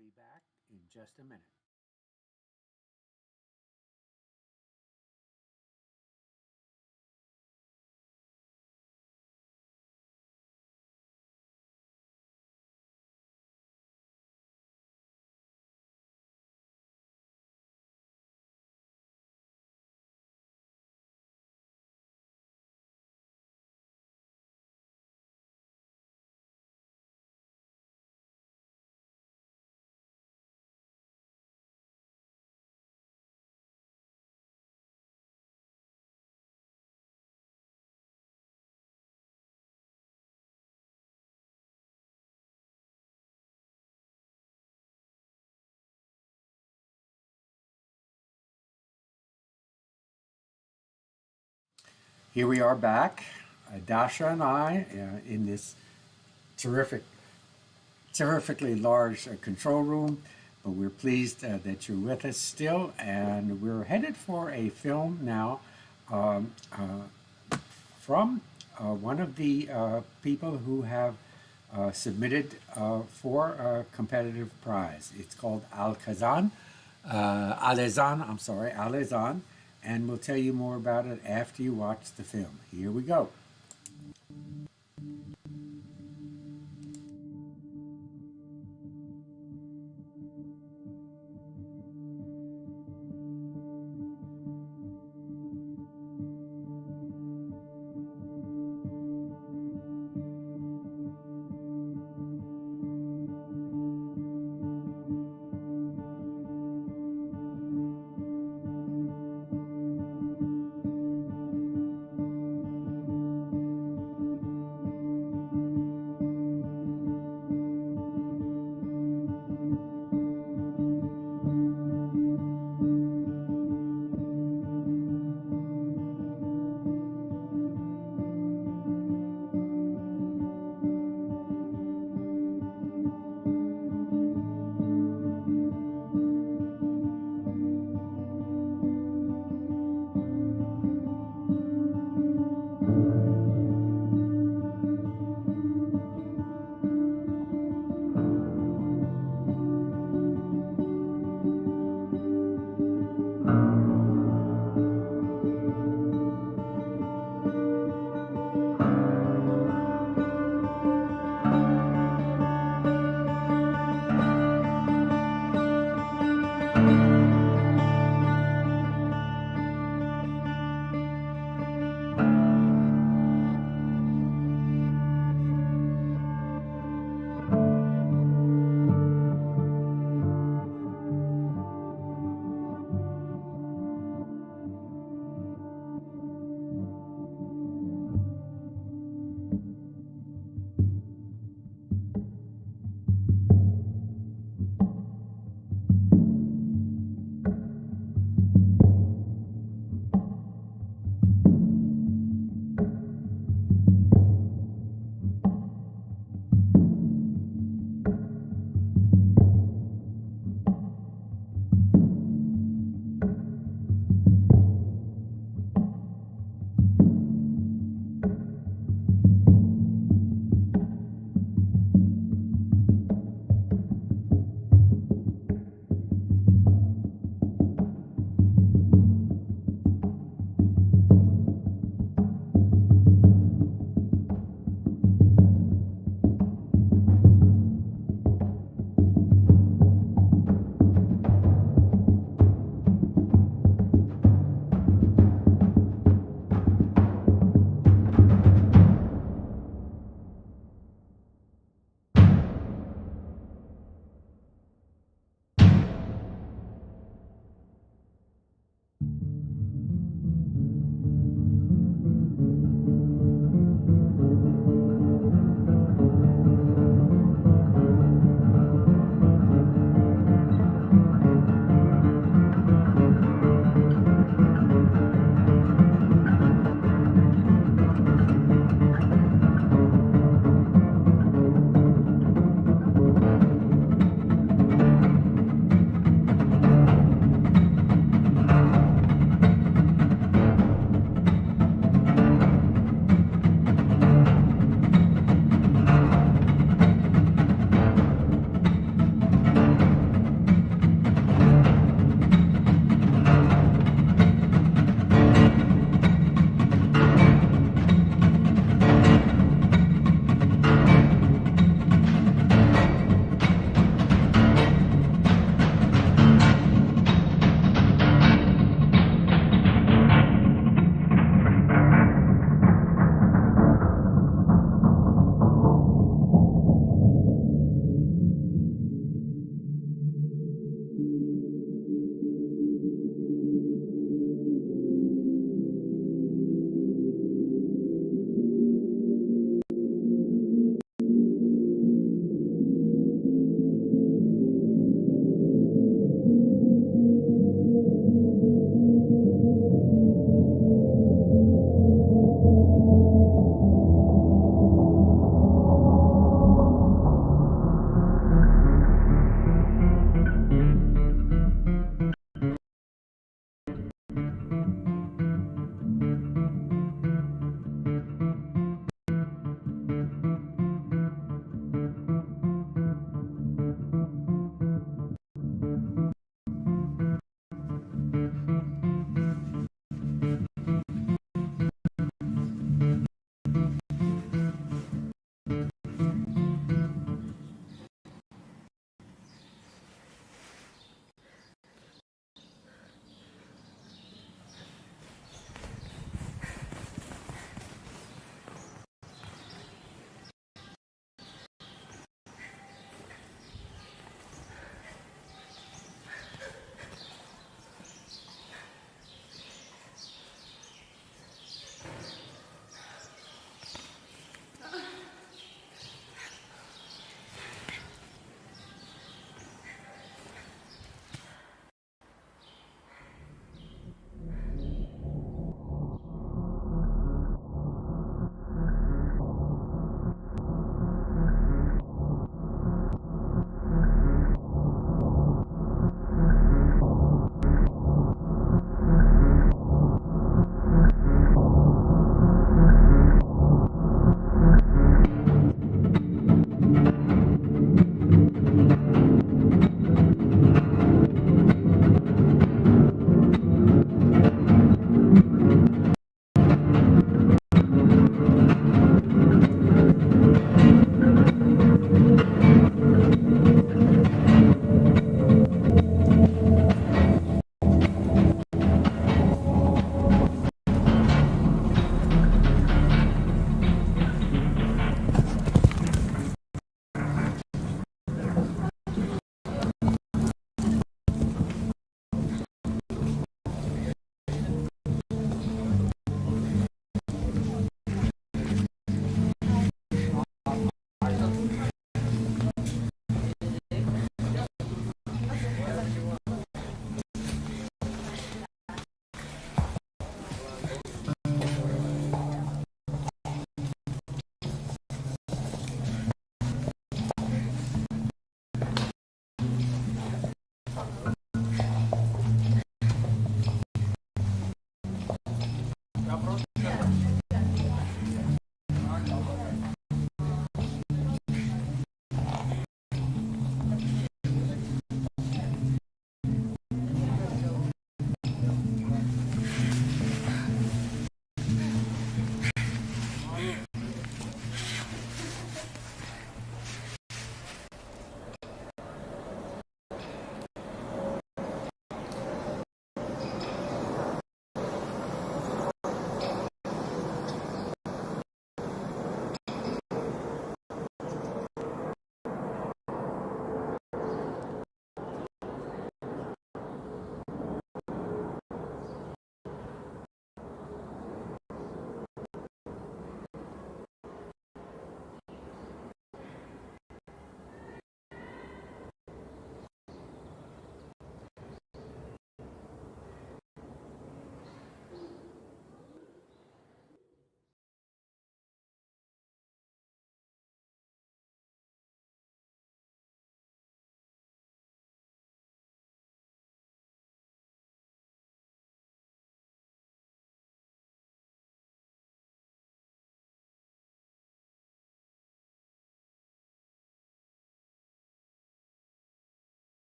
be back in just a minute. Here we are back, Dasha and I, in this terrifically large control room. But we're pleased that you're with us still, and we're headed for a film now from one of the people who have submitted for a competitive prize. It's called Alezan, and we'll tell you more about it after you watch the film. Here we go.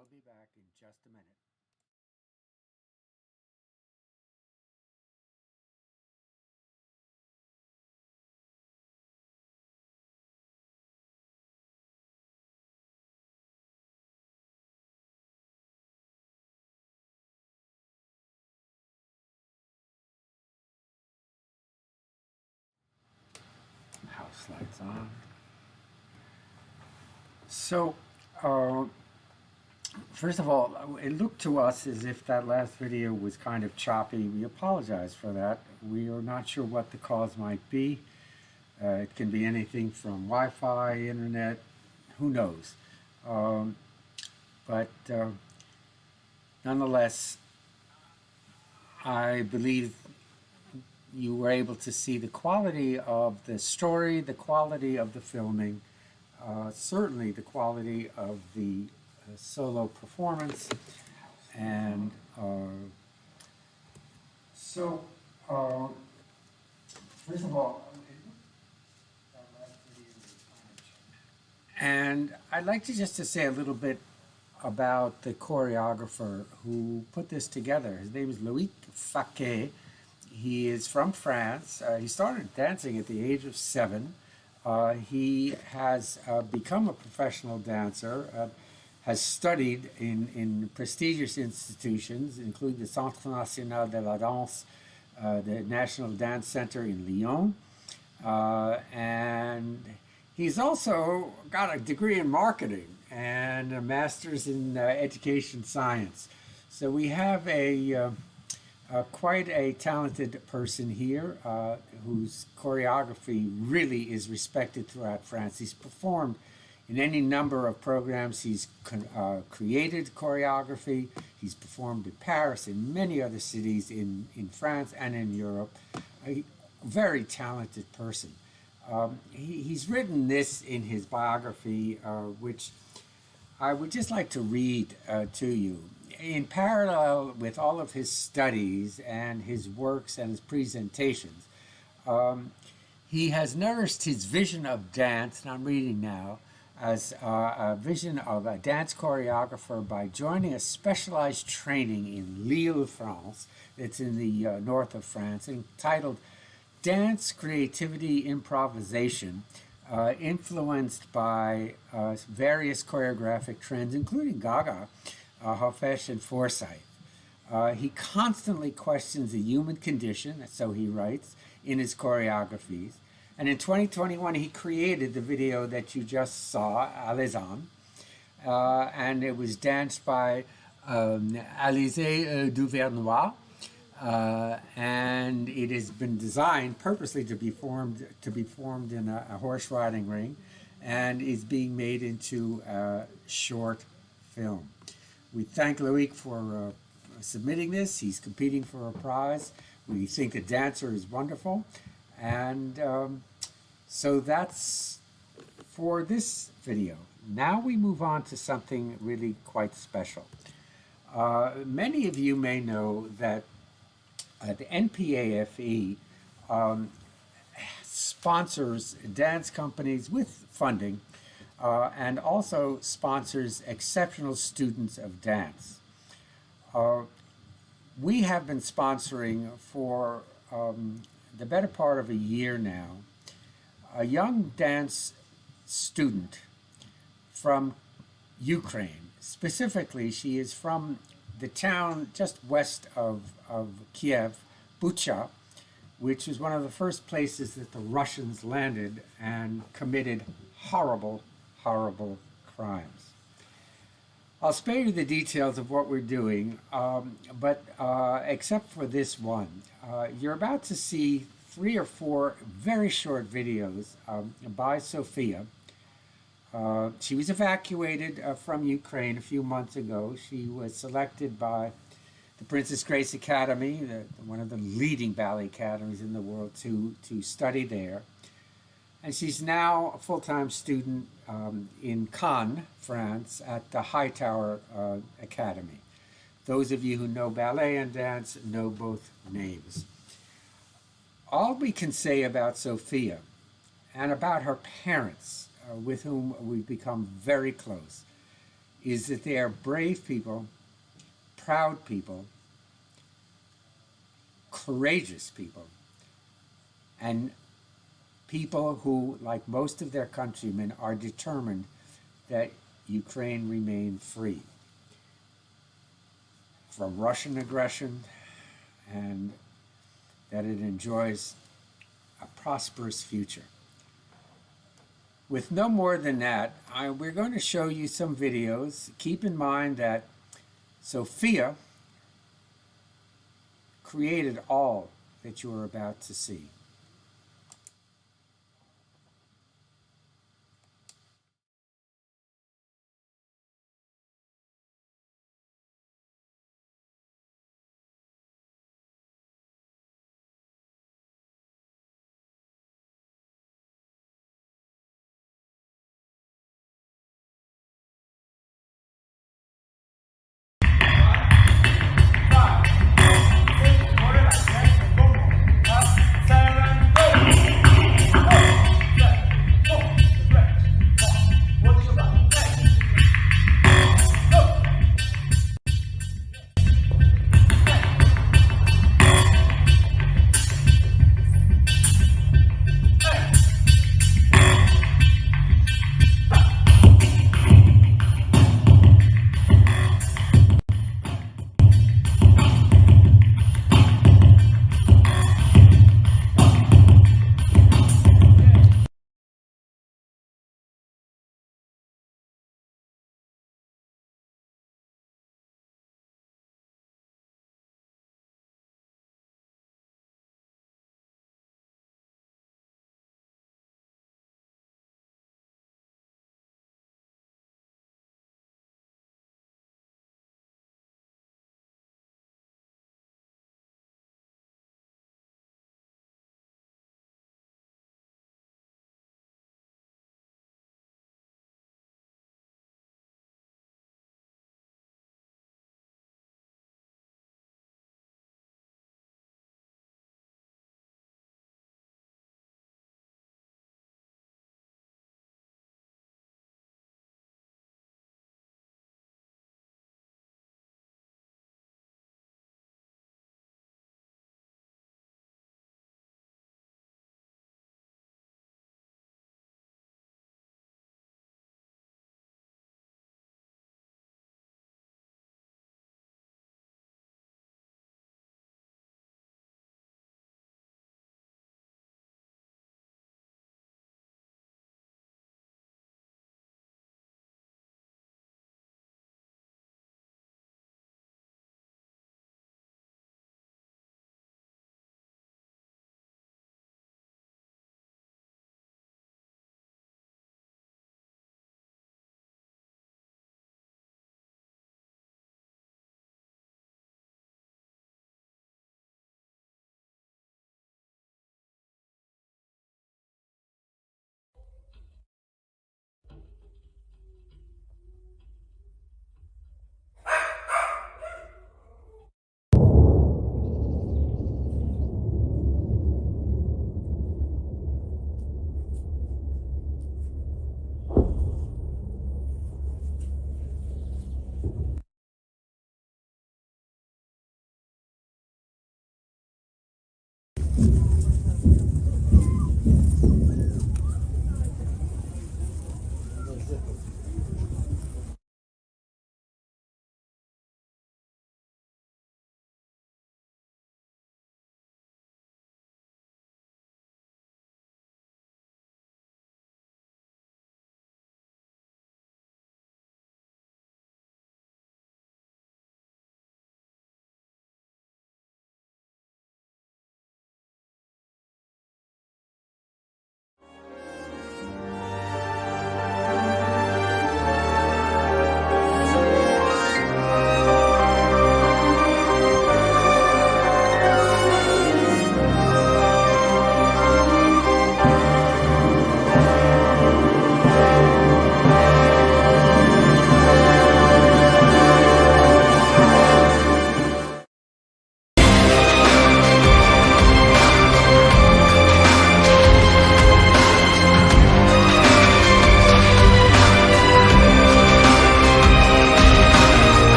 We'll be back in just a minute. House lights on. So, first of all, it looked to us as if that last video was kind of choppy. We apologize for that. We are not sure what the cause might be. It can be anything from Wi-Fi, internet, who knows. But nonetheless, I believe you were able to see the quality of the story, the quality of the filming, certainly the quality of the solo performance. And so, first of all, and I'd like to just to say a little bit about the choreographer who put this together. His name is Loïc Faquet. He is from France. He started dancing at the age of 7. He has become a professional dancer, has studied in prestigious institutions, including the Centre National de la Danse, the National Dance Center in Lyon. And he's also got a degree in marketing and a master's in education science. So we have quite a talented person here whose choreography really is respected throughout France. He's performed in any number of programs. He's created choreography. He's performed in Paris, in many other cities in France and in Europe. A very talented person. He's written this in his biography, which I would just like to read to you. In parallel with all of his studies and his works and his presentations, he has nourished his vision of dance, and I'm reading now, as a vision of a dance choreographer by joining a specialized training in Lille, France. It's in the north of France, entitled Dance, Creativity, Improvisation, influenced by various choreographic trends, including Gaga, Hofesh, and Forsyth. He constantly questions the human condition, so he writes, in his choreographies. And in 2021, he created the video that you just saw, Alezan, and it was danced by Alizé Duvernois, and it has been designed purposely to be formed in a horse riding ring, and is being made into a short film. We thank Loïc for submitting this. He's competing for a prize. We think the dancer is wonderful, and so that's for this video. Now we move on to something really quite special. Many of you may know that the NPAFE sponsors dance companies with funding and also sponsors exceptional students of dance. We have been sponsoring for the better part of a year now a young dance student from Ukraine. Specifically, she is from the town just west of Kiev, Bucha, which was one of the first places that the Russians landed and committed horrible, horrible crimes. I'll spare you the details of what we're doing, but except for this one, you're about to see 3 or 4 very short videos by Sophia. She was evacuated from Ukraine a few months ago. She was selected by the Princess Grace Academy, one of the leading ballet academies in the world, to study there. And she's now a full-time student in Cannes, France, at the Hightower Academy. Those of you who know ballet and dance know both names. All we can say about Sophia and about her parents, with whom we've become very close, is that they are brave people, proud people, courageous people, and people who, like most of their countrymen, are determined that Ukraine remain free from Russian aggression and that it enjoys a prosperous future. With no more than that, we're going to show you some videos. Keep in mind that Sophia created all that you are about to see. Sarah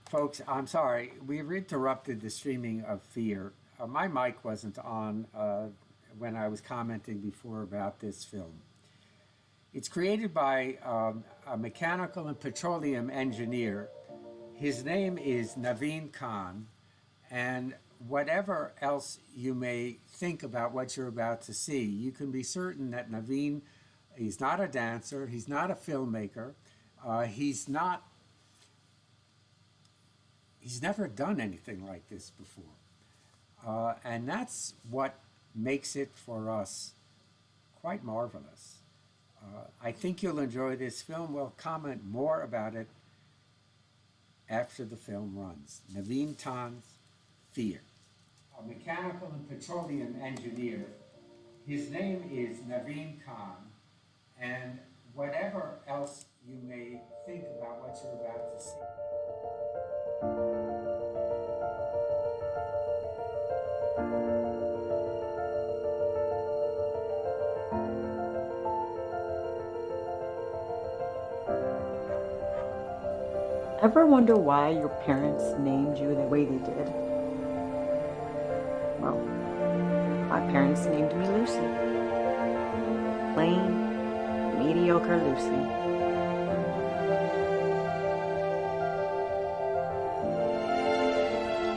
Folks, I'm sorry. We've interrupted the streaming of Fear. My mic wasn't on when I was commenting before about this film. It's created by a mechanical and petroleum engineer. His name is Naveen Khan, and whatever else you may think about what you're about to see, you can be certain that Naveen, he's not a dancer, he's not a filmmaker, he's never done anything like this before. And that's what makes it for us quite marvelous. I think you'll enjoy this film. We'll comment more about it after the film runs. Naveen Khan's Fear. A mechanical and petroleum engineer. His name is Naveen Khan, and whatever else you may think about what you're about to see. Ever wonder why your parents named you the way they did? Well, my parents named me Lucy. Plain, mediocre Lucy.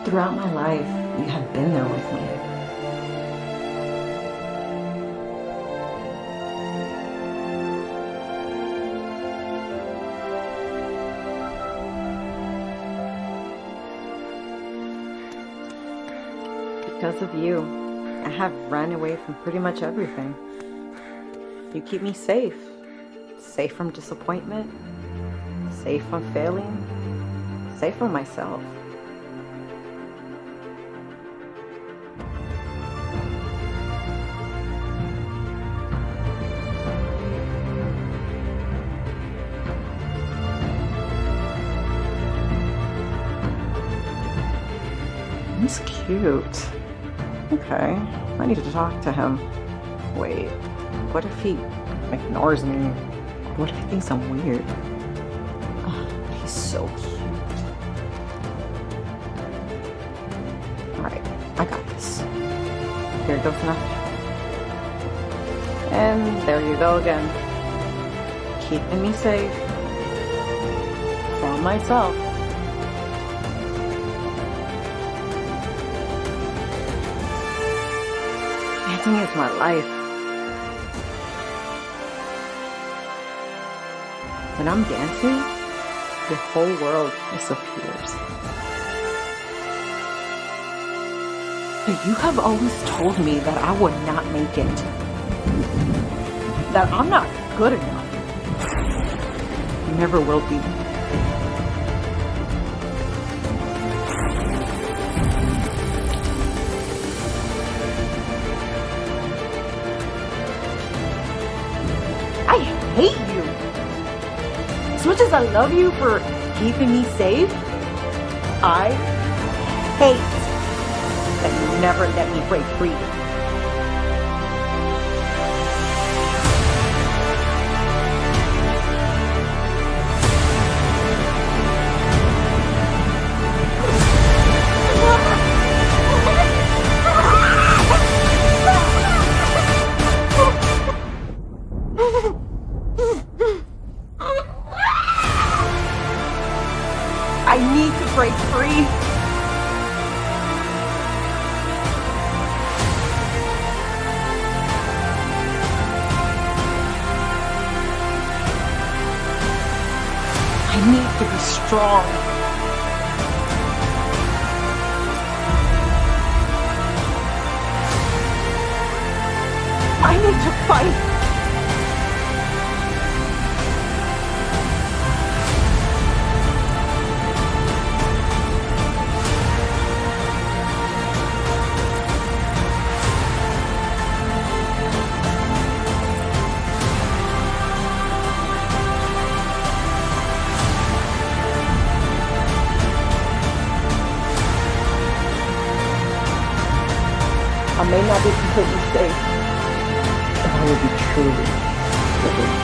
Throughout my life, you have been there with me. Because of you, I have run away from pretty much everything. You keep me safe. Safe from disappointment. Safe from failing. Safe from myself. He's cute. Okay, I need to talk to him. Wait, what if he ignores me? What if he thinks I'm weird? Oh, he's so cute. Alright, I got this. Here goes nothing. And there you go again. Keeping me safe. From myself. Dancing is my life. When I'm dancing, the whole world disappears. But you have always told me that I would not make it. That I'm not good enough. You never will be. I hate you. As much as I love you for keeping me safe, I hate that you never let me break free. I need to break free. I need to be strong. I need to fight. I may not be completely safe, but I will be truly living.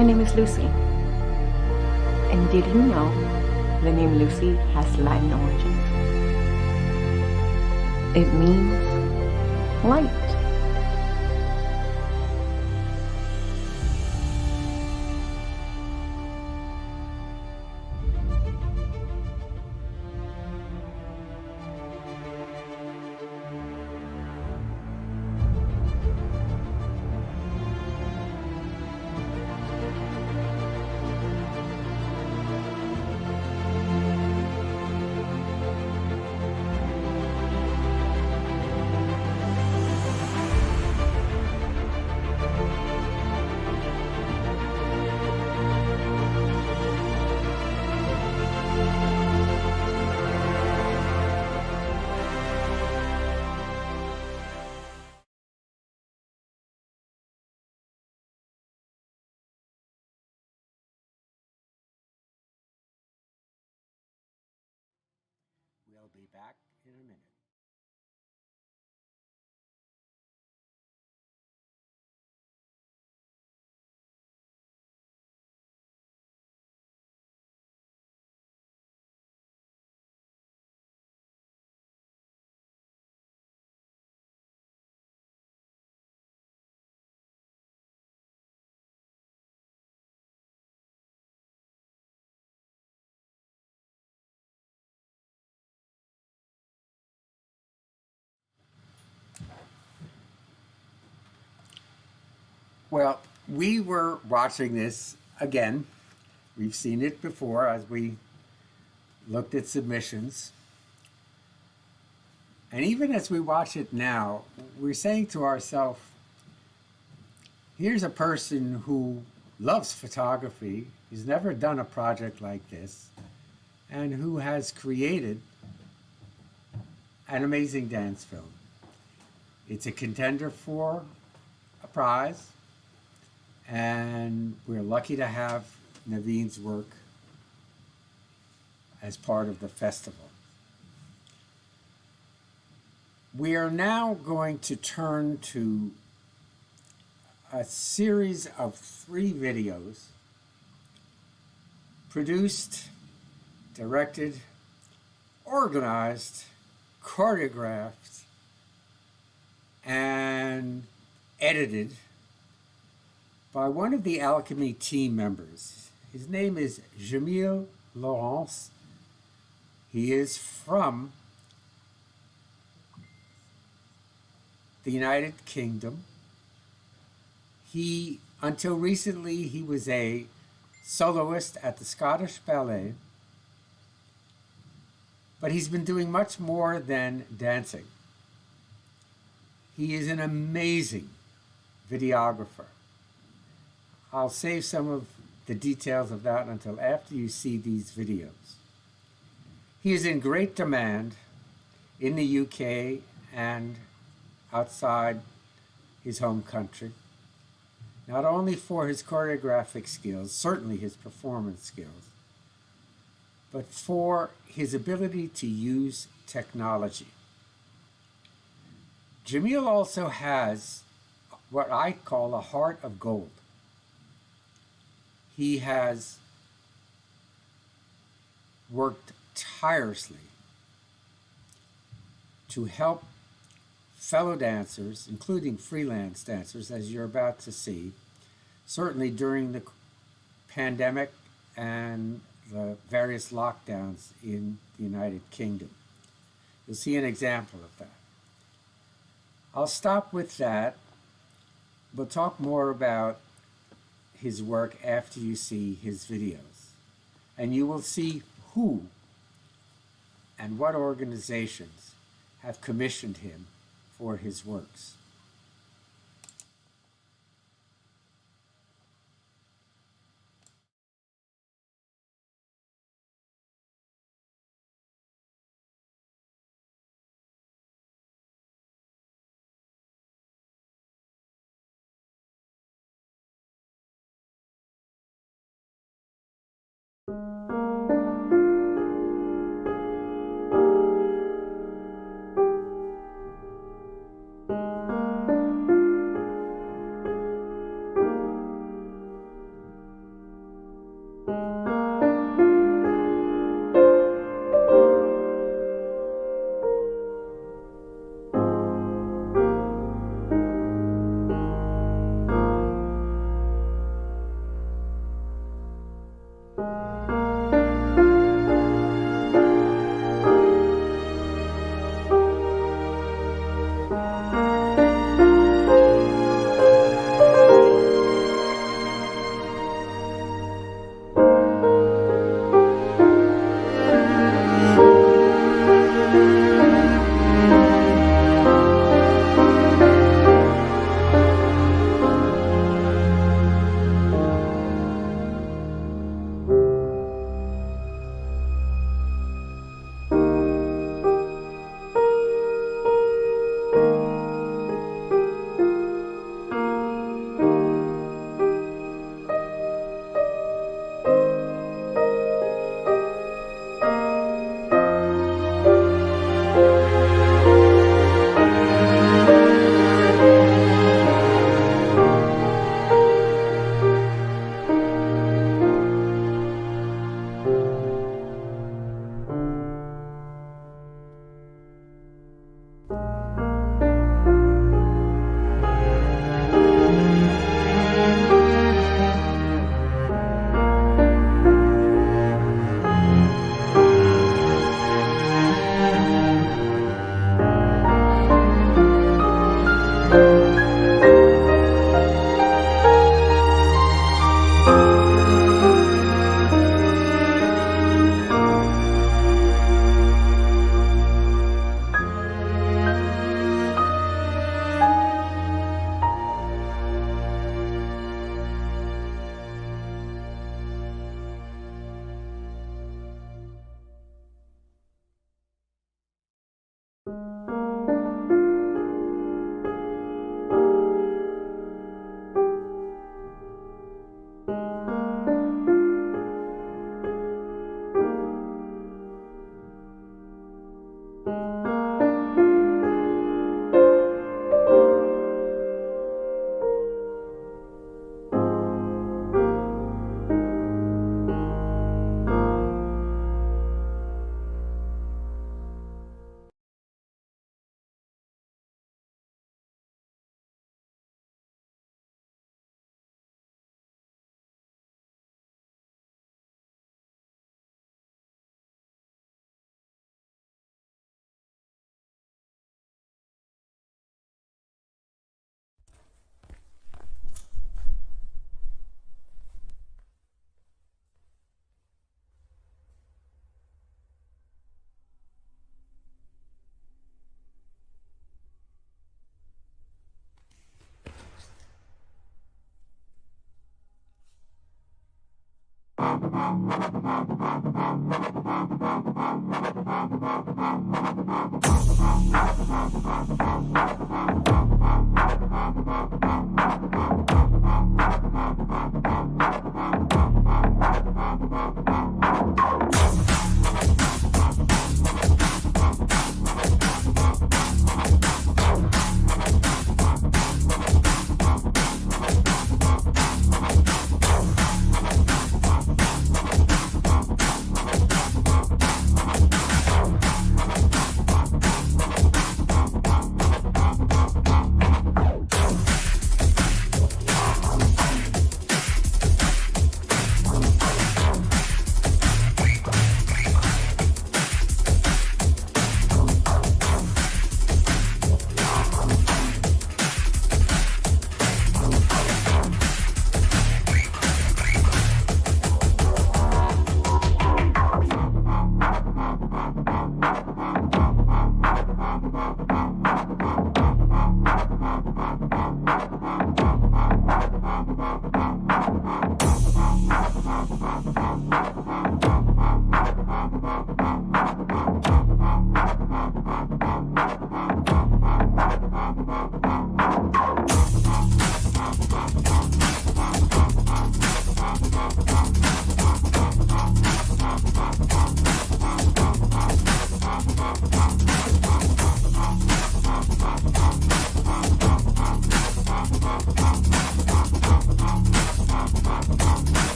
My name is Lucy. And did you know the name Lucy has Latin origins? It means light. We'll be back in a minute. Well, we were watching this again. We've seen it before as we looked at submissions. And even as we watch it now, we're saying to ourselves, here's a person who loves photography, he's never done a project like this, and who has created an amazing dance film. It's a contender for a prize, and we're lucky to have Naveen's work as part of the festival. We are now going to turn to a series of 3 videos produced, directed, organized, choreographed, and edited by one of the AAlchemy team members. His name is Jamil Laurence. He is from the United Kingdom. Until recently, he was a soloist at the Scottish Ballet, but he's been doing much more than dancing. He is an amazing videographer. I'll save some of the details of that until after you see these videos. He is in great demand in the UK and outside his home country, not only for his choreographic skills, certainly his performance skills, but for his ability to use technology. Jamil also has what I call a heart of gold. He has worked tirelessly to help fellow dancers, including freelance dancers, as you're about to see, certainly during the pandemic and the various lockdowns in the United Kingdom. You'll see an example of that. I'll stop with that. We'll talk more about his work after you see his videos. And you will see who and what organizations have commissioned him for his works.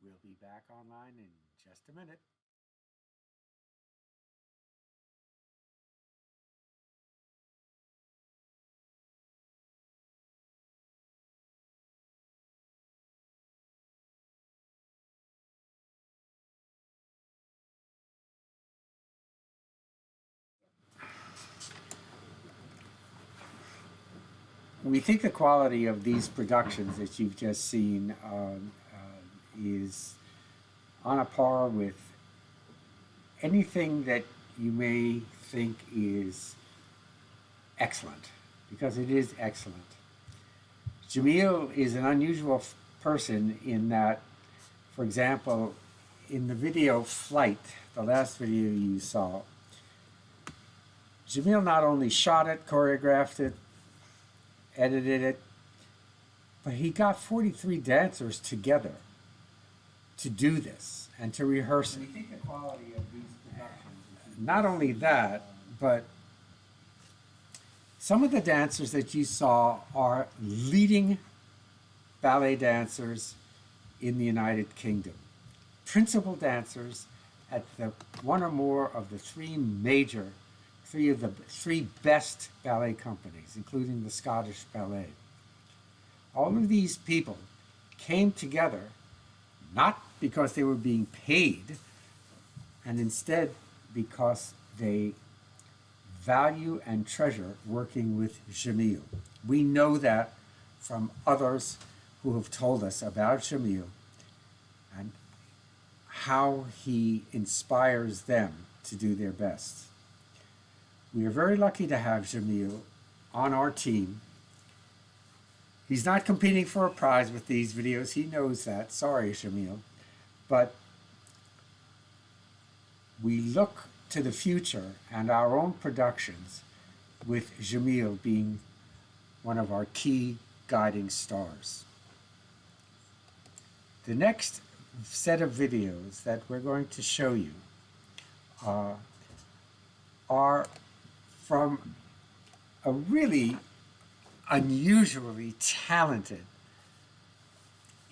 We'll be back online in just a minute. we think the quality of these productions that you've just seen is on a par with anything that you may think is excellent, because it is excellent. Jamil is an unusual person in that, for example, in the video Flight, the last video you saw, Jamil not only shot it, choreographed it, edited it, but he got 43 dancers together to do this and to rehearse it. The quality of these productions. Not only that, but some of the dancers that you saw are leading ballet dancers in the United Kingdom. Principal dancers at the one or more of the three best ballet companies, including the Scottish Ballet. All of these people came together not because they were being paid, and instead because they value and treasure working with Jamil. We know that from others who have told us about Jamil and how he inspires them to do their best. We are very lucky to have Jamil on our team. He's not competing for a prize with these videos. He knows that. Sorry, Jamil. But we look to the future and our own productions with Jamil being one of our key guiding stars. The next set of videos that we're going to show you are from a really unusually talented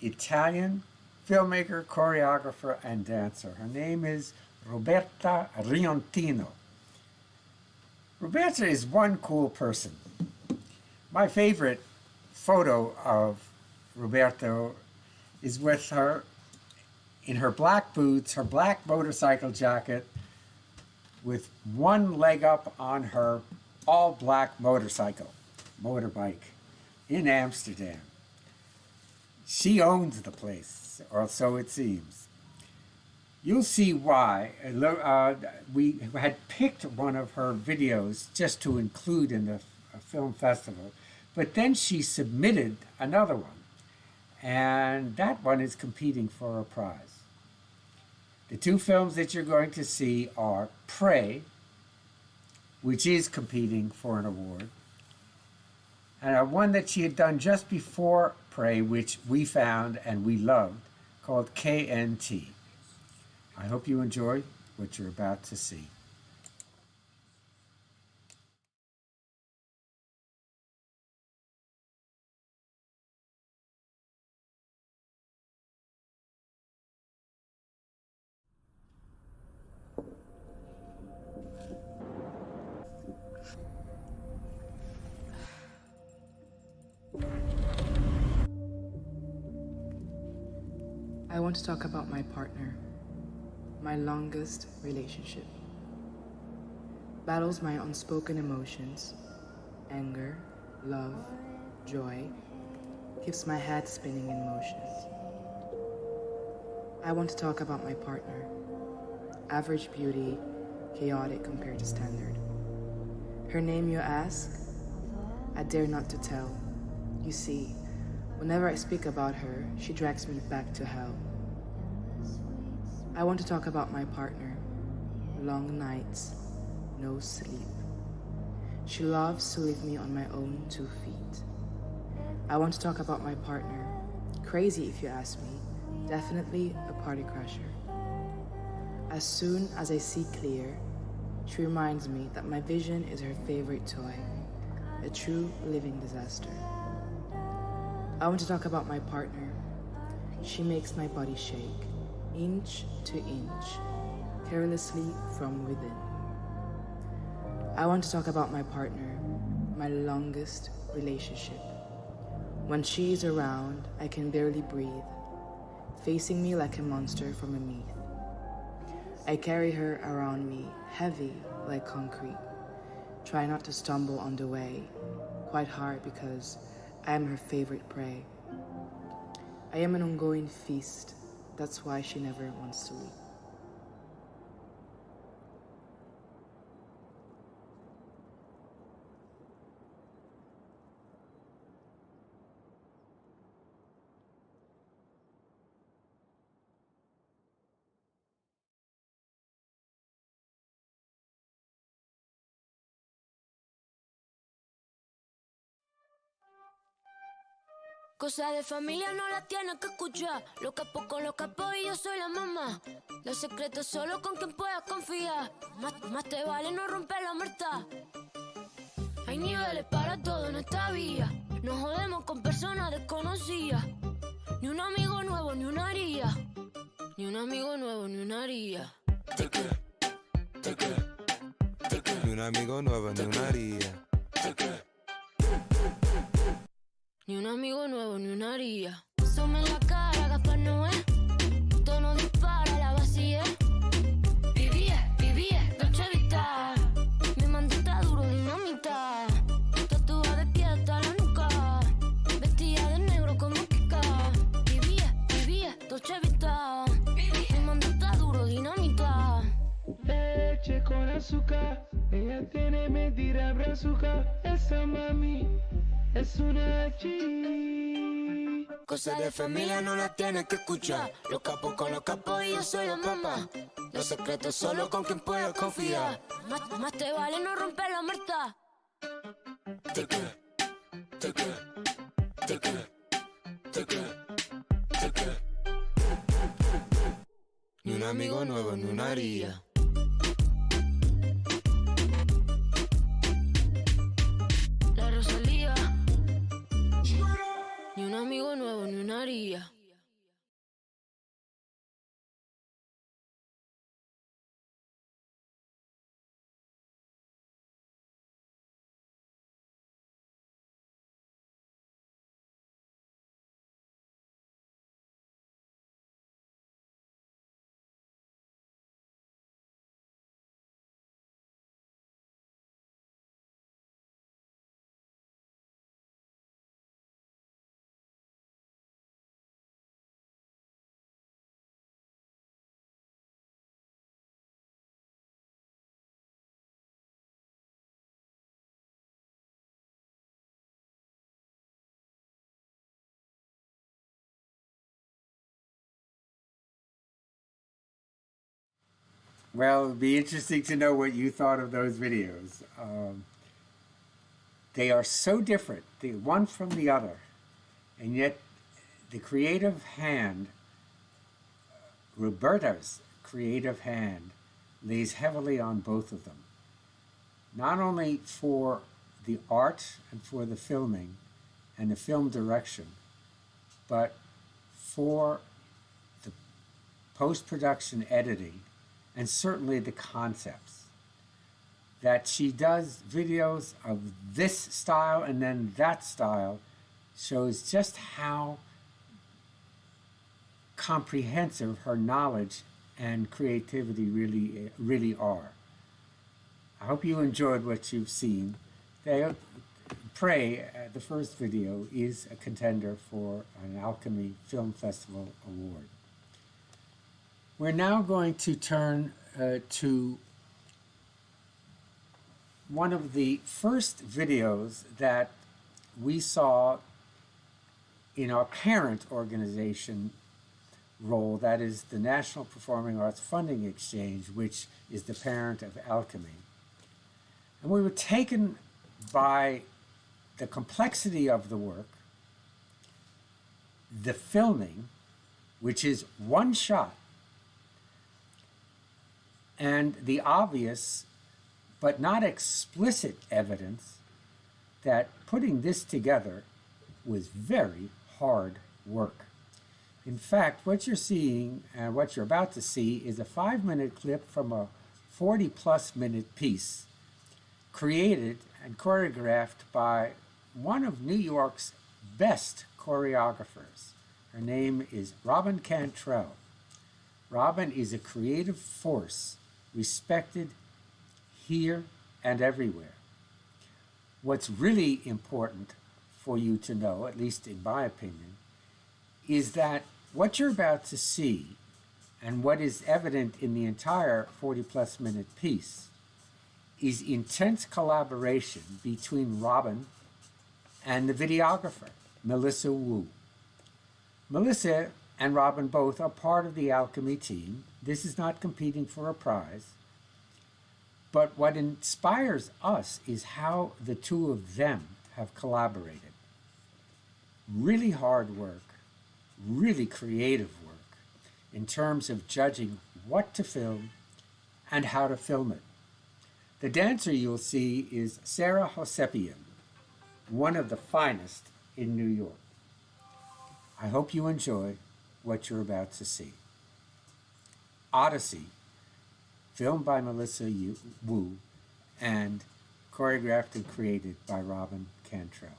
Italian filmmaker, choreographer, and dancer. Her name is Roberta Riontino. Roberta is one cool person. My favorite photo of Roberta is with her in her black boots, her black motorcycle jacket, with one leg up on her all-black motorbike in Amsterdam. She owns the place, or so it seems. You'll see why. We had picked one of her videos just to include in the film festival, but then she submitted another one, and that one is competing for a prize. The two films that you're going to see are Prey, which is competing for an award, and one that she had done just before Prey, which we found and we loved, called KNT. I hope you enjoy what you're about to see. I want to talk about my partner, my longest relationship. Battles my unspoken emotions, anger, love, joy, keeps my head spinning in motions. I want to talk about my partner, average beauty, chaotic compared to standard. Her name, you ask? I dare not to tell. You see, whenever I speak about her, she drags me back to hell. I want to talk about my partner. Long nights, no sleep. She loves to leave me on my own 2 feet. I want to talk about my partner. Crazy if you ask me. Definitely a party crasher. As soon as I see clear, she reminds me that my vision is her favorite toy. A true living disaster. I want to talk about my partner. She makes my body shake, inch to inch, carelessly from within. I want to talk about my partner, my longest relationship. When she is around, I can barely breathe, facing me like a monster from a myth. I carry her around me, heavy like concrete. Try not to stumble on the way. quite hard because I am her favorite prey. I am an ongoing feast. That's why she never wants to leave. Cosa de familia no la tienes que escuchar. Los capos con los capos y yo soy la mamá. Los secretos solo con quien puedas confiar. Más te vale no romper la muerta. Hay niveles para todo en esta vía. No jodemos con personas desconocidas. Ni un amigo nuevo, ni una haría. Ni un amigo nuevo, ni una haría. Ni un amigo nuevo, ni una haría. Ni un amigo nuevo, ni una haría. Asome en la cara, Gaspar Noé. Tono dispara, la vacía. Vivía, Dolce Vita. Mi mandita duro, dinamita. Tatuada de pie hasta la nuca. Vestida de negro como Kika. Vivía, Dolce Vita. Mi mandita duro, dinamita. Leche con azúcar. Ella tiene mentira brazuca. Esa mami es una chi. Cosas de familia no las tienes que escuchar. Los capos con los capos y yo soy la mamá. Los secretos solo con quien puedo confiar. Más te vale no romper la muerta. Ni un amigo nuevo, ni una haría. La Rosalía. Ni un amigo nuevo, ni una haría. Well, it'd be interesting to know what you thought of those videos. They are so different, the one from the other, and yet the creative hand, Roberta's creative hand, lays heavily on both of them. Not only for the art and for the filming and the film direction, but for the post-production editing and certainly the concepts. That she does videos of this style and then that style shows just how comprehensive her knowledge and creativity really are. I hope you enjoyed what you've seen. Pray, the first video, is a contender for an Alchemy Film Festival award. We're now going to turn to one of the first videos that we saw in our parent organization role, that is the National Performing Arts Funding Exchange, which is the parent of Alchemy. And we were taken by the complexity of the work, the filming, which is one shot, and the obvious but not explicit evidence that putting this together was very hard work. In fact, what you're seeing and what you're about to see is a 5-minute clip from a 40-plus minute piece created and choreographed by one of New York's best choreographers. Her name is Robin Cantrell. Robin is a creative force, respected here and everywhere. What's really important for you to know, at least in my opinion, is that what you're about to see and what is evident in the entire 40-plus minute piece is intense collaboration between Robin and the videographer, Melissa Wu. Melissa and Robin both are part of the AAlchemy team. This is not competing for a prize. But what inspires us is how the two of them have collaborated. Really hard work, really creative work in terms of judging what to film and how to film it. The dancer you'll see is Sarah Hosepian, one of the finest in New York. I hope you enjoy what you're about to see. Odyssey, filmed by Melissa Wu and choreographed and created by Robin Cantrell.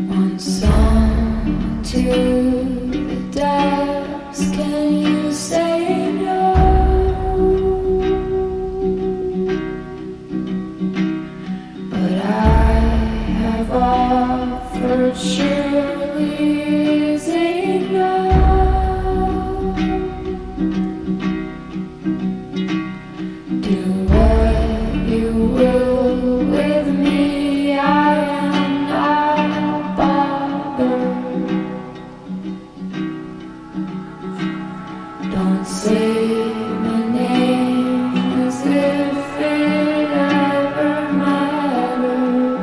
One song to the depths, can you say no? But I have offered, surely is a no. Do what you will with me, I am not bothered. Don't say my name as if it ever mattered.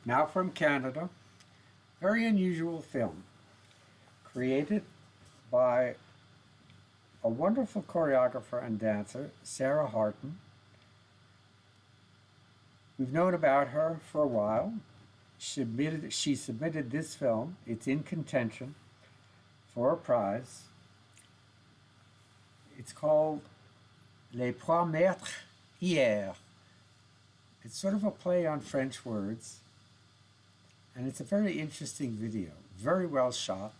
Now from Canada, very unusual film, created by a wonderful choreographer and dancer, Sarah Harton. We've known about her for a while. She submitted this film. It's in contention for a prize. It's called Les Trois Maîtres Hier. It's sort of a play on French words, and it's a very interesting video, very well shot,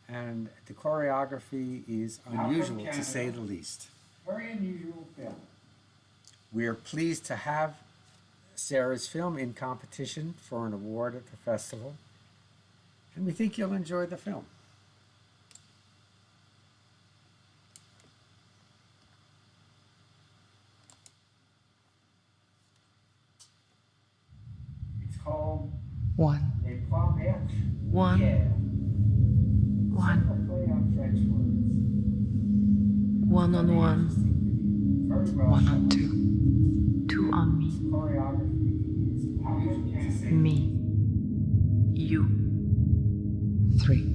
and the choreography is unusual to say the least. Very unusual film. We are pleased to have Sarah's film in competition for an award at the festival, and we think you'll enjoy the film. It's called One. Les Trois Maîtres One. Hier. One. Sort of a play on French words. One on one. Very well One shot. on two. Two on me. Choreography is unusual to say. Me. You. Three.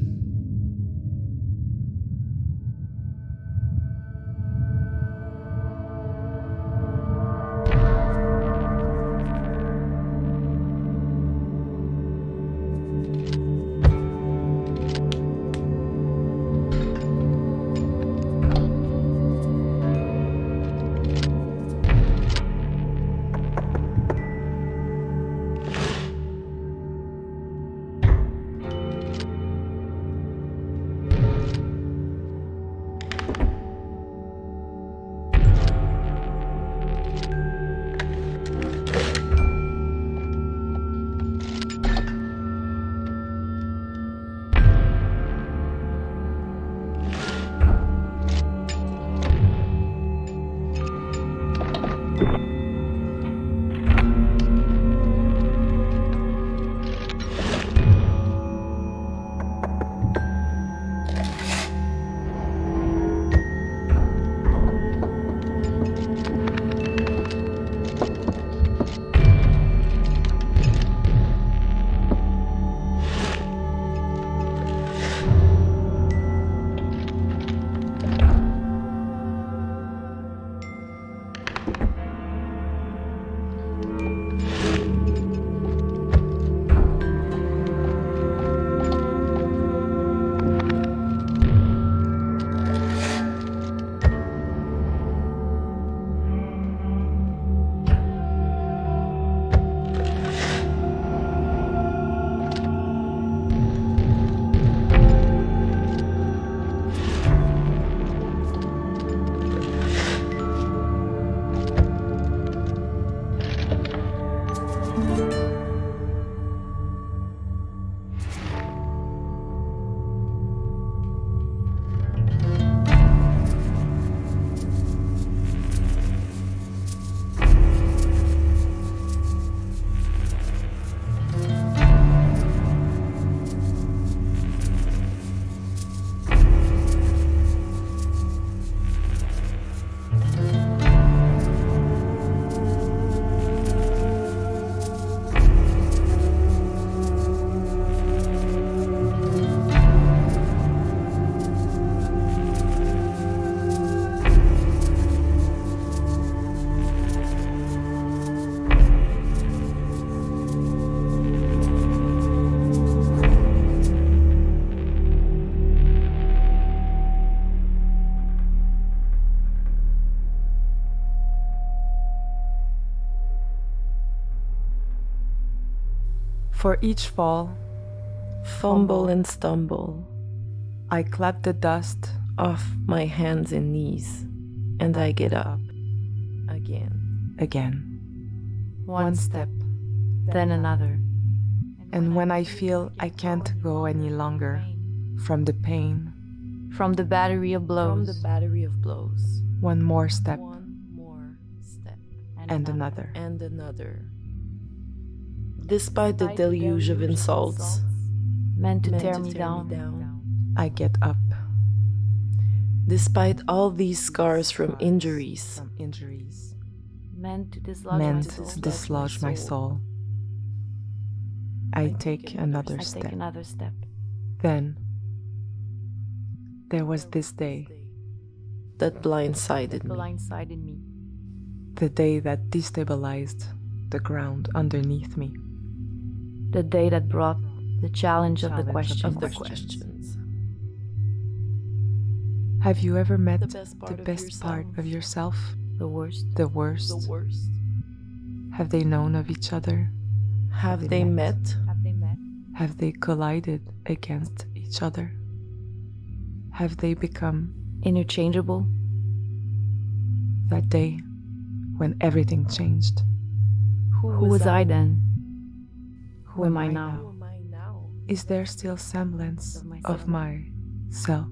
For each fall, fumble and stumble, I clap the dust off my hands and knees, and I get up again. One step, then another. And when I feel I can't go any longer from the pain, from the battery of blows, one more step, and another. Despite the deluge of insults meant to tear me down, I get up. Despite all these scars from injuries meant to dislodge my soul. I take another step. Then there was this day that blindsided me. The day that destabilized the ground underneath me. The day that brought the challenge of the questions. Have you ever met the best part of yourself? The worst. The worst? Have they known of each other? Have they met? Have they collided against each other? Have they become interchangeable? That day when everything changed. Who was I then? Who am I now? Is there still semblance of myself?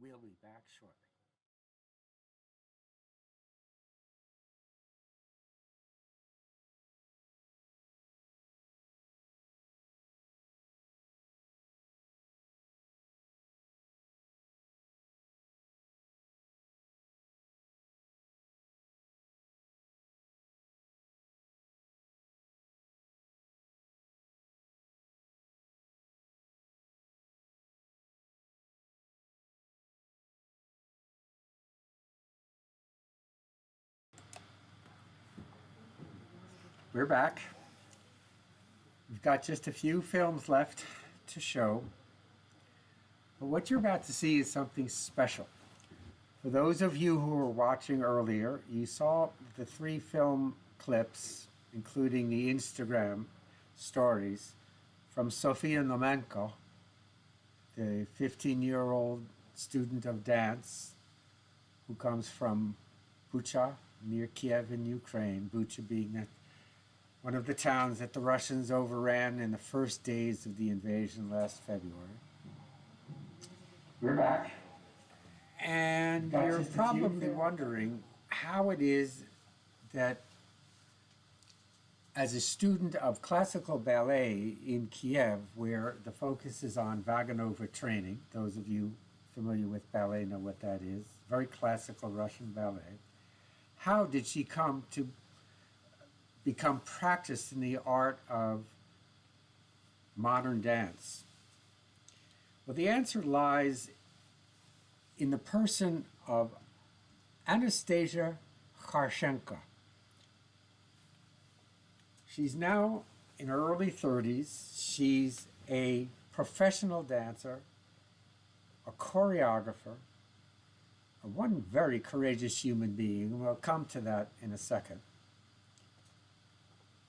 we'll be back shortly. We're back. We've got just a few films left to show. But what you're about to see is something special. For those of you who were watching earlier, you saw the 3 film clips, including the Instagram stories, from Sofia Nomenko, the 15-year-old student of dance who comes from Bucha, near Kiev in Ukraine, Bucha being one of the towns that the Russians overran in the first days of the invasion last February. We're back. And you're probably wondering how it is that as a student of classical ballet in Kiev, where the focus is on Vaganova training, those of you familiar with ballet know what that is, very classical Russian ballet, how did she come to become practiced in the art of modern dance? Well, the answer lies in the person of Anastasia Kharshenko. She's now in her early 30s. She's a professional dancer, a choreographer, one very courageous human being. We'll come to that in a second.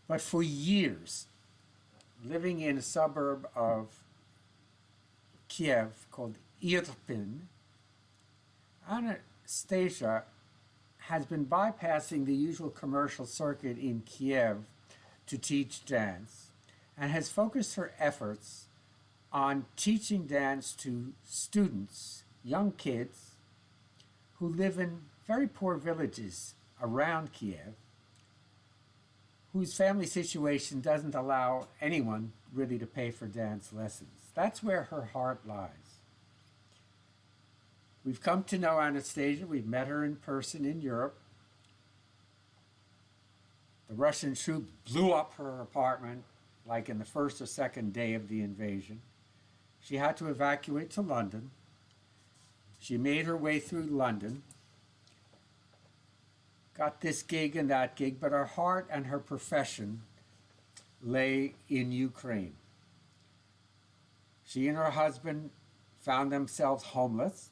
But for years, living in a suburb of Kiev called Irpin, Anastasia has been bypassing the usual commercial circuit in Kiev to teach dance and has focused her efforts on teaching dance to students, young kids, who live in very poor villages around Kiev, whose family situation doesn't allow anyone really to pay for dance lessons. That's where her heart lies. We've come to know Anastasia. We've met her in person in Europe. The Russian troop blew up her apartment like in the first or second day of the invasion. She had to evacuate to London. She made her way through London, got this gig and that gig, but her heart and her profession lay in Ukraine. She and her husband found themselves homeless.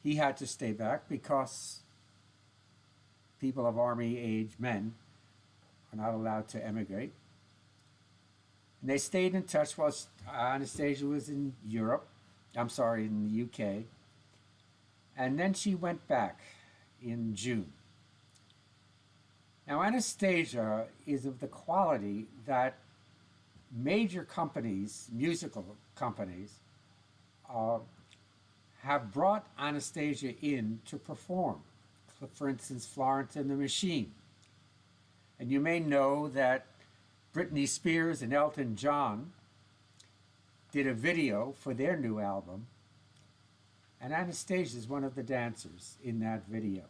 He had to stay back because people of army age, men, are not allowed to emigrate. And they stayed in touch while Anastasia was in in the UK. And then she went back in June. Now, Anastasia is of the quality that major companies, musical companies, have brought Anastasia in to perform. For instance, Florence and the Machine. And you may know that Britney Spears and Elton John did a video for their new album, and Anastasia is one of the dancers in that video.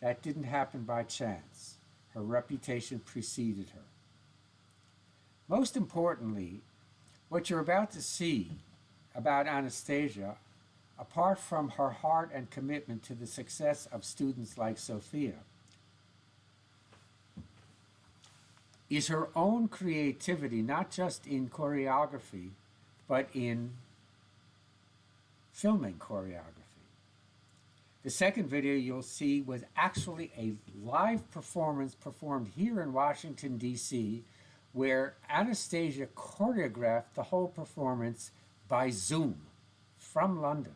That didn't happen by chance. Her reputation preceded her. Most importantly, what you're about to see about Anastasia, apart from her heart and commitment to the success of students like Sophia, is her own creativity, not just in choreography, but in filming choreography. The second video you'll see was actually a live performance performed here in Washington, D.C., where Anastasia choreographed the whole performance by Zoom from London.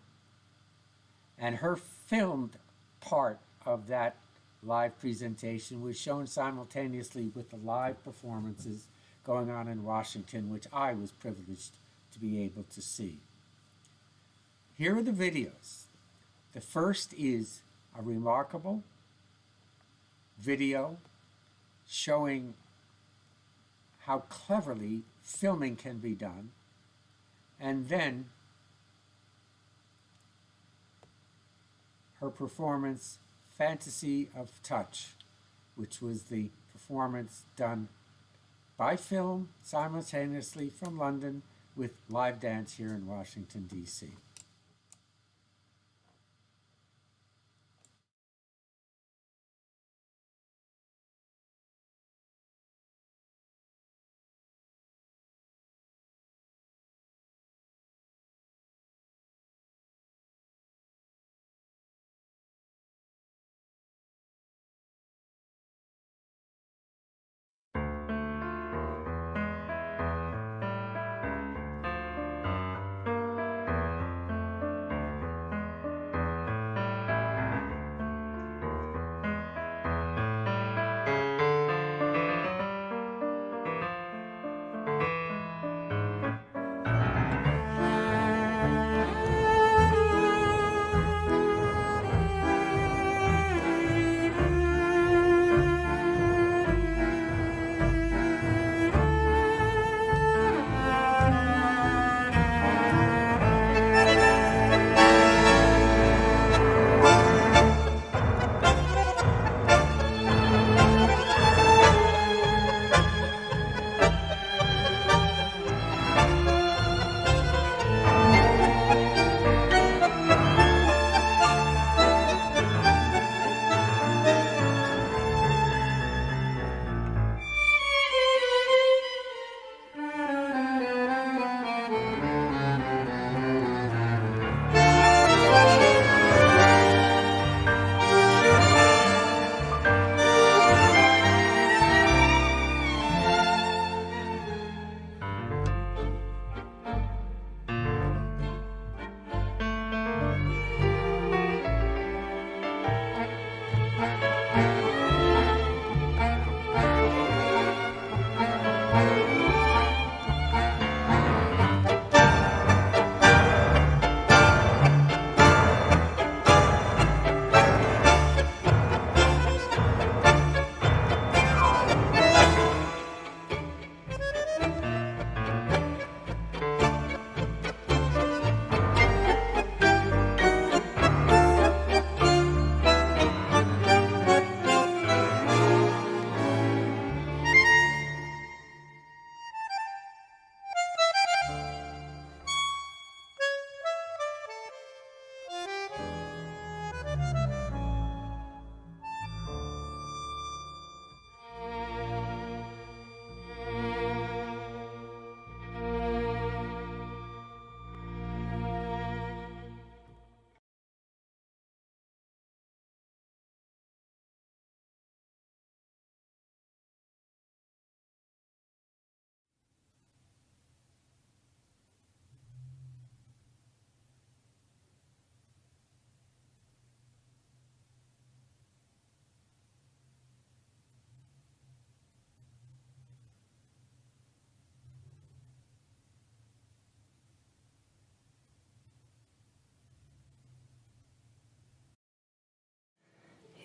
And her filmed part of that live presentation was shown simultaneously with the live performances going on in Washington, which I was privileged to be able to see. Here are the videos The first is a remarkable video showing how cleverly filming can be done, and then her performance, Fantasy of Touch, which was the performance done by film simultaneously from London with live dance here in Washington, D.C.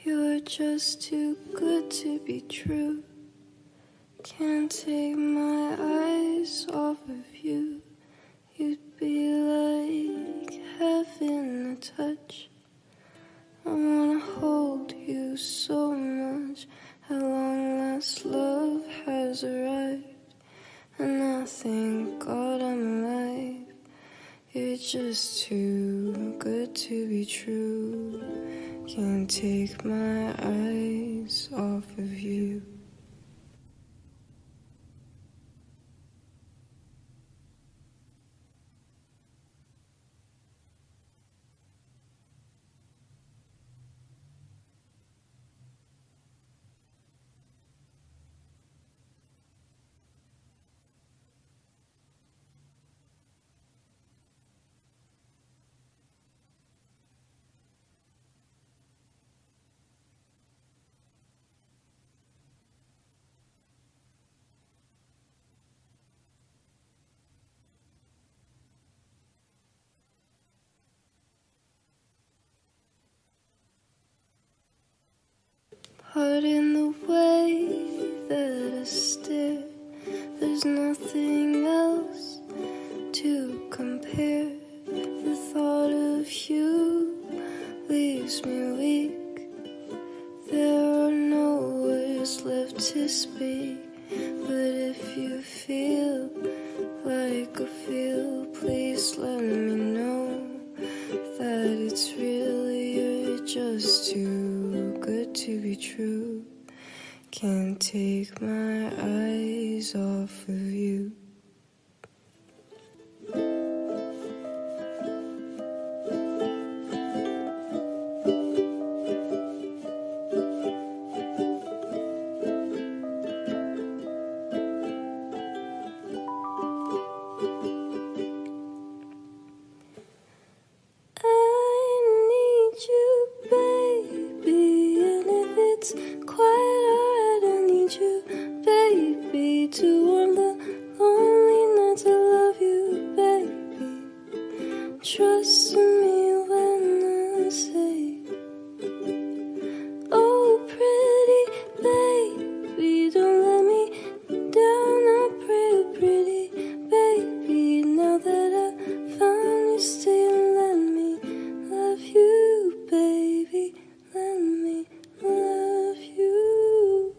You're just too good to be true. Can't take my eyes off of you. You'd be like heaven to touch. I wanna hold you so much. At long last love has arrived, and I thank God I'm alive. You're just too good to be true. Can't take my eyes off of you. heart in the way that I stare. There's nothing else to compare. The thought of you leaves me weak. There are no words left to speak. But if you feel like I feel, please let me know that it's real. You're just too good to be true. Can't take my eyes off of you. Trust me when I say, oh pretty baby, don't let me down. I pray, oh pretty baby, now that I found you, stay and let me love you, baby, let me love you.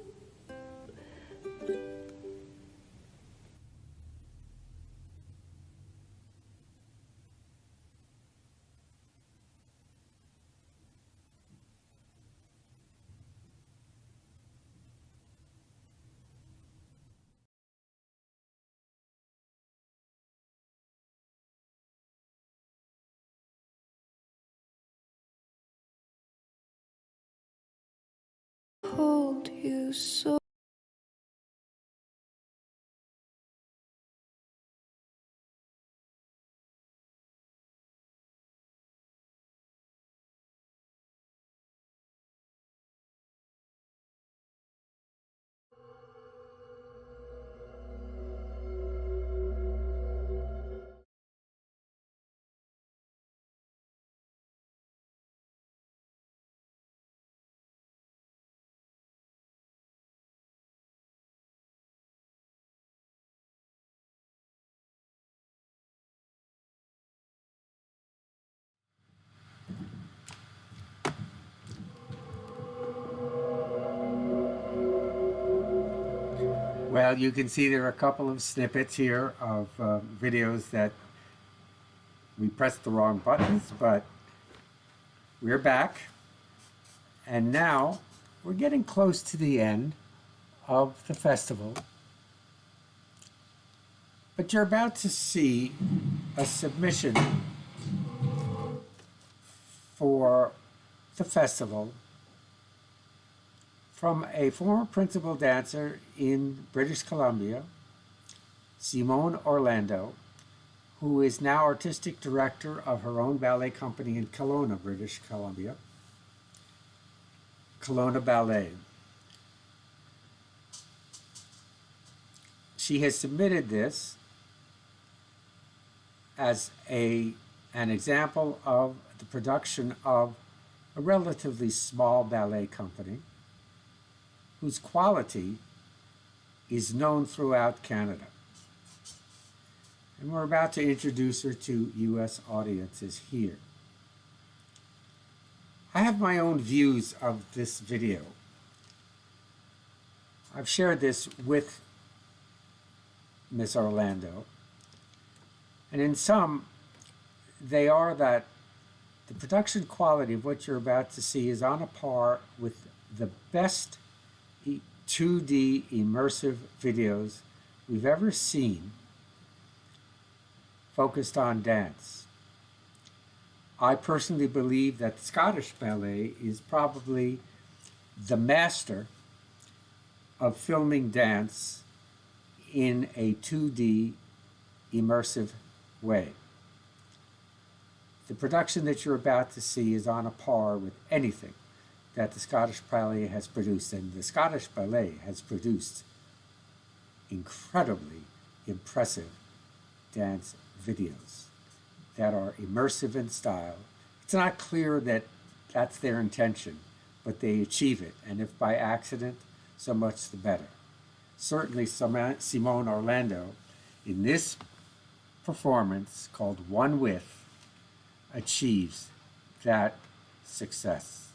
Hold you so. Well, you can see there are a couple of snippets here of videos that we pressed the wrong buttons, but we're back. And now we're getting close to the end of the festival. But you're about to see a submission for the festival from a former principal dancer in British Columbia, Simone Orlando, who is now artistic director of her own ballet company in Kelowna, British Columbia, Kelowna Ballet. She has submitted this as an example of the production of a relatively small ballet company whose quality is known throughout Canada. And we're about to introduce her to U.S. audiences here. I have my own views of this video. I've shared this with Miss Orlando, and in some, they are that the production quality of what you're about to see is on a par with the best 2D immersive videos we've ever seen focused on dance. I personally believe that the Scottish Ballet is probably the master of filming dance in a 2D immersive way. The production that you're about to see is on a par with anything that the Scottish Ballet has produced, and the Scottish Ballet has produced incredibly impressive dance videos that are immersive in style. It's not clear that that's their intention, but they achieve it, and if by accident, so much the better. Certainly, Simone Orlando, in this performance called One With, achieves that success.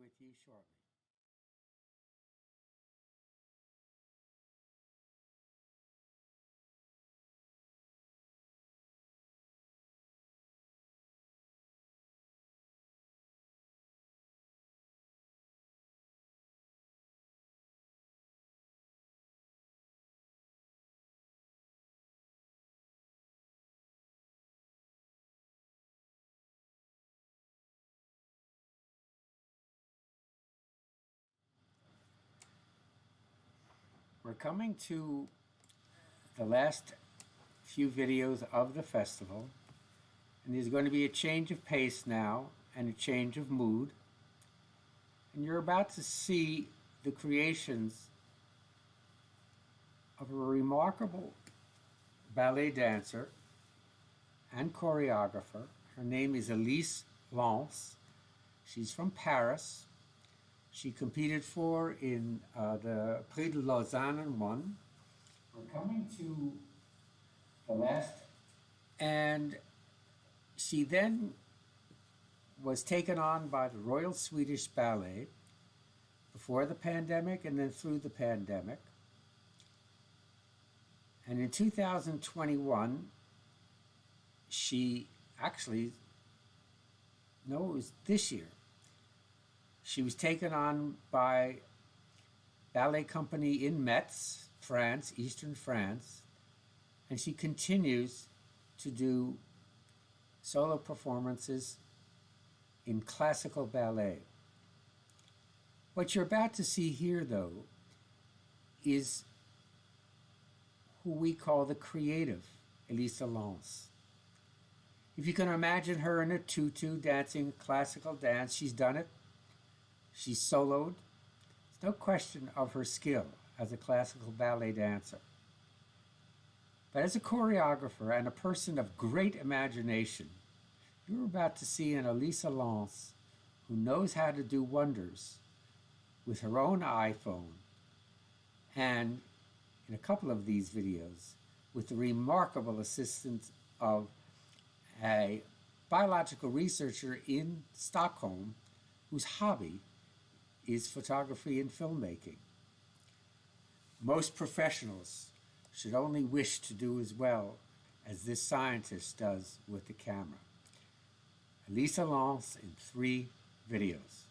with you shortly. We're coming to the last few videos of the festival, and there's going to be a change of pace now and a change of mood, and you're about to see the creations of a remarkable ballet dancer and choreographer. Her name is Elise Lance. She's from Paris. She competed in the Prix de Lausanne and won. We're coming to the last, and she then was taken on by the Royal Swedish Ballet before the pandemic and then through the pandemic. And in 2021, it was this year, she was taken on by ballet company in Metz, France, eastern France, and she continues to do solo performances in classical ballet. What you're about to see here, though, is who we call the creative Elise Lance. If you can imagine her in a tutu dancing classical dance, she's done it. She's soloed. There's no question of her skill as a classical ballet dancer. But as a choreographer and a person of great imagination, you're about to see an Elise Lance who knows how to do wonders with her own iPhone, and in a couple of these videos, with the remarkable assistance of a biological researcher in Stockholm whose hobby is photography and filmmaking. Most professionals should only wish to do as well as this scientist does with the camera. Elise Lance in 3 videos.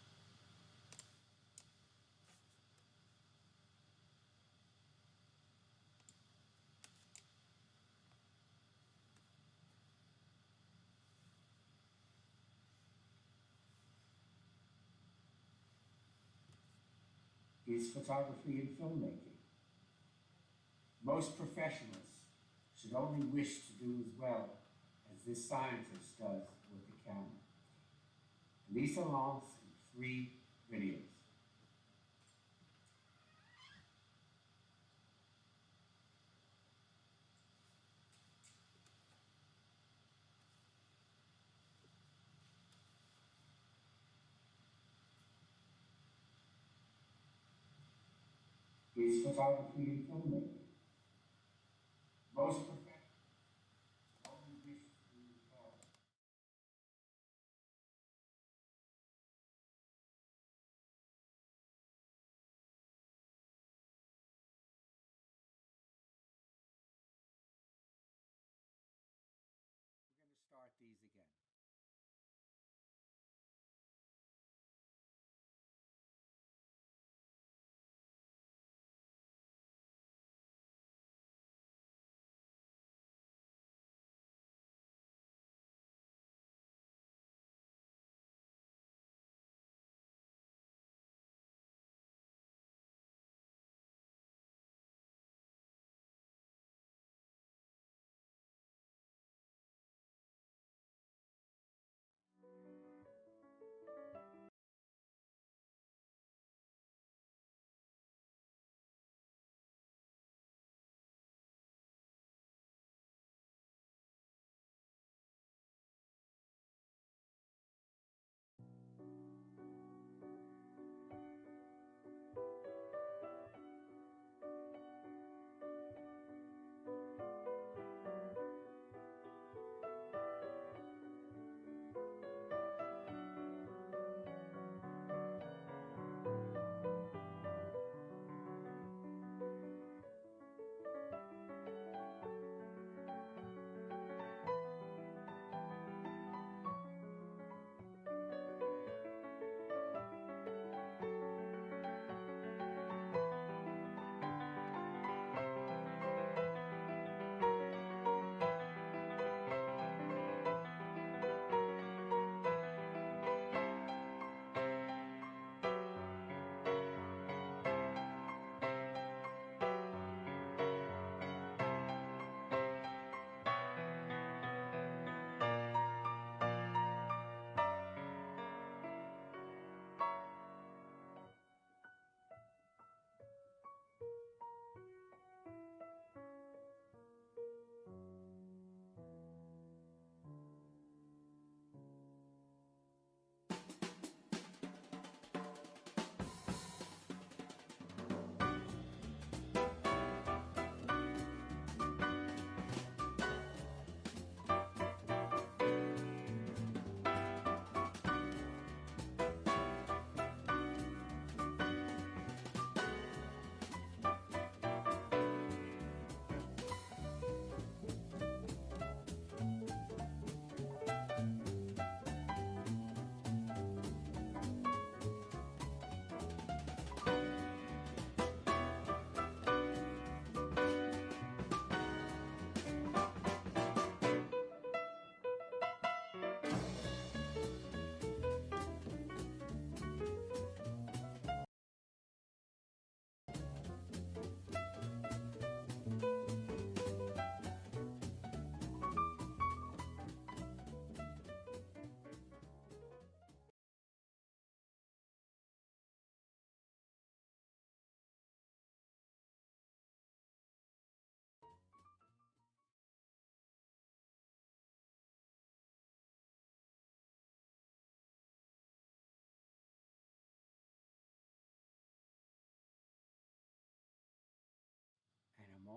Is photography and filmmaking. Most professionals should only wish to do as well as this scientist does with the camera. Elise Lance in 3 videos. Is photography and filmmaking. Most professionals only wish to do as well. We're going to start these again.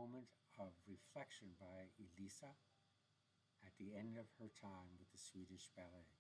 moment of reflection by Elisa at the end of her time with the Swedish Ballet.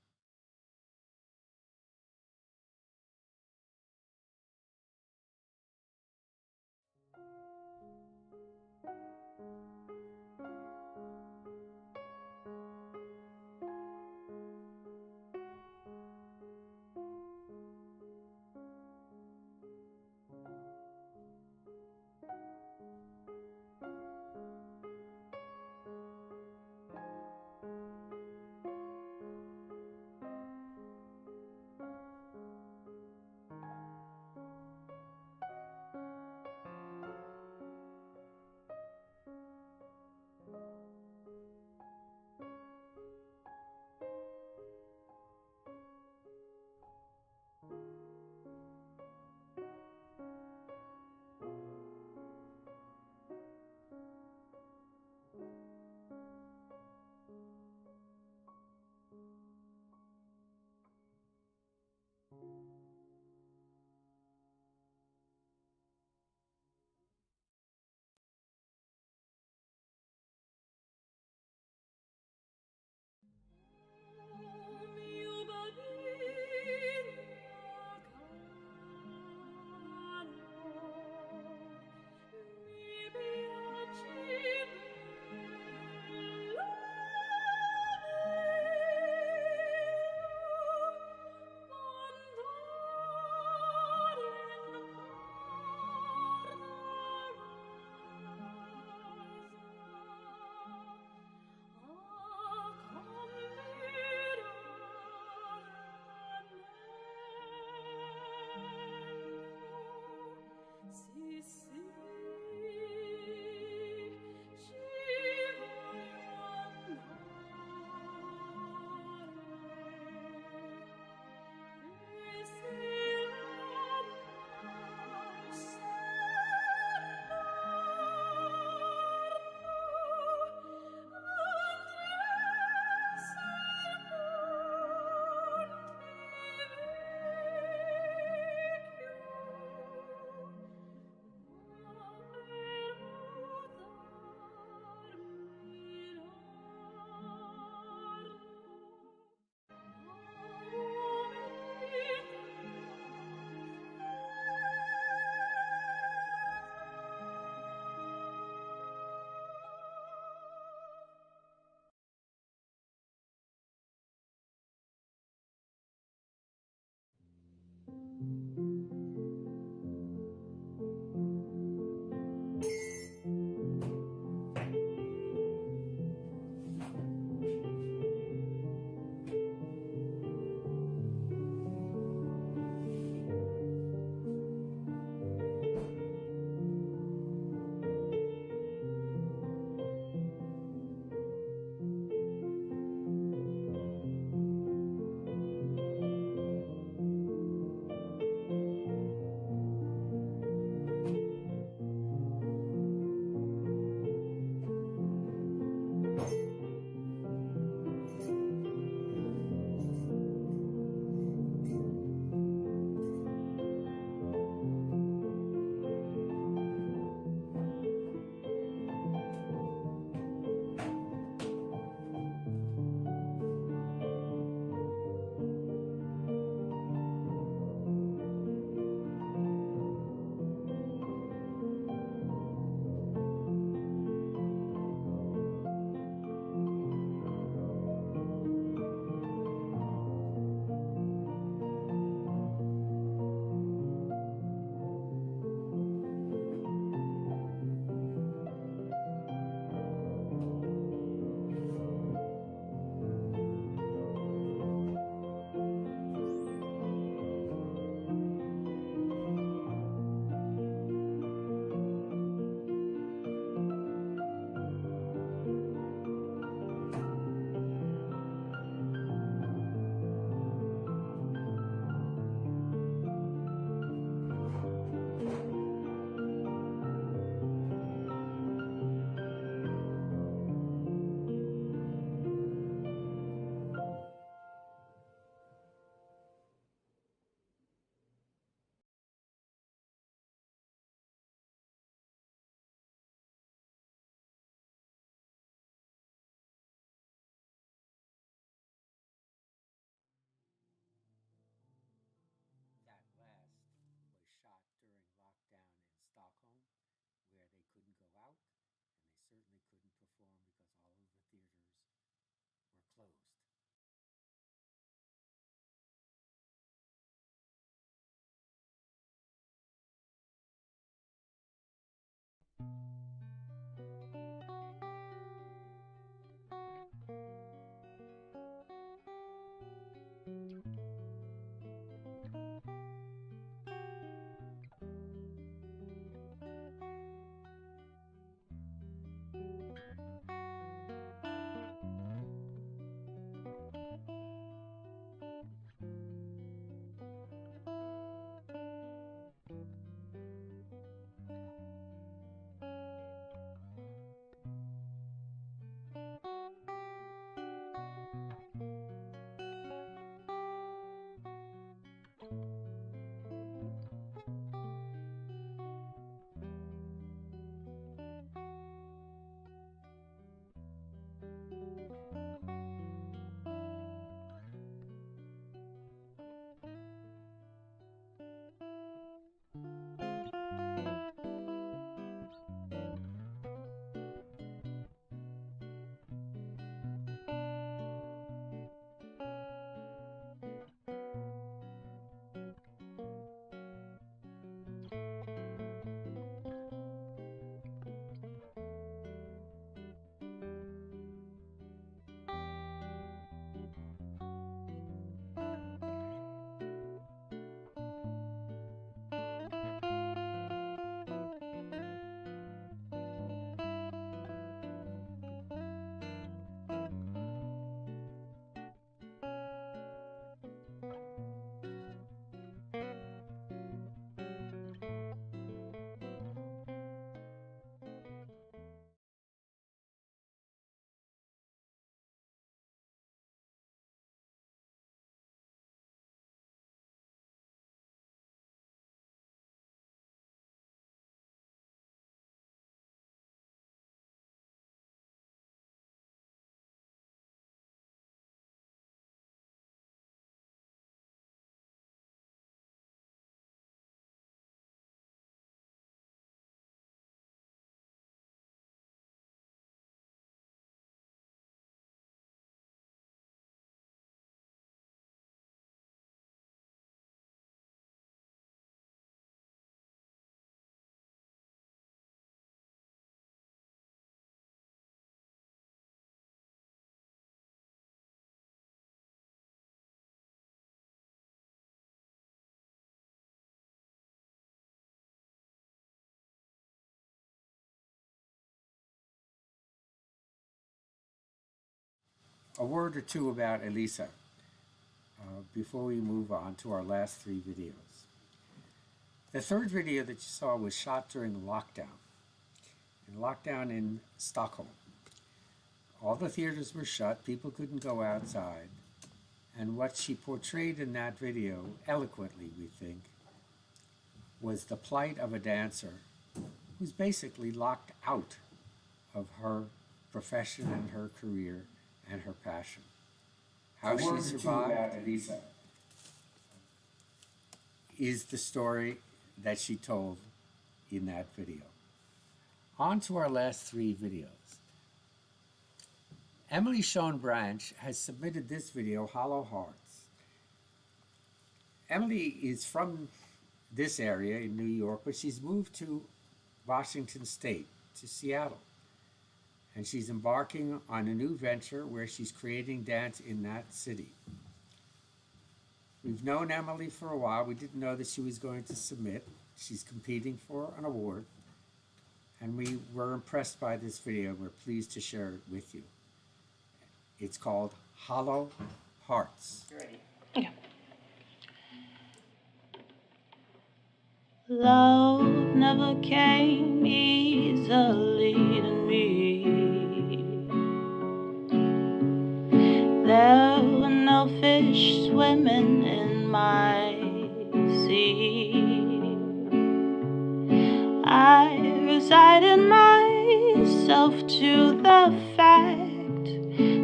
A word or two about Elisa before we move on to our last three videos. The third video that you saw was shot during lockdown in Stockholm. All the theaters were shut, people couldn't go outside, and what she portrayed in that video, eloquently we think, was the plight of a dancer who's basically locked out of her profession and her career and her passion. How she survived Elisa is the story that she told in that video. On to our last three videos. Emily Schoenbranch has submitted this video, Hollow Hearts. Emily is from this area in New York, but she's moved to Washington State, to Seattle. And she's embarking on a new venture where she's creating dance in that city. We've known Emily for a while. We didn't know that she was going to submit. She's competing for an award. And we were impressed by this video. We're pleased to share it with you. It's called Hollow Hearts. You ready? Yeah. Love never came easily to me. There were no fish swimming in my sea. I resigned myself to the fact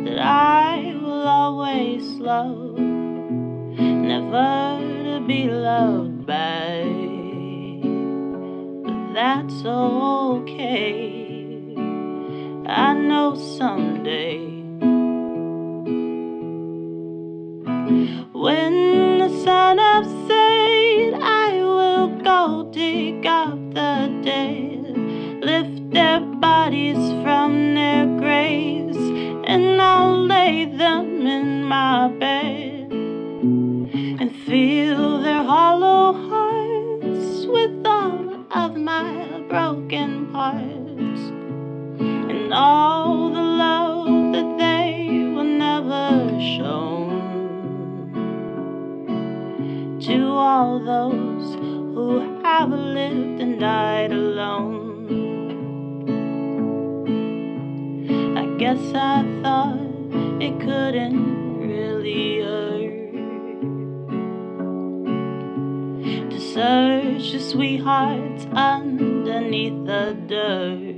that I will always love, never to be loved back. But that's okay. I know someday, when the sun has set, I will go dig up the dead, lift their bodies from their graves, and I'll lay them in my bed. broken parts, and all the love that they were never shown. To all those who have lived and died alone, I guess I thought it couldn't really hurt to search the sweethearts underneath the dirt.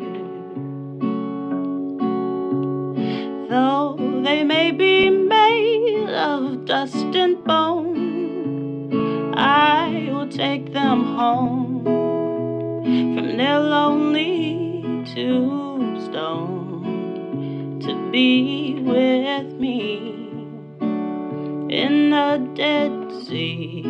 Though they may be made of dust and bone, I will take them home from their lonely tombstone to be with me in the Dead Sea.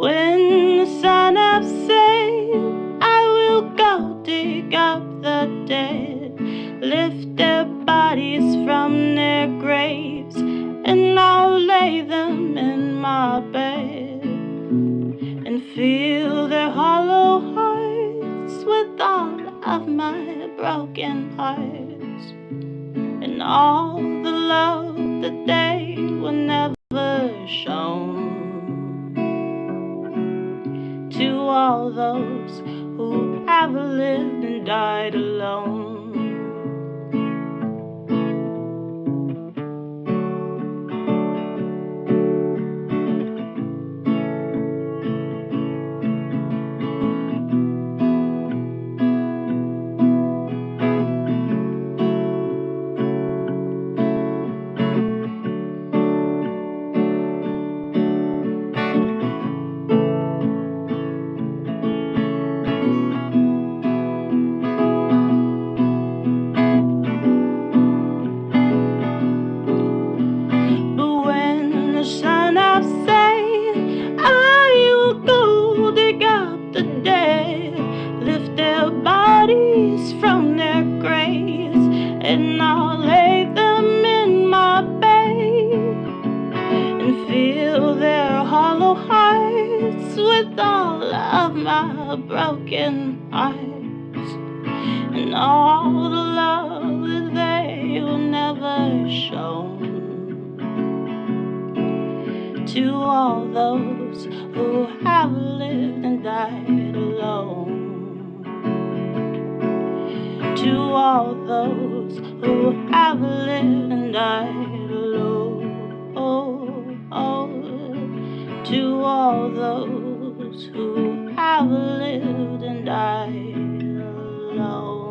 When the sun has set, I will go dig up the dead, lift their bodies from their graves, and I'll lay them in my bed and fill their hollow hearts with all of my broken parts, and all the love that they were never shown. To all those who have lived and died alone. From their graves, and I'll lay them in my bed and fill their hollow hearts with all of my broken parts, and all the love that they were never shown. To all those who have lived and died alone. To all those who have lived and died alone. To all those who have lived and died alone.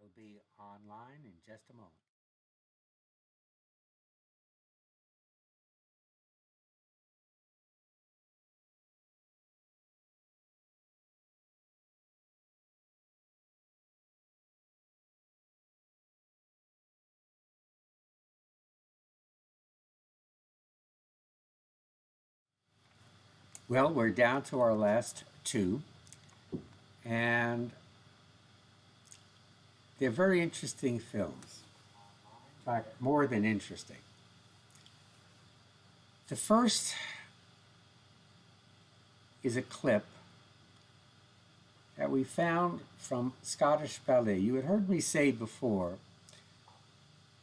We'll be online in just a moment. Well, we're down to our last two, and they're very interesting films. In fact, more than interesting. The first is a clip that we found from Scottish Ballet. You had heard me say before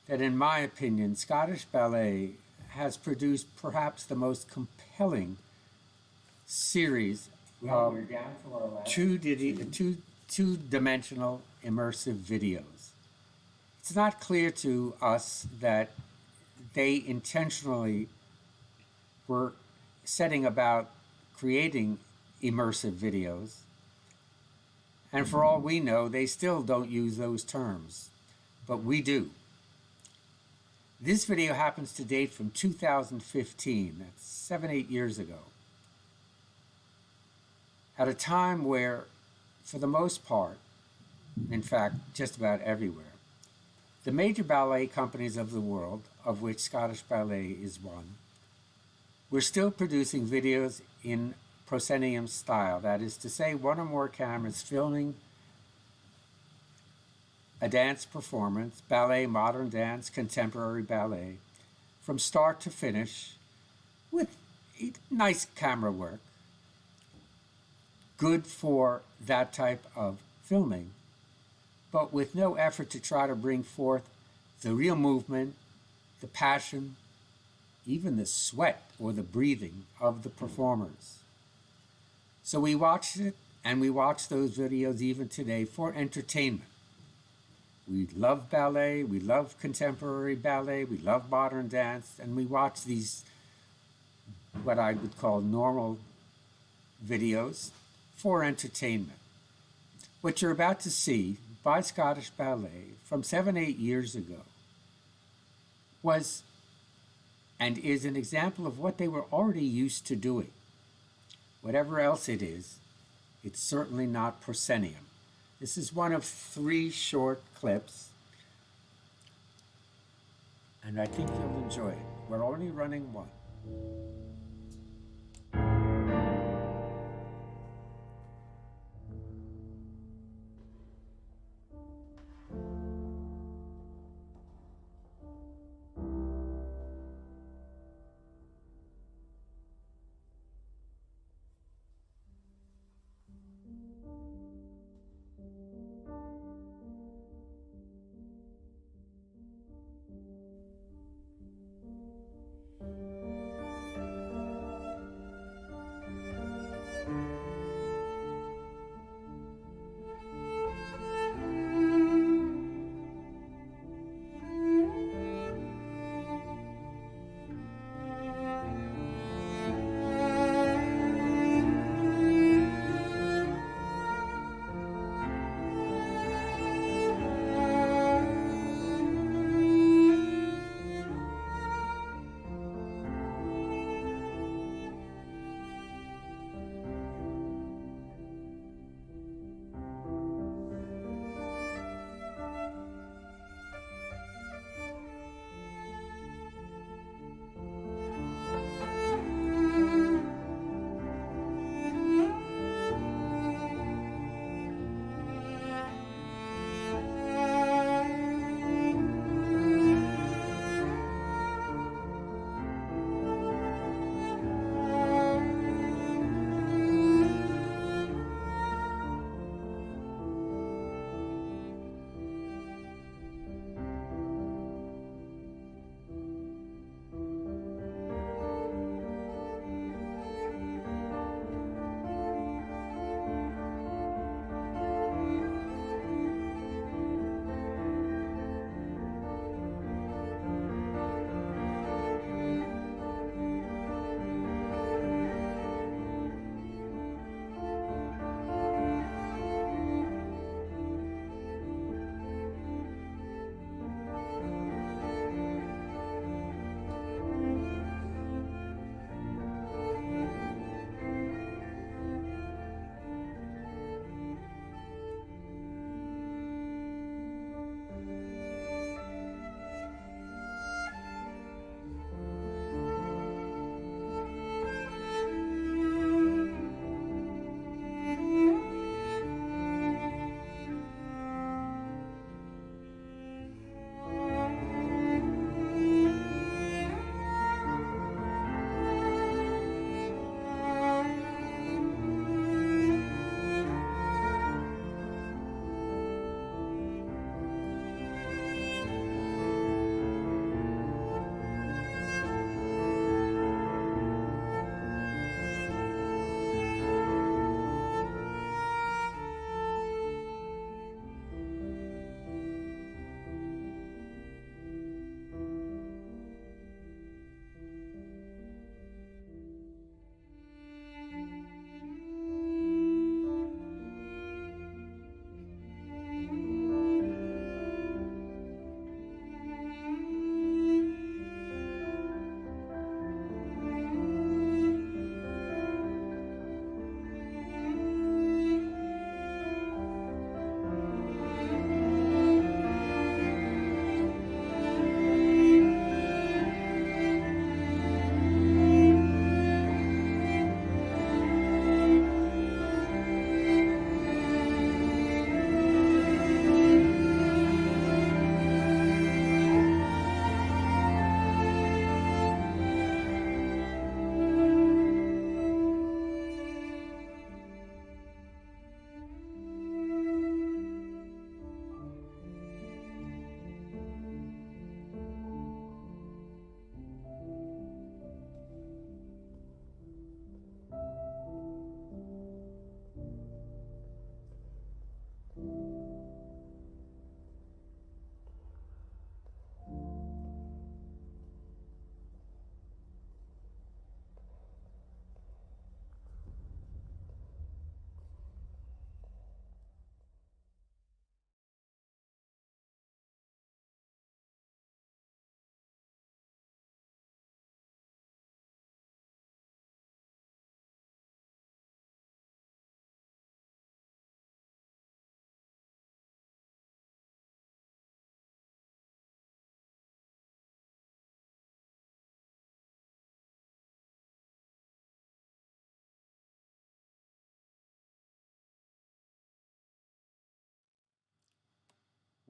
that, in my opinion, Scottish Ballet has produced perhaps the most compelling series of two-dimensional immersive videos. It's not clear to us that they intentionally were setting about creating immersive videos, and for all we know, they still don't use those terms, but we do. This video happens to date from 2015, that's 7-8 years ago. at a time where, for the most part, in fact, just about everywhere, the major ballet companies of the world, of which Scottish Ballet is one, were still producing videos in proscenium style. That is to say, one or more cameras filming a dance performance, ballet, modern dance, contemporary ballet, from start to finish, with nice camera work, good for that type of filming, but with no effort to try to bring forth the real movement, the passion, even the sweat or the breathing of the performers. So we watched it, and we watch those videos even today for entertainment. We love ballet, we love contemporary ballet, we love modern dance, and we watch these, what I would call normal videos, for entertainment. What you're about to see by Scottish Ballet from 7-8 years ago was and is an example of what they were already used to doing. Whatever else it is, it's certainly not proscenium. This is one of 3 short clips, and I think you'll enjoy it. We're only running one.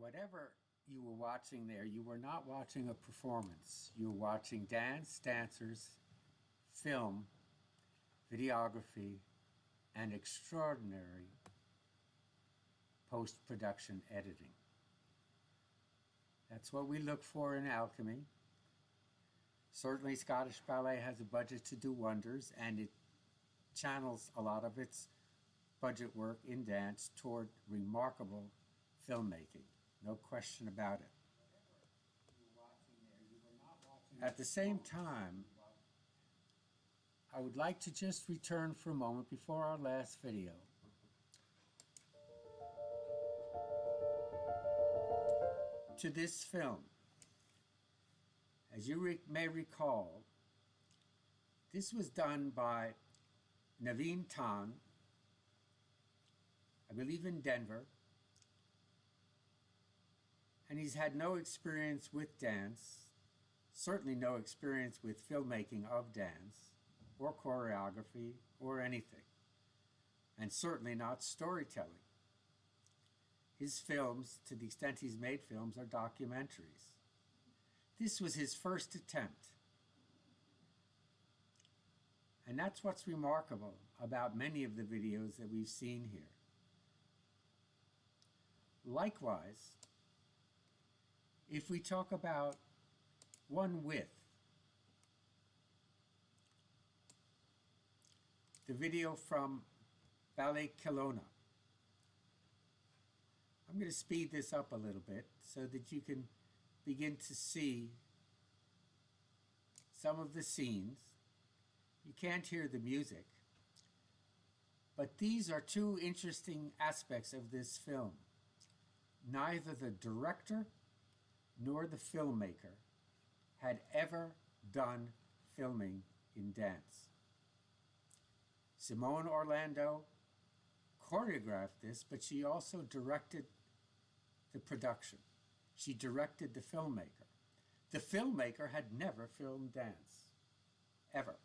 whatever you were watching there, you were not watching a performance. You were watching dance, dancers, film, videography, and extraordinary post-production editing. That's what we look for in Alchemy. Certainly Scottish Ballet has a budget to do wonders, and it channels a lot of its budget work in dance toward remarkable filmmaking. No question about it. At the same time, I would like to just return for a moment before our last video to this film. As you may recall, this was done by Naveen Tan, I believe in Denver, and he's had no experience with dance, certainly no experience with filmmaking of dance, or choreography, or anything, and certainly not storytelling. His films, to the extent he's made films, are documentaries. This was his first attempt. And that's what's remarkable about many of the videos that we've seen here. Likewise, if we talk about one with, the video from Ballet Kelowna. I'm going to speed this up a little bit so that you can begin to see some of the scenes. You can't hear the music, but these are two interesting aspects of this film. Neither the director nor the filmmaker had ever done filming in dance. Simone Orlando choreographed this, but she also directed the production. She directed the filmmaker. The filmmaker had never filmed dance, ever.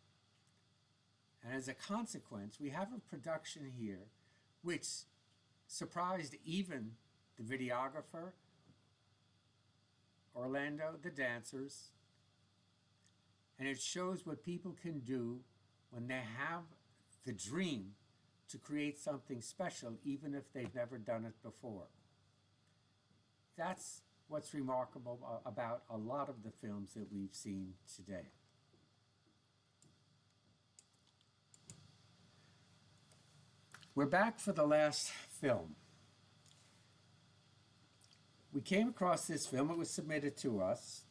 And as a consequence, we have a production here which surprised even the videographer, Orlando, the dancers, and it shows what people can do when they have the dream to create something special, even if they've never done it before. That's what's remarkable about a lot of the films that we've seen today. We're back for the last film. We came across this film. It was submitted to us,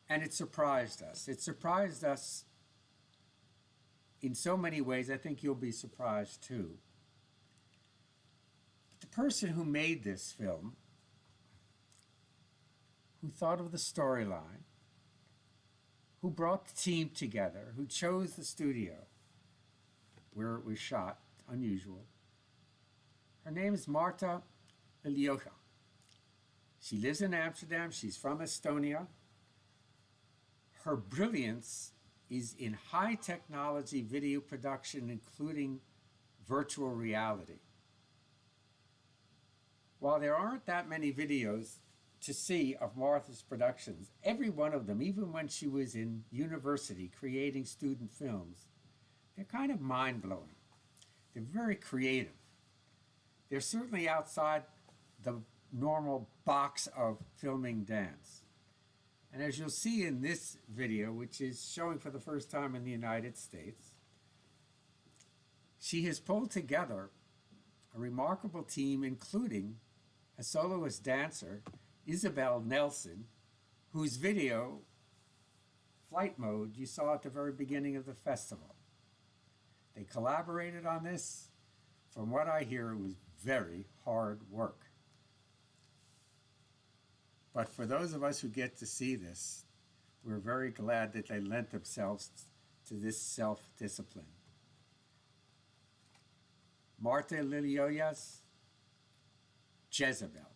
and it surprised us. It surprised us in so many ways. I think you'll be surprised too. The person who made this film, who thought of the storyline, who brought the team together, who chose the studio where it was shot, unusual. Her name is Marta Ilioja. She lives in Amsterdam. She's from Estonia. Her brilliance is in high technology video production, including virtual reality. While there aren't that many videos to see of Martha's productions, every one of them, even when she was in university creating student films, they're kind of mind-blowing. They're very creative. They're certainly outside the normal box of filming dance. And as you'll see in this video, which is showing for the first time in the United States, she has pulled together a remarkable team, including a soloist dancer, Isabel Nelson, whose video, Flight Mode, you saw at the very beginning of the festival. They collaborated on this. From what I hear, it was very hard work. But for those of us who get to see this, we're very glad that they lent themselves to this self-discipline. Marta Ilioja's Jezebel.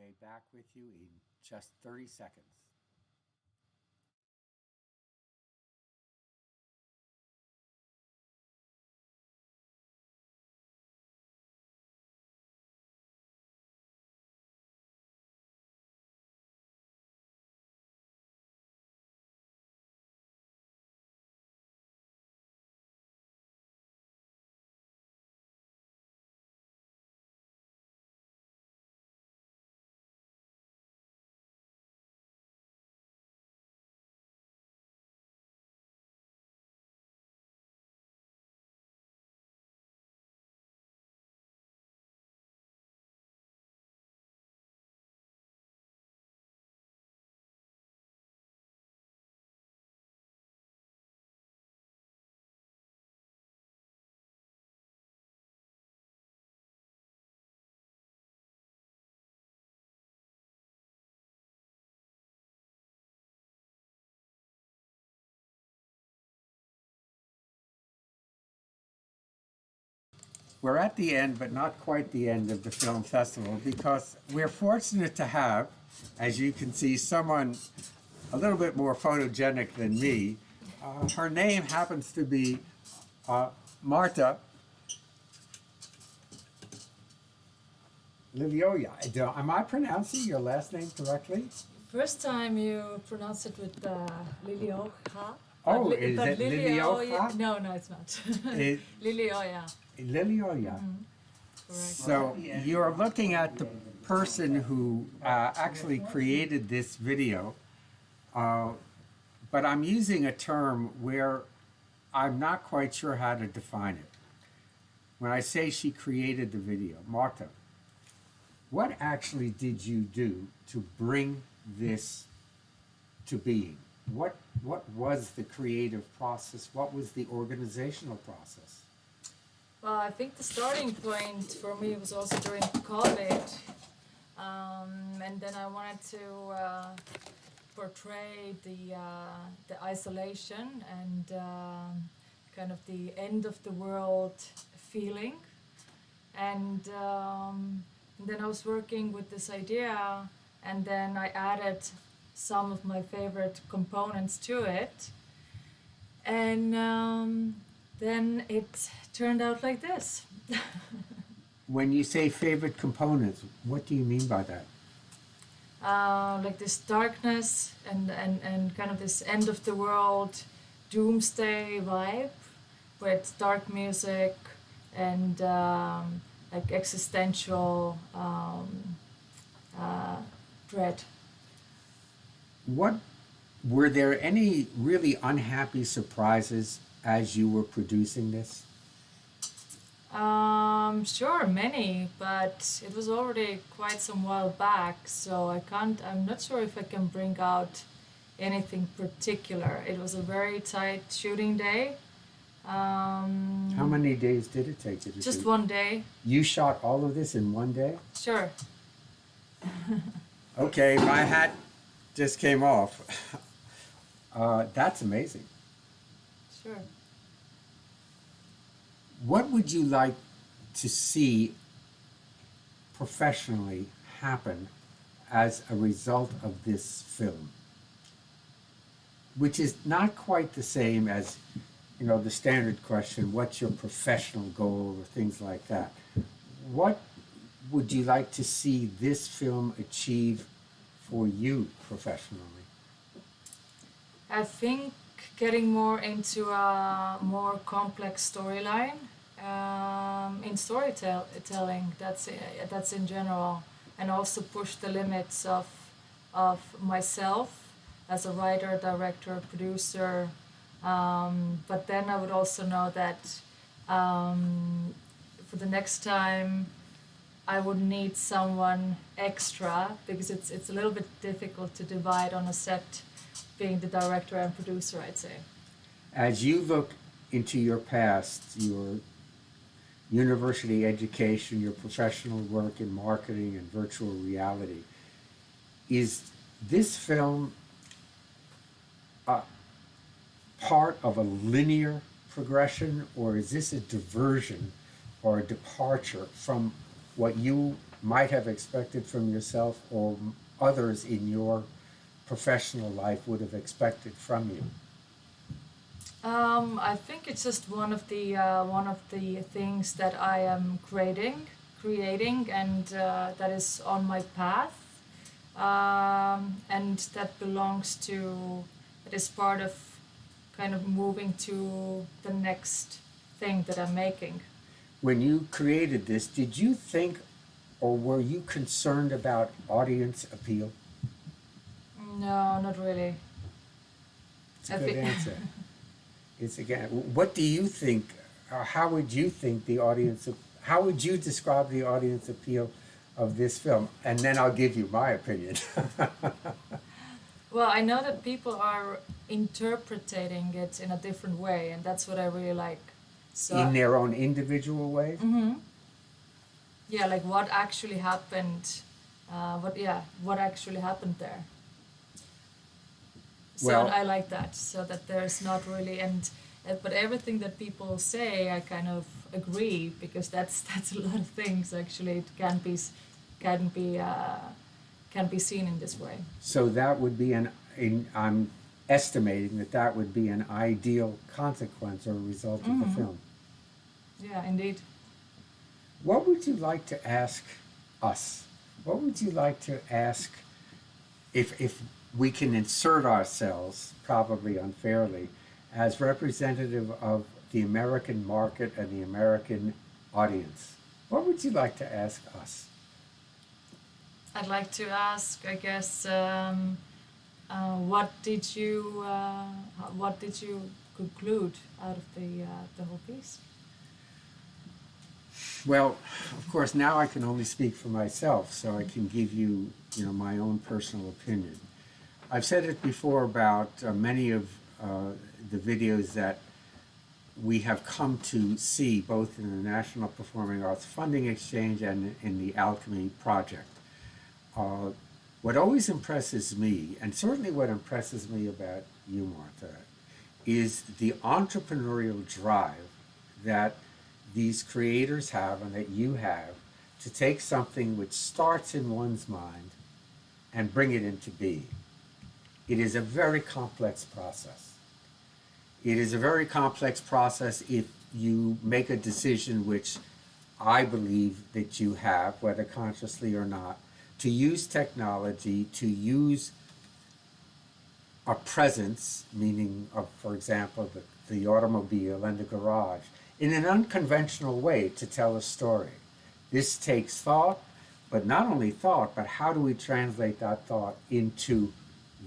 be back with you in just 30 seconds. We're at the end, but not quite the end of the film festival, because we're fortunate to have, as you can see, someone a little bit more photogenic than me. Her name happens to be Marta Lilioja. Am I pronouncing your last name correctly? First time you pronounce it with Lilioja. Oh, is it Lilioja? No, it's not. Lilioja. Lilioja. So you're looking at the person who actually created this video, but I'm using a term where I'm not quite sure how to define it. When I say she created the video, Marta, what actually did you do to bring this to being? What was the creative process? What was the organizational process? Well, I think the starting point for me was also during college, and then I wanted to portray the isolation and kind of the end of the world feeling, and then I was working with this idea, and then I added some of my favorite components to it, and then it turned out like this. When you say favorite components, what do you mean by that? Like this darkness and kind of this end of the world doomsday vibe with dark music and like existential dread. Were there any really unhappy surprises as you were producing this? Sure, many, but it was already quite some while back, so I'm not sure if I can bring out anything particular. It was a very tight shooting day. How many days did it take you to Just shoot? one day. You shot all of this in one day? Sure. Okay, my hat just came off. That's amazing. Sure. What would you like to see professionally happen as a result of this film? Which is not quite the same as, the standard question, what's your professional goal or things like that. What would you like to see this film achieve for you professionally? I think getting more into a more complex storyline in storytelling. That's in general, and also push the limits of myself as a writer, director, producer. But then I would also know that for the next time I would need someone extra, because it's a little bit difficult to divide on a set being the director and producer, I'd say. As you look into your past, your university education, your professional work in marketing and virtual reality, is this film part of a linear progression, or is this a diversion or a departure from what you might have expected from yourself or others in your professional life would have expected from you? I think it's just one of the things that I am creating, and that is on my path, and that belongs to, it is part of kind of moving to the next thing that I'm making. When you created this, did you think or were you concerned about audience appeal? No, not really. It's a good answer. It's again, what do you think, or how would you think the audience, how would you describe the audience appeal of this film? And then I'll give you my opinion. Well, I know that people are interpreting it in a different way, and that's what I really like. So in their own individual ways? Mm-hmm. Yeah, like what actually happened, what actually happened there. So Well, I like that, so that there's not really, but everything that people say, I kind of agree, because that's a lot of things actually. It can be seen in this way. so that would be I'm estimating that would be an ideal consequence or result of the film. Yeah, indeed. What would you like to ask us? What would you like to ask if we can insert ourselves, probably unfairly, as representative of the American market and the American audience? What would you like to ask us? I'd like to ask, I guess, what did you conclude out of the whole piece? Well, of course, now I can only speak for myself, so I can give you, my own personal opinion. I've said it before about many of the videos that we have come to see, both in the National Performing Arts Funding Exchange and in the AAlchemy project. What always impresses me, and certainly what impresses me about you, Marta, is the entrepreneurial drive that these creators have and that you have to take something which starts in one's mind and bring it into being. It is a very complex process. It is a very complex process if you make a decision, which I believe that you have, whether consciously or not, to use technology, to use a presence, meaning, for example, the automobile and the garage, in an unconventional way to tell a story. This takes thought, but not only thought, but how do we translate that thought into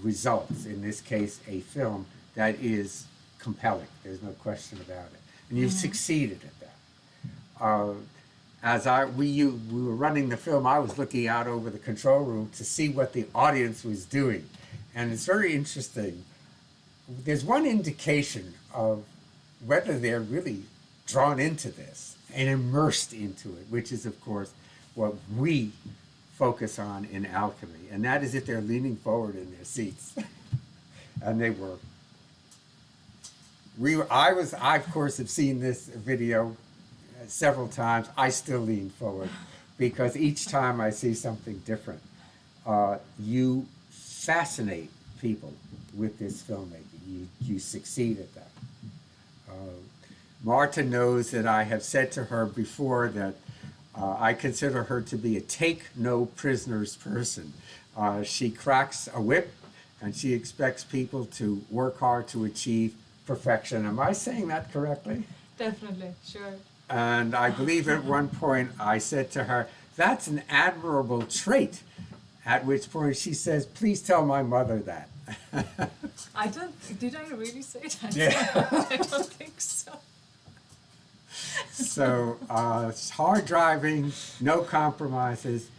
results, in this case, a film that is compelling. There's no question about it. And you've succeeded at that. As we were running the film, I was looking out over the control room to see what the audience was doing. And it's very interesting. There's one indication of whether they're really drawn into this and immersed into it, which is, of course, what we focus on in AAlchemy. And that is if they're leaning forward in their seats. And they were. I, of course, have seen this video several times. I still lean forward because each time I see something different. You fascinate people with this filmmaking. You succeed at that. Marta knows that I have said to her before that I consider her to be a take no prisoners person. She cracks a whip and she expects people to work hard to achieve perfection. Am I saying that correctly? Definitely, sure. And I believe at one point I said to her, "That's an admirable trait." At which point she says, "Please tell my mother that." Did I really say that? Yeah. I don't think so. So it's hard driving, no compromises,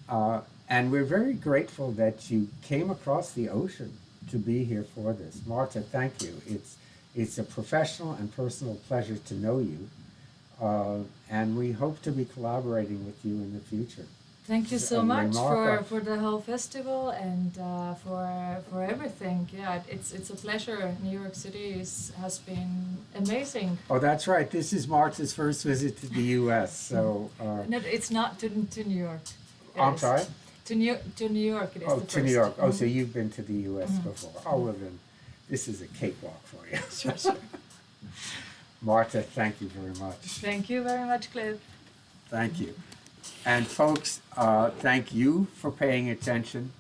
and we're very grateful that you came across the ocean to be here for this. Marta, thank you. It's a professional and personal pleasure to know you, and we hope to be collaborating with you in the future. Thank you so much for the whole festival and for everything. Yeah, it's a pleasure. New York City has been amazing. Oh, that's right. This is Marta's first visit to the U.S. So No, it's not to New York. I'm sorry? To New York it is Oh, the to New first. York. Oh, Mhm. so you've been to the U.S. before. Oh, well then, this is a cakewalk for you. Sure, sure. Marta, thank you very much. Thank you very much, Cliff. Thank you. And folks, thank you for paying attention.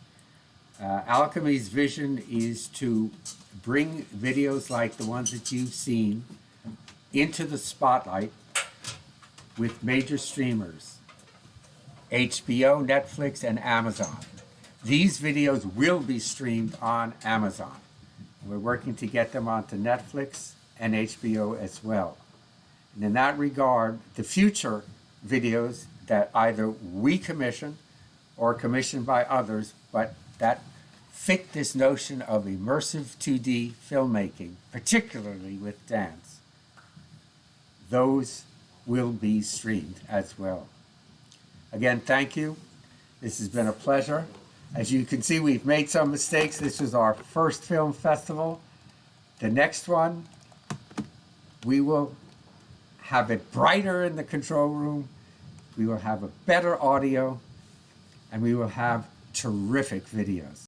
Alchemy's vision is to bring videos like the ones that you've seen into the spotlight with major streamers, HBO, Netflix, and Amazon. These videos will be streamed on Amazon. We're working to get them onto Netflix and HBO as well. And in that regard, the future videos that either we commission or commissioned by others, but that fit this notion of immersive 2D filmmaking, particularly with dance, those will be streamed as well. Again, thank you. This has been a pleasure. As you can see, we've made some mistakes. This was our first film festival. The next one, we will have it brighter in the control room. We will have a better audio, and we will have terrific videos.